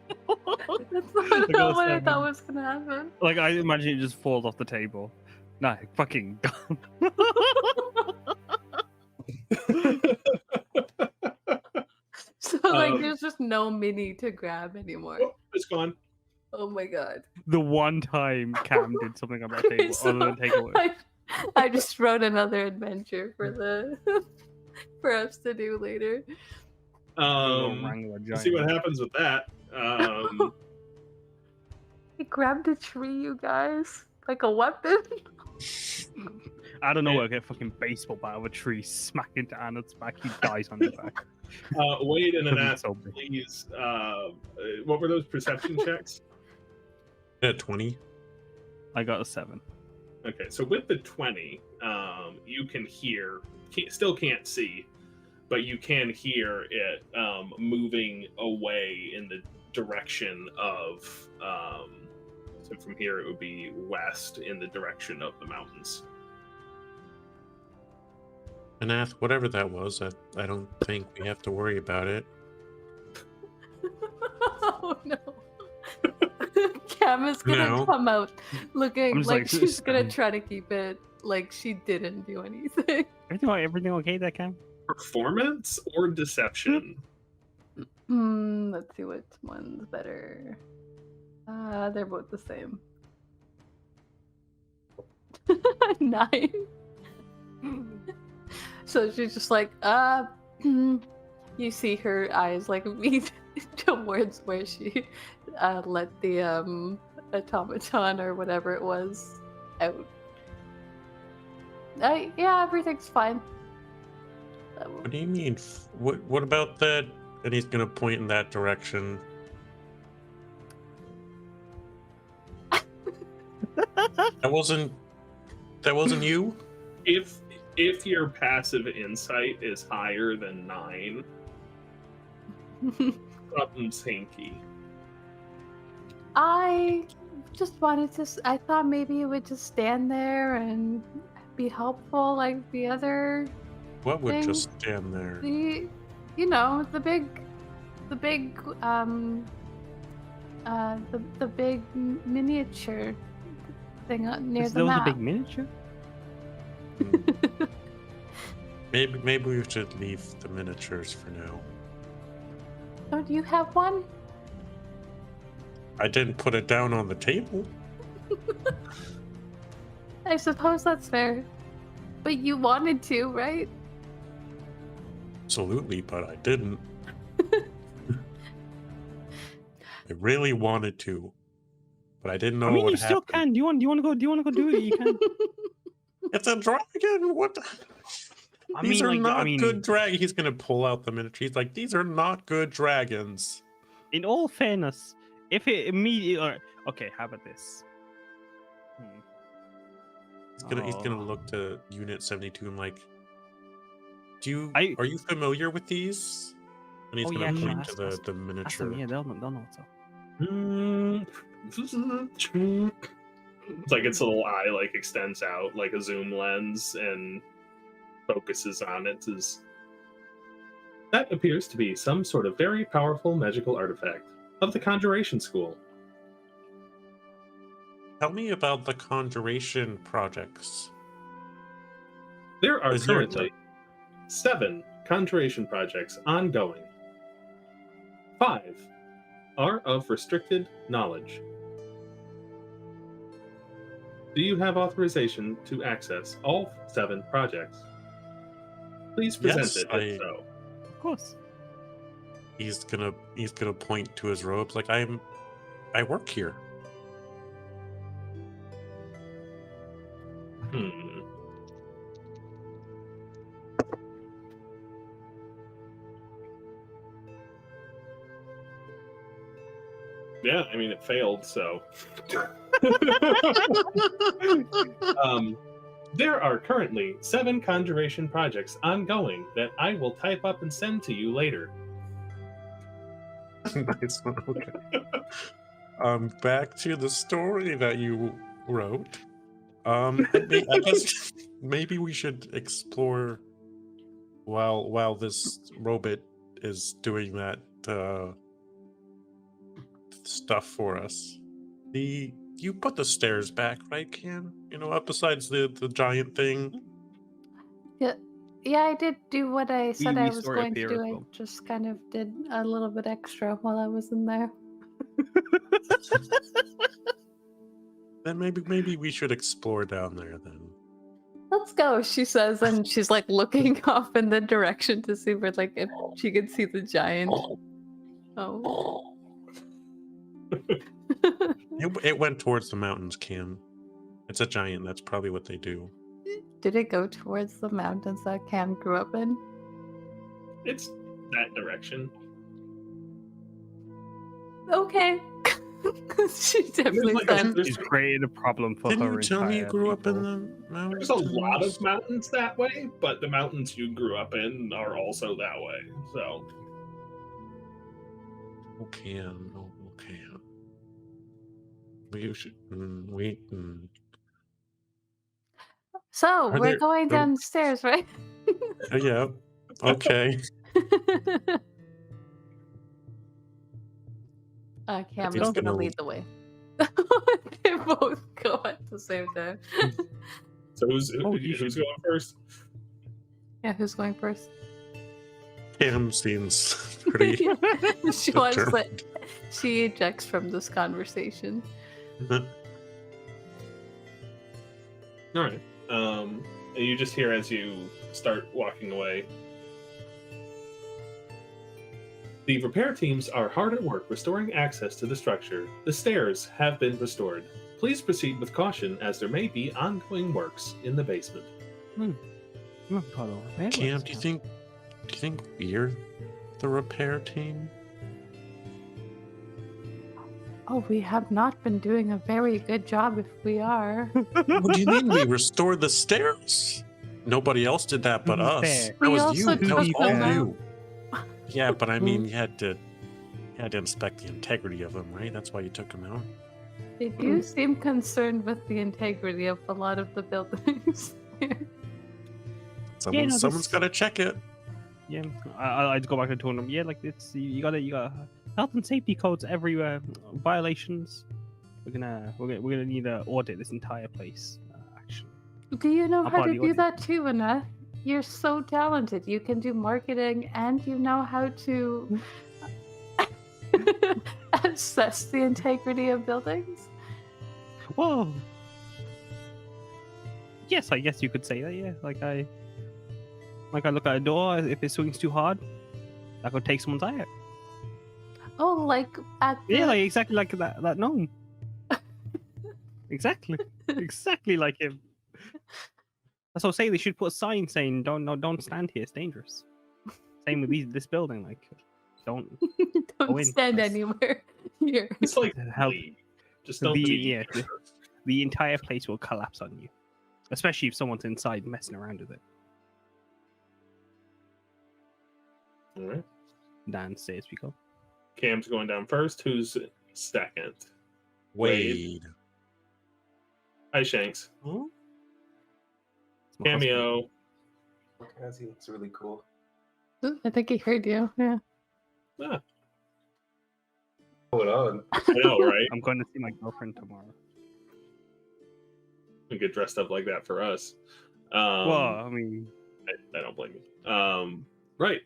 That's not what I thought was gonna happen. Like, I imagine it just falls off the table. Nah, fucking gone. So like, there's just no mini to grab anymore. Oh, it's gone. Oh my god! The one time Cam did something on that table So, other than take away. I just wrote another adventure for for us to do later. Let's see what happens with that. I grabbed a tree, you guys, like a weapon. I don't know. I get a fucking baseball bat of a tree, smack into Anna's back. He dies on his back. Wade and Anat, So big. please. What were those perception checks? At 20. I got a 7. Okay, so with the 20, you can hear, still can't see, but you can hear it moving away in the direction of, so from here it would be west in the direction of the mountains. Anath, whatever that was, I don't think we have to worry about it. Oh no! Cam is gonna come out looking like she's gonna try to keep it like she didn't do anything. Everything okay there, Cam? Performance or deception? Let's see which one's better. They're both the same. 9. So she's just like, you see her eyes like meet towards where she let the automaton or whatever it was out. Yeah, everything's fine. What do you mean? What about that? And he's gonna point in that direction. That wasn't you? If your passive insight is higher than 9, something's hinky. I just wanted to. I thought maybe it would just stand there and be helpful like the other What would thing. just stand there? The big miniature thing near the There was a map. big miniature. Maybe we should leave the miniatures for now. Don't you have one? I didn't put it down on the table. I suppose that's fair. But you wanted to, right? Absolutely, but I didn't. I really wanted to, but I didn't know I mean, what you still happened. can. Do you want to go? Do you want to go do it? You can. It's a dragon. What? These are not good dragons. He's gonna pull out the miniature. He's like, these are not good dragons. In all fairness, if it immediately, okay, how about this? He's gonna look to Unit 72 and like, are you familiar with these? And he's gonna point to the miniature. Yeah, they'll know so. It's like its little eye like extends out like a zoom lens and focuses on it. That appears to be some sort of very powerful magical artifact of the Conjuration School. Tell me about the Conjuration projects. There are currently 7 Conjuration projects ongoing. 5 are of restricted knowledge. Do you have authorization to access all 7 projects? Please present it if so. Of course. He's gonna point to his robes like I work here. Yeah, I mean, it failed, so. There are currently 7 Conjuration projects ongoing that I will type up and send to you later. Nice one, okay. Back to the story that you wrote. I guess maybe we should explore while this robot is doing that stuff for us. You put the stairs back, right, Cam? Up besides the giant thing. Yeah, I did do what I said I was saw it going to appear do. as I well. just kind of did a little bit extra while I was in there. Then maybe we should explore down there then. Let's go, she says, and she's like looking off in the direction to see where, like, if she could see the giant. Oh. It went towards the mountains, Cam. It's a giant. That's probably what they do. Did it go towards the mountains that Cam grew up in? It's that direction. Okay. She definitely said. She's created a problem for her. Didn't you tell me you grew up in people. the mountains? There's a lot of mountains that way, but the mountains you grew up in are also that way, so. Okay. We should. So, Are we're there- going downstairs, right? Yeah. Okay. Cam He's is gonna gonna- lead the way. They both go at the same time. So who's you going should- first? Yeah, who's going first? Cam seems pretty. She wants that. She ejects from this conversation. All right. And you just hear as you start walking away. The repair teams are hard at work restoring access to the structure. The stairs have been restored. Please proceed with caution as there may be ongoing works in the basement. Cam, do you think we're the repair team? Oh, we have not been doing a very good job if we are. What do you mean we restored the stairs? Nobody else did that but us. Fair. That We was you. also That was took all them out. you. Yeah, but I mean, you had to inspect the integrity of them, right? That's why you took them out. They do seem concerned with the integrity of a lot of the buildings here. Someone's got to check it. Yeah, I'd go back and tell them. Yeah, like it's you got health and safety codes everywhere. Violations. We're gonna need to audit this entire place. Actually. Do you know I'm how part to of the do audit. that too, Anna? You're so talented. You can do marketing and you know how to assess the integrity of buildings. Whoa. Yes, I guess you could say that. Yeah, I look at a door. If it swings too hard, that could take someone's eye out. Oh, like at the... Yeah, like exactly like that gnome. Exactly like him. That's what I say. They should put a sign saying, "Don't stand here. It's dangerous." Same with this building. Like, don't go don't in. stand anywhere here. It's like Help. just don't leave. The entire place will collapse on you, especially if someone's inside messing around with it. All right. Downstairs we go. Cam's going down first. Who's second? Wade. Hi, Shanks. Hmm? It's my husband. Cameo. Kaz, he looks really cool. I think he heard you. Yeah. Ah, Hold on. I know, right? I'm going to see my girlfriend tomorrow. We get dressed up like that for us. Well, I mean, I don't blame you. Right.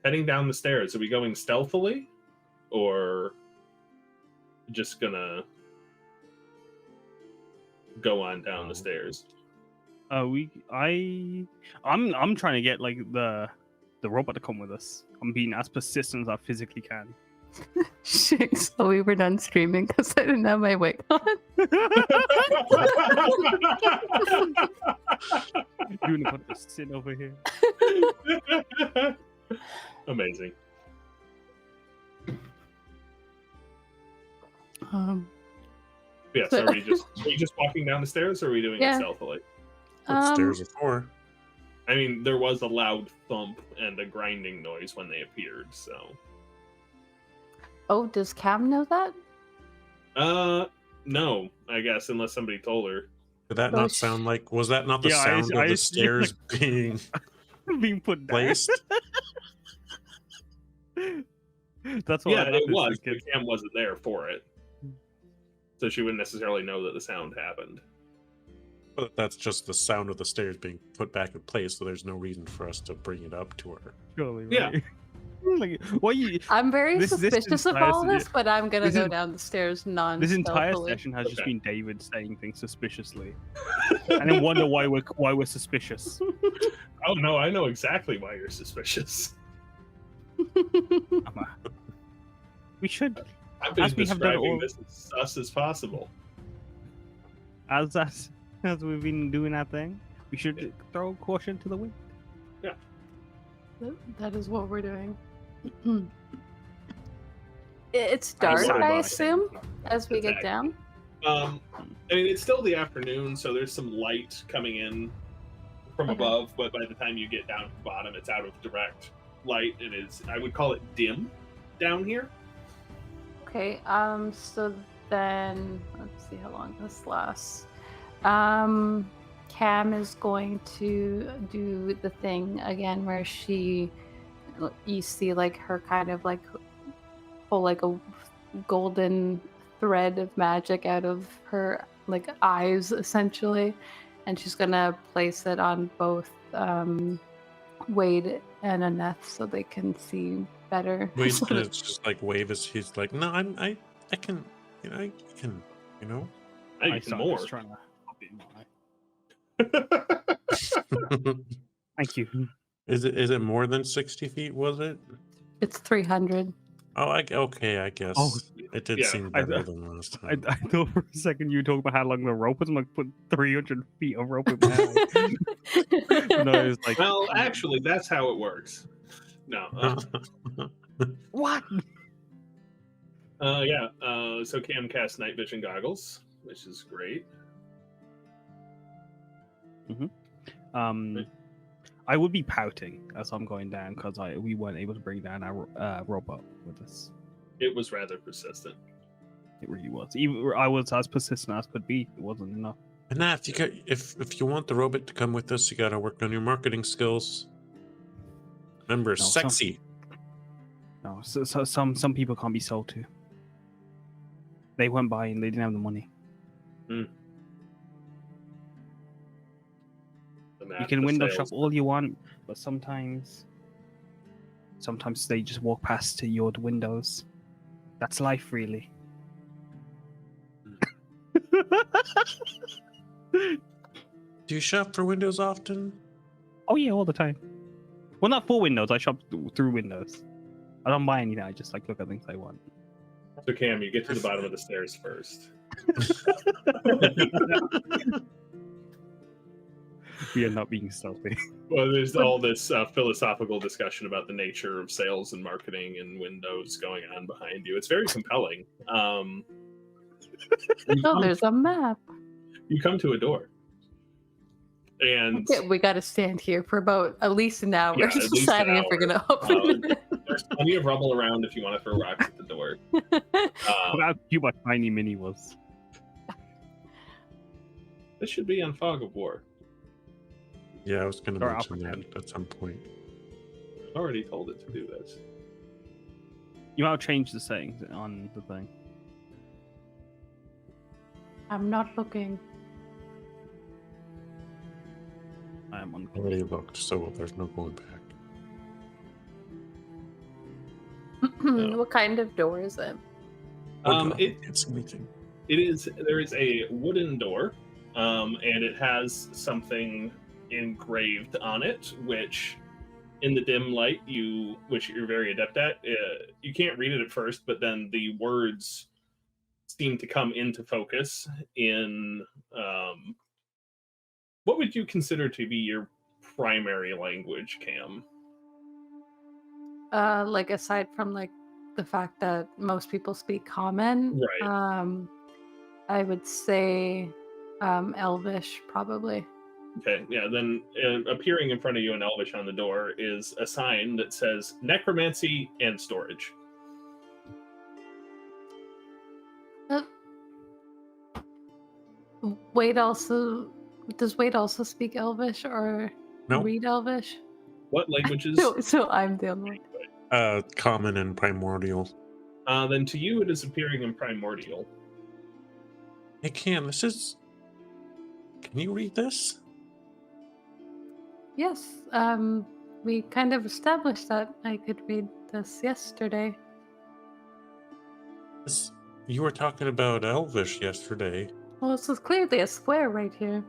Heading down the stairs. Are we going stealthily, or just gonna go on down the stairs? I'm trying to get like the robot to come with us. I'm being as persistent as I physically can. Shanks, so we were done streaming because I didn't have my wig on. You're gonna just sit over here. Amazing. Yeah, so are we just walking down the stairs, or are we doing Yeah. it stealthily? What stairs are for? I mean, there was a loud thump and a grinding noise when they appeared, so. Oh, does Cam know that? No, I guess, unless somebody told her. Did that Oh, not sound like? Was that not the Yeah, sound I of the see, stairs being Being put down. placed? That's what Yeah, I it was, but thinking. Cam wasn't there for it. So she wouldn't necessarily know that the sound happened. But that's just the sound of the stairs being put back in place, so there's no reason for us to bring it up to her. Surely, Yeah. right? Like, what you? I'm very This suspicious of entire all this, but I'm gonna this go is- down the stairs This entire non-stealthily. session has just Okay. been David saying things suspiciously, and then wonder why we're suspicious. Oh no, I know exactly why you're suspicious. We should, I've been As we have done describing all- this as sus as possible. as we've been doing our thing, we should throw caution to the wind. That is what we're doing. It's dark, Side I by assume, as we get Exactly. down. I mean, it's still the afternoon, so there's some light coming in from Okay. above, but by the time you get down to the bottom, it's out of direct light. It is, I would call it dim down here. Okay, so then let's see how long this lasts. Cam is going to do the thing again where you see like her kind of like pull like a golden thread of magic out of her like eyes essentially, and she's gonna place it on both Wade and Annette so they can see better. Wade's So gonna that- just like wave as he's like, no, I can, I can, I need some started more. just trying to pop it in my eye. Thank you. Is it more than 60 feet? Was it? It's 300. Oh, okay, I guess. Oh, it did yeah, seem I- better than last I time. thought for a second you were talking about how long the rope was. I'm like, put 300 feet of rope in my eye. No, it was like, Well, actually, that's how it works. No. what? Yeah. So Cam casts night vision goggles, which is great. I would be pouting as I'm going down because we weren't able to bring down our robot with us. It was rather persistent. It really was. Even I was as persistent as could be. It wasn't enough. And that if you want the robot to come with us, you gotta work on your marketing skills. Remember, sexy. No, so some people can't be sold to. They went by and they didn't have the money. The You can window shop all you want, but sometimes they just walk past to your windows. That's life, really. Do you shop for windows often? Oh yeah, all the time. Well, not for windows. I shop through windows. I don't buy anything. I just like look at things I want. So Cam, you get to the bottom of the stairs first. We are not being stealthy. Well, there's all this philosophical discussion about the nature of sales and marketing and windows going on behind you. It's very compelling. Oh, there's a map. You come to a door. And We got to stand here for about at least an hour, Yeah, at least deciding an if we're going to open it. there's plenty of rubble around if you want to throw rocks at the door. How cute my tiny mini was. This should be on Fog of War. Yeah, I was gonna Or mention Alpha that at some point. I've already told it to do this. You might have changed the settings on the thing. I'm not looking. I am on. Already looked, so there's no going back. What kind of door is it? It's anything. There is a wooden door, and it has something engraved on it, which in the dim light, which you're very adept at, you can't read it at first, but then the words seem to come into focus in what would you consider to be your primary language, Cam? Like aside from like the fact that most people speak common, Right. I would say Elvish probably. Okay, yeah, then appearing in front of you in Elvish on the door is a sign that says necromancy and storage. Does Wade also speak Elvish or No. read Elvish? What languages? So I'm the only one. Common and primordial. Then to you it is appearing in primordial. Hey Cam, can you read this? Yes, we kind of established that I could read this yesterday. You were talking about Elvish yesterday. Well, this is clearly a square right here.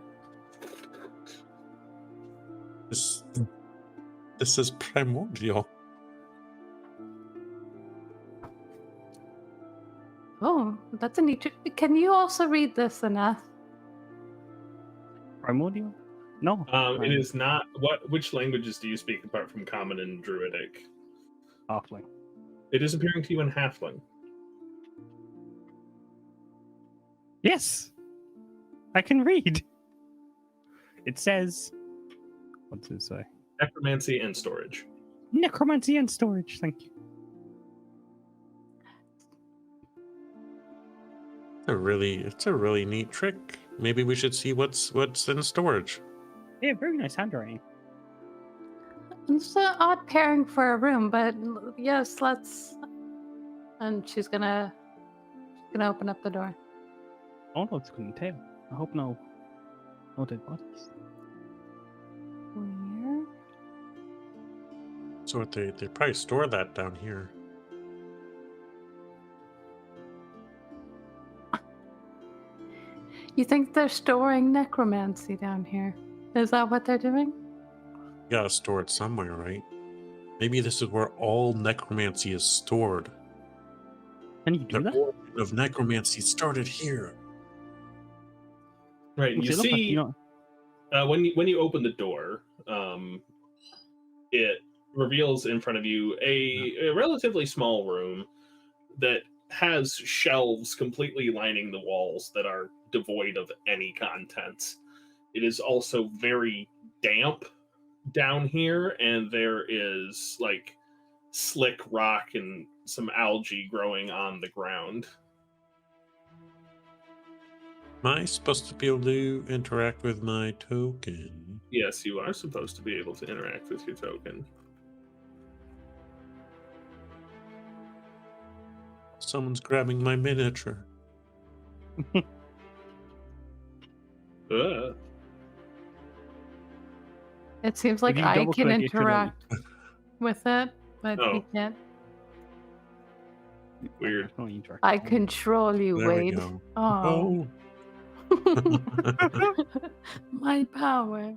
This is primordial. Oh, that's a neat. Can you also read this, Aneth? Primordial? No. It is not. Which languages do you speak apart from Common and Druidic? Halfling. It is appearing to you in Halfling. Yes! I can read. It says... What does it say? Necromancy and storage. Necromancy and storage, thank you. It's a really neat trick. Maybe we should see what's in storage. Yeah, very nice handwriting. It's an odd pairing for a room, but yes, let's. And she's gonna open up the door. Oh no, it's couldn't tell. I hope no dead bodies. Where? So they probably store that down here. You think they're storing necromancy down here? Is that what they're doing? You gotta store it somewhere, right? Maybe this is where all necromancy is stored. Can you do The that? origin of necromancy started here. Right. You Does it look like, see, you know, when you open the door, it reveals in front of you a relatively small room that has shelves completely lining the walls that are devoid of any contents. It is also very damp down here, and there is like slick rock and some algae growing on the ground. Am I supposed to be able to interact with my token? Yes, you are supposed to be able to interact with your token. Someone's grabbing my miniature. It seems like you I double can click, it should let you- interact with it, but Oh. he can't. Weird. Oh, interact. I control you, There we Wade. go. Oh. My power.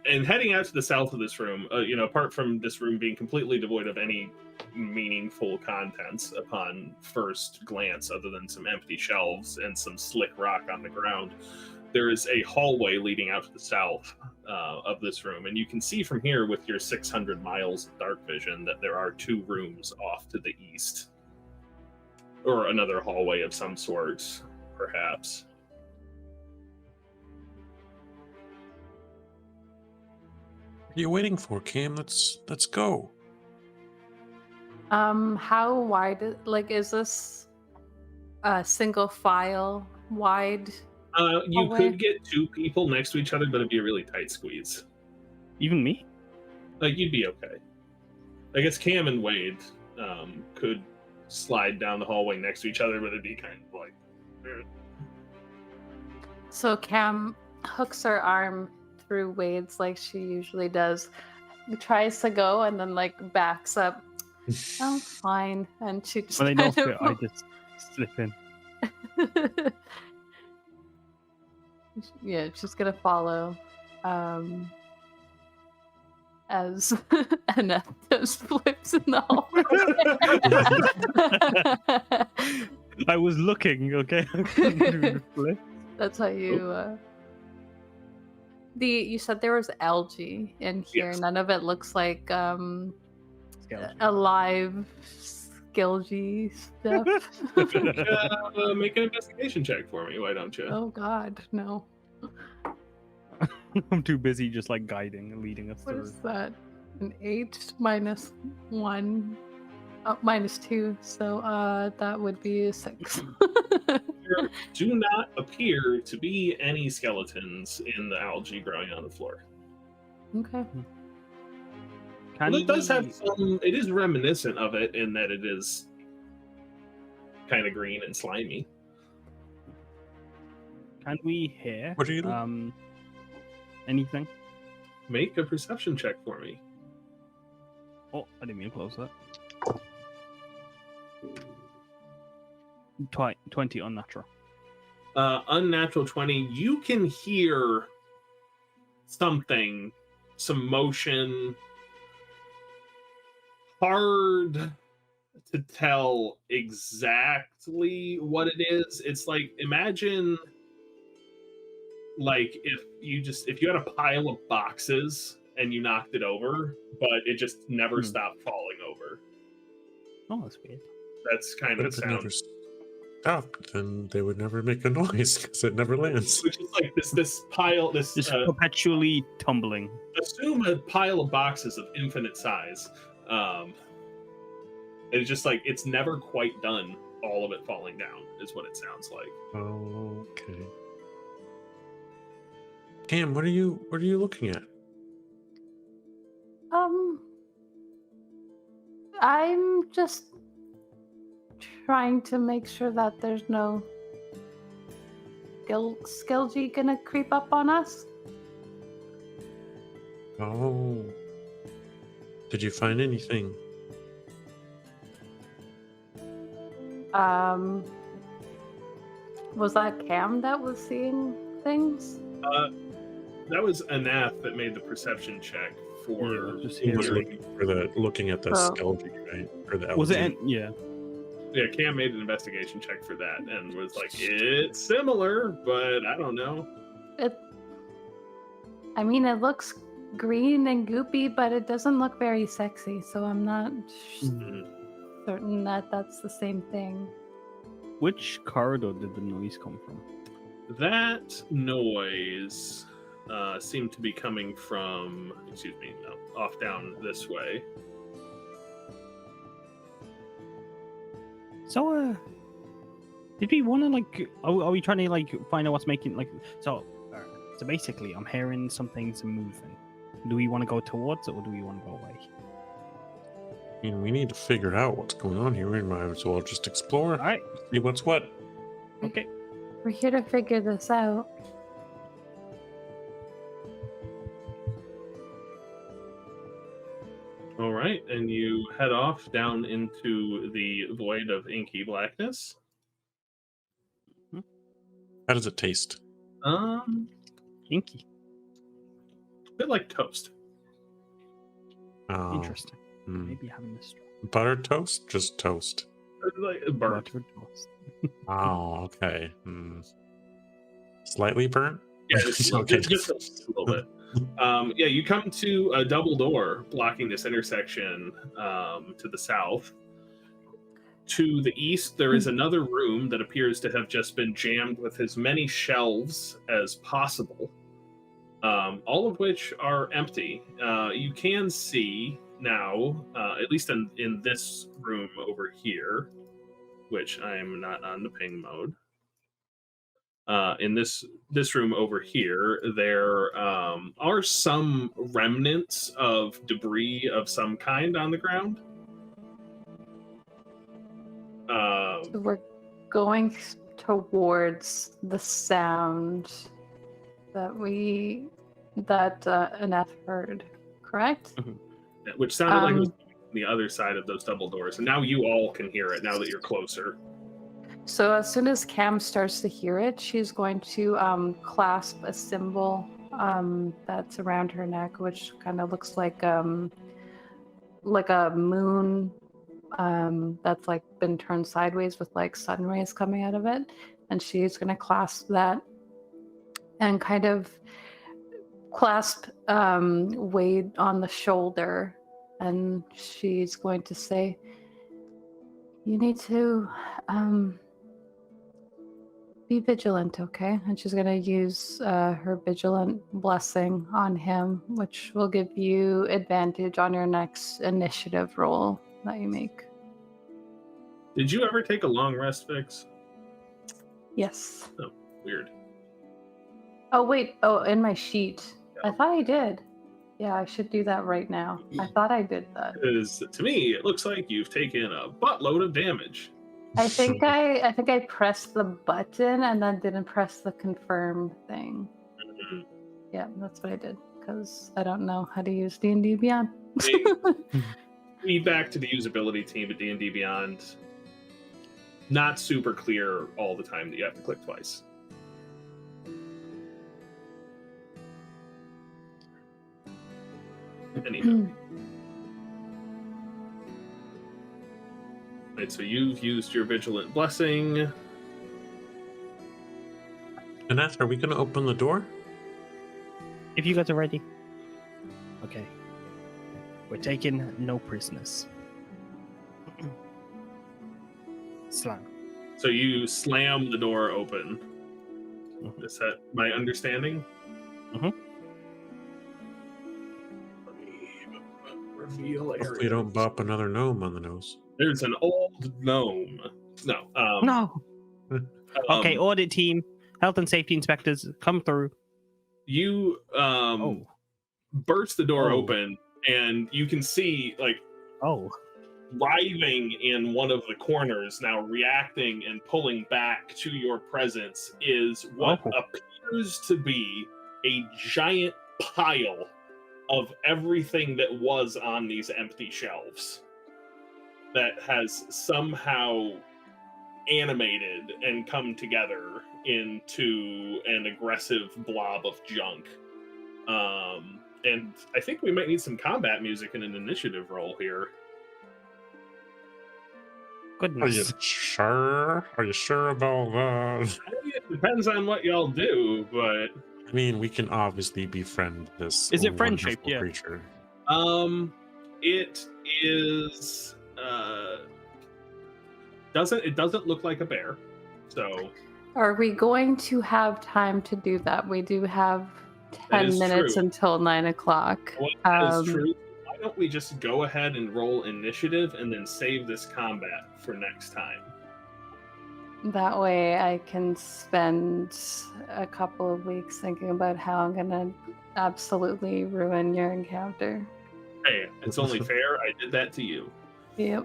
And heading out to the south of this room, apart from this room being completely devoid of any meaningful contents upon first glance, other than some empty shelves and some slick rock on the ground, there is a hallway leading out to the south of this room. And you can see from here with your 600 miles of dark vision that there are 2 rooms off to the east. Or another hallway of some sort, perhaps. What are you waiting for, Cam? Let's go. How wide? Is this a single file wide? You Hallway? could get 2 people next to each other, but it'd be a really tight squeeze. Even me? Like, you'd be okay. I guess Cam and Wade could slide down the hallway next to each other, but it'd be kind of like... So Cam hooks her arm through Wade's like she usually does, tries to go and then backs up. Oh, fine. And she just When they don't kind fit, I just slip in. Yeah, she's gonna follow as Annette does flips in the hallway. I was looking, okay? I couldn't do the flip. That's how you you said there was algae in here. Yes. None of it looks like Skeleton. alive skilgy stuff. Make an investigation check for me, why don't you? Oh god, no. I'm too busy just guiding and leading us What through. is that? An 8 minus 1. Oh, minus 2. So that would be a 6. There do not appear to be any skeletons in the algae growing on the floor. Okay. Can Well, it does have we- some... It is reminiscent of it in that it is kind of green and slimy. Can we hear What are you anything? Make a perception check for me. Oh, I didn't mean to close that. 20 unnatural. Unnatural 20. You can hear something, some motion. Hard to tell exactly what it is. It's like, imagine if you had a pile of boxes and you knocked it over, but it just never stopped falling over. Oh, that's weird. That's kind But of if the it sound. never stopped, then they would never make a noise because it never lands. Which is like this pile, Just perpetually tumbling. assume a pile of boxes of infinite size. It's just like it's never quite done. All of it falling down is what it sounds like. Okay. Cam, what are you looking at? I'm just trying to make sure that there's no skilgy gonna creep up on us. Oh. Did you find anything? Was that Cam that was seeing things? That was Anath that made the perception check for. Yeah, just He was hearing. looking at the Oh. skeleton, right? Or the Was it? algae. Yeah. Yeah, Cam made an investigation check for that and was like, "It's similar, but I don't know." I mean, it looks green and goopy, but it doesn't look very sexy. So I'm not certain that that's the same thing. Which corridor did the noise come from? That noise seemed to be coming from. Off down this way. So, Did we want to like? Are we trying to like find out what's making like? So basically, I'm hearing some things moving. Do we want to go towards it or do we want to go away? I mean, we need to figure out what's going on here. We might as well just explore. All right. See what's what. Okay. We're here to figure this out. All right, and you head off down into the void of inky blackness. How does it taste? Inky. A bit like toast. Oh, Interesting. hmm. Maybe having this Buttered toast? Just toast. Like burnt. buttered toast. Oh, okay. Slightly burnt? Yeah, just a little bit. Yeah, you come to a double door blocking this intersection to the south. To the east, there is another room that appears to have just been jammed with as many shelves as possible, all of which are empty. You can see now, at least in this room over here, which I am not on the ping mode. In this room over here, there are some remnants of debris of some kind on the ground. So we're going towards the sound that Aneth heard, correct? Which sounded like it was on the other side of those double doors, and now you all can hear it now that you're closer. So as soon as Cam starts to hear it, she's going to clasp a symbol that's around her neck, which kind of looks like a moon that's like been turned sideways with like sun rays coming out of it. And she's going to clasp that and kind of clasp Wade on the shoulder. And she's going to say, you need to be vigilant, okay? And she's going to use her vigilant blessing on him, which will give you advantage on your next initiative roll that you make. Did you ever take a long rest, Vix? Yes. Oh, weird. Oh, wait. Oh, in my sheet. Yeah. I thought I did. Yeah, I should do that right now. I thought I did that. Because to me, it looks like you've taken a buttload of damage. I think I pressed the button and then didn't press the confirm thing. Mm-hmm. Yeah, that's what I did because I don't know how to use D&D Beyond. Feedback to the usability team at D&D Beyond. Not super clear all the time that you have to click twice. Anywho. Right, so you've used your vigilant blessing. Aneth, are we going to open the door? If you guys are ready. Okay. We're taking no prisoners. Slam. So you slam the door open. Is that my understanding? Mm-hmm. Let me reveal area. Hopefully you don't bop another gnome on the nose. There's an old gnome. No. No. Okay, audit team, health and safety inspectors, come through. You burst the door open, and you can see, like, writhing in one of the corners, now reacting and pulling back to your presence, is what appears to be a giant pile of everything that was on these empty shelves that has somehow animated and come together into an aggressive blob of junk. And I think we might need some combat music in an initiative roll here. Goodness. Are you sure? Are you sure about that? It depends on what y'all do, but I mean, we can obviously befriend this. Is it friendship? Yeah. Creature. It is. It doesn't look like a bear, so. Are we going to have time to do that? We do have 10 minutes until 9 o'clock. Well, that is true. Why don't we just go ahead and roll initiative and then save this combat for next time? That way I can spend a couple of weeks thinking about how I'm gonna absolutely ruin your encounter. Hey, it's only fair. I did that to you. Yep.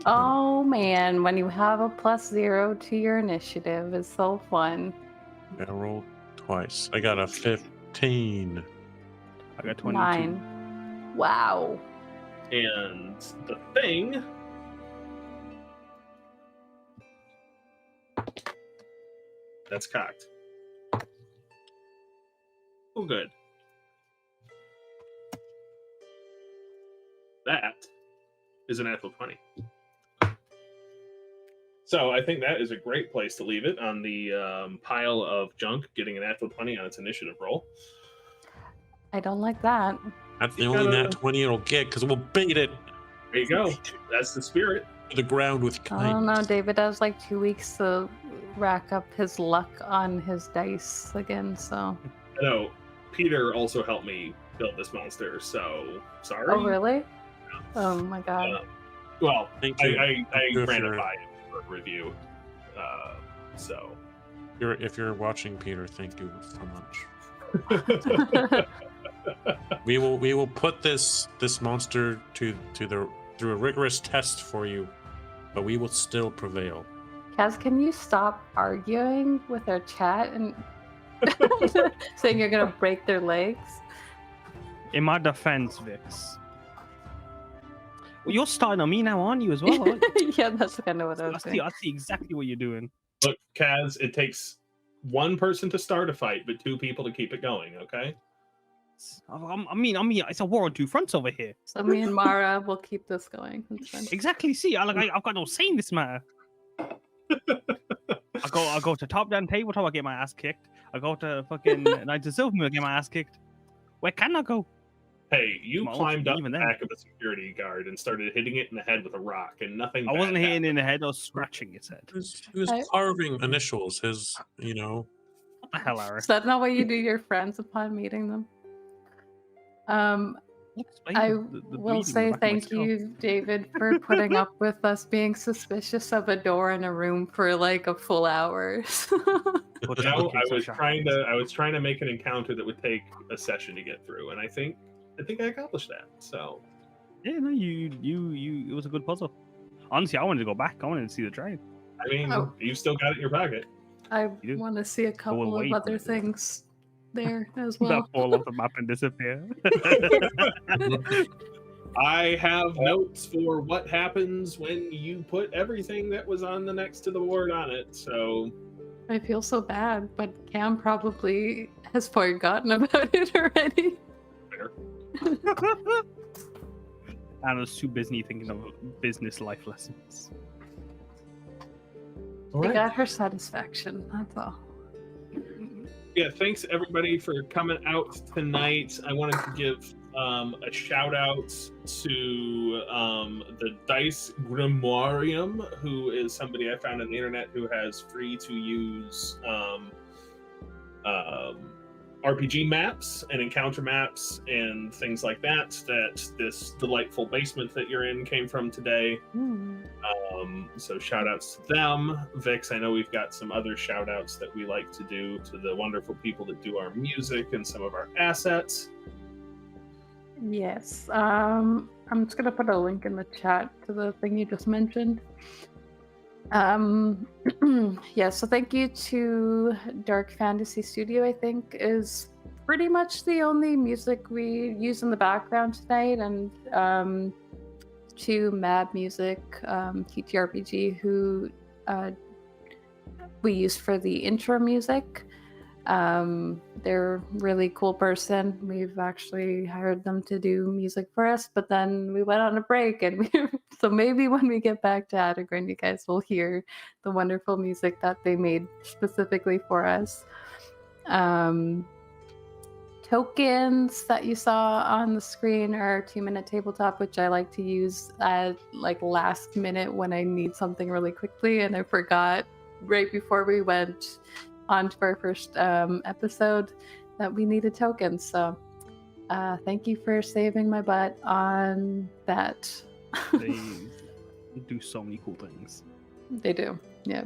Oh man, when you have a +0 to your initiative, it's so fun. I rolled twice. I got a 15. I got 22. 9. Wow. And the thing. That's cocked. Oh, good. That is an natural 20. So I think that is a great place to leave it on the pile of junk, getting a natural 20 on its initiative roll. I don't like that. That's the You only gotta- nat 20 it'll get because we'll bait it There you go. That's the spirit. to the ground with I don't kindness. know. David has like 2 weeks to rack up his luck on his dice again, so. I know Peter also helped me build this monster, so sorry. Oh, really? Oh my god. Well, Thank you. I If ran it you're- by him for review. So. If you're watching, Peter, thank you so much. Uh, We will put this monster through a rigorous test for you, but we will still prevail. Kaz, can you stop arguing with our chat and saying you're gonna break their legs? In my defense, Vix. Well, you're starting on me now, aren't you, as well? aren't you? Yeah, that's kind of what I I was see, saying. I see exactly what you're doing. Look, Kaz, it takes one person to start a fight, but 2 people to keep it going, okay? I mean, it's a war on 2 fronts over here. So me and Mara will keep this going. That's fine. Exactly. See, I've got no say in this matter. I go to top down tabletop, I get my ass kicked. I go to fucking Knights of Silvermoon, I get my ass kicked. Where can I go? Hey, you Well, climbed up even the then. back of a security guard and started hitting it in the head with a rock, and nothing I bad wasn't hitting happened. in the head, I was scratching its head. He was I- carving initials. His, What the hell, Aaron? Is that not what you do to your friends upon meeting them? I will say thank you, David, for putting up with us being suspicious of a door in a room for like a full hour. You know, I was trying to make an encounter that would take a session to get through, and I think I accomplished that. So Yeah, no, you, it was a good puzzle. Honestly, I wanted to go back. I wanted to see the train. I mean, Oh. you've still got it in your pocket. I You do? want to see a couple away of from other it. things there as That well. fall off the map and disappear. I have notes for what happens when you put everything that was on the next to the board on it. So I feel so bad, but Cam probably has forgotten about it already. fair. I was too busy thinking of business life lessons. All She right. got her satisfaction, that's all. Yeah, thanks everybody for coming out tonight. I wanted to give a shout out to the Dice Grimoirium, who is somebody I found on the internet who has free to use RPG maps and encounter maps and things like that. That this delightful basement that you're in came from today. So shout outs to them. Vix, I know we've got some other shout outs that we like to do to the wonderful people that do our music and some of our assets. Yes. I'm just gonna put a link in the chat to the thing you just mentioned. Yeah, so thank you to Dark Fantasy Studio, I think, is pretty much the only music we use in the background tonight, and to Mad Music, TTRPG, who we used for the intro music. They're a really cool person. We've actually hired them to do music for us, but then we went on a break, and so maybe when we get back to Attigrin, you guys will hear the wonderful music that they made specifically for us. Tokens that you saw on the screen are 2-minute tabletop, which I like to use at like last minute when I need something really quickly, and I forgot right before we went on to our first episode that we needed tokens. So thank you for saving my butt on that. They do so many cool things. They do. Yeah.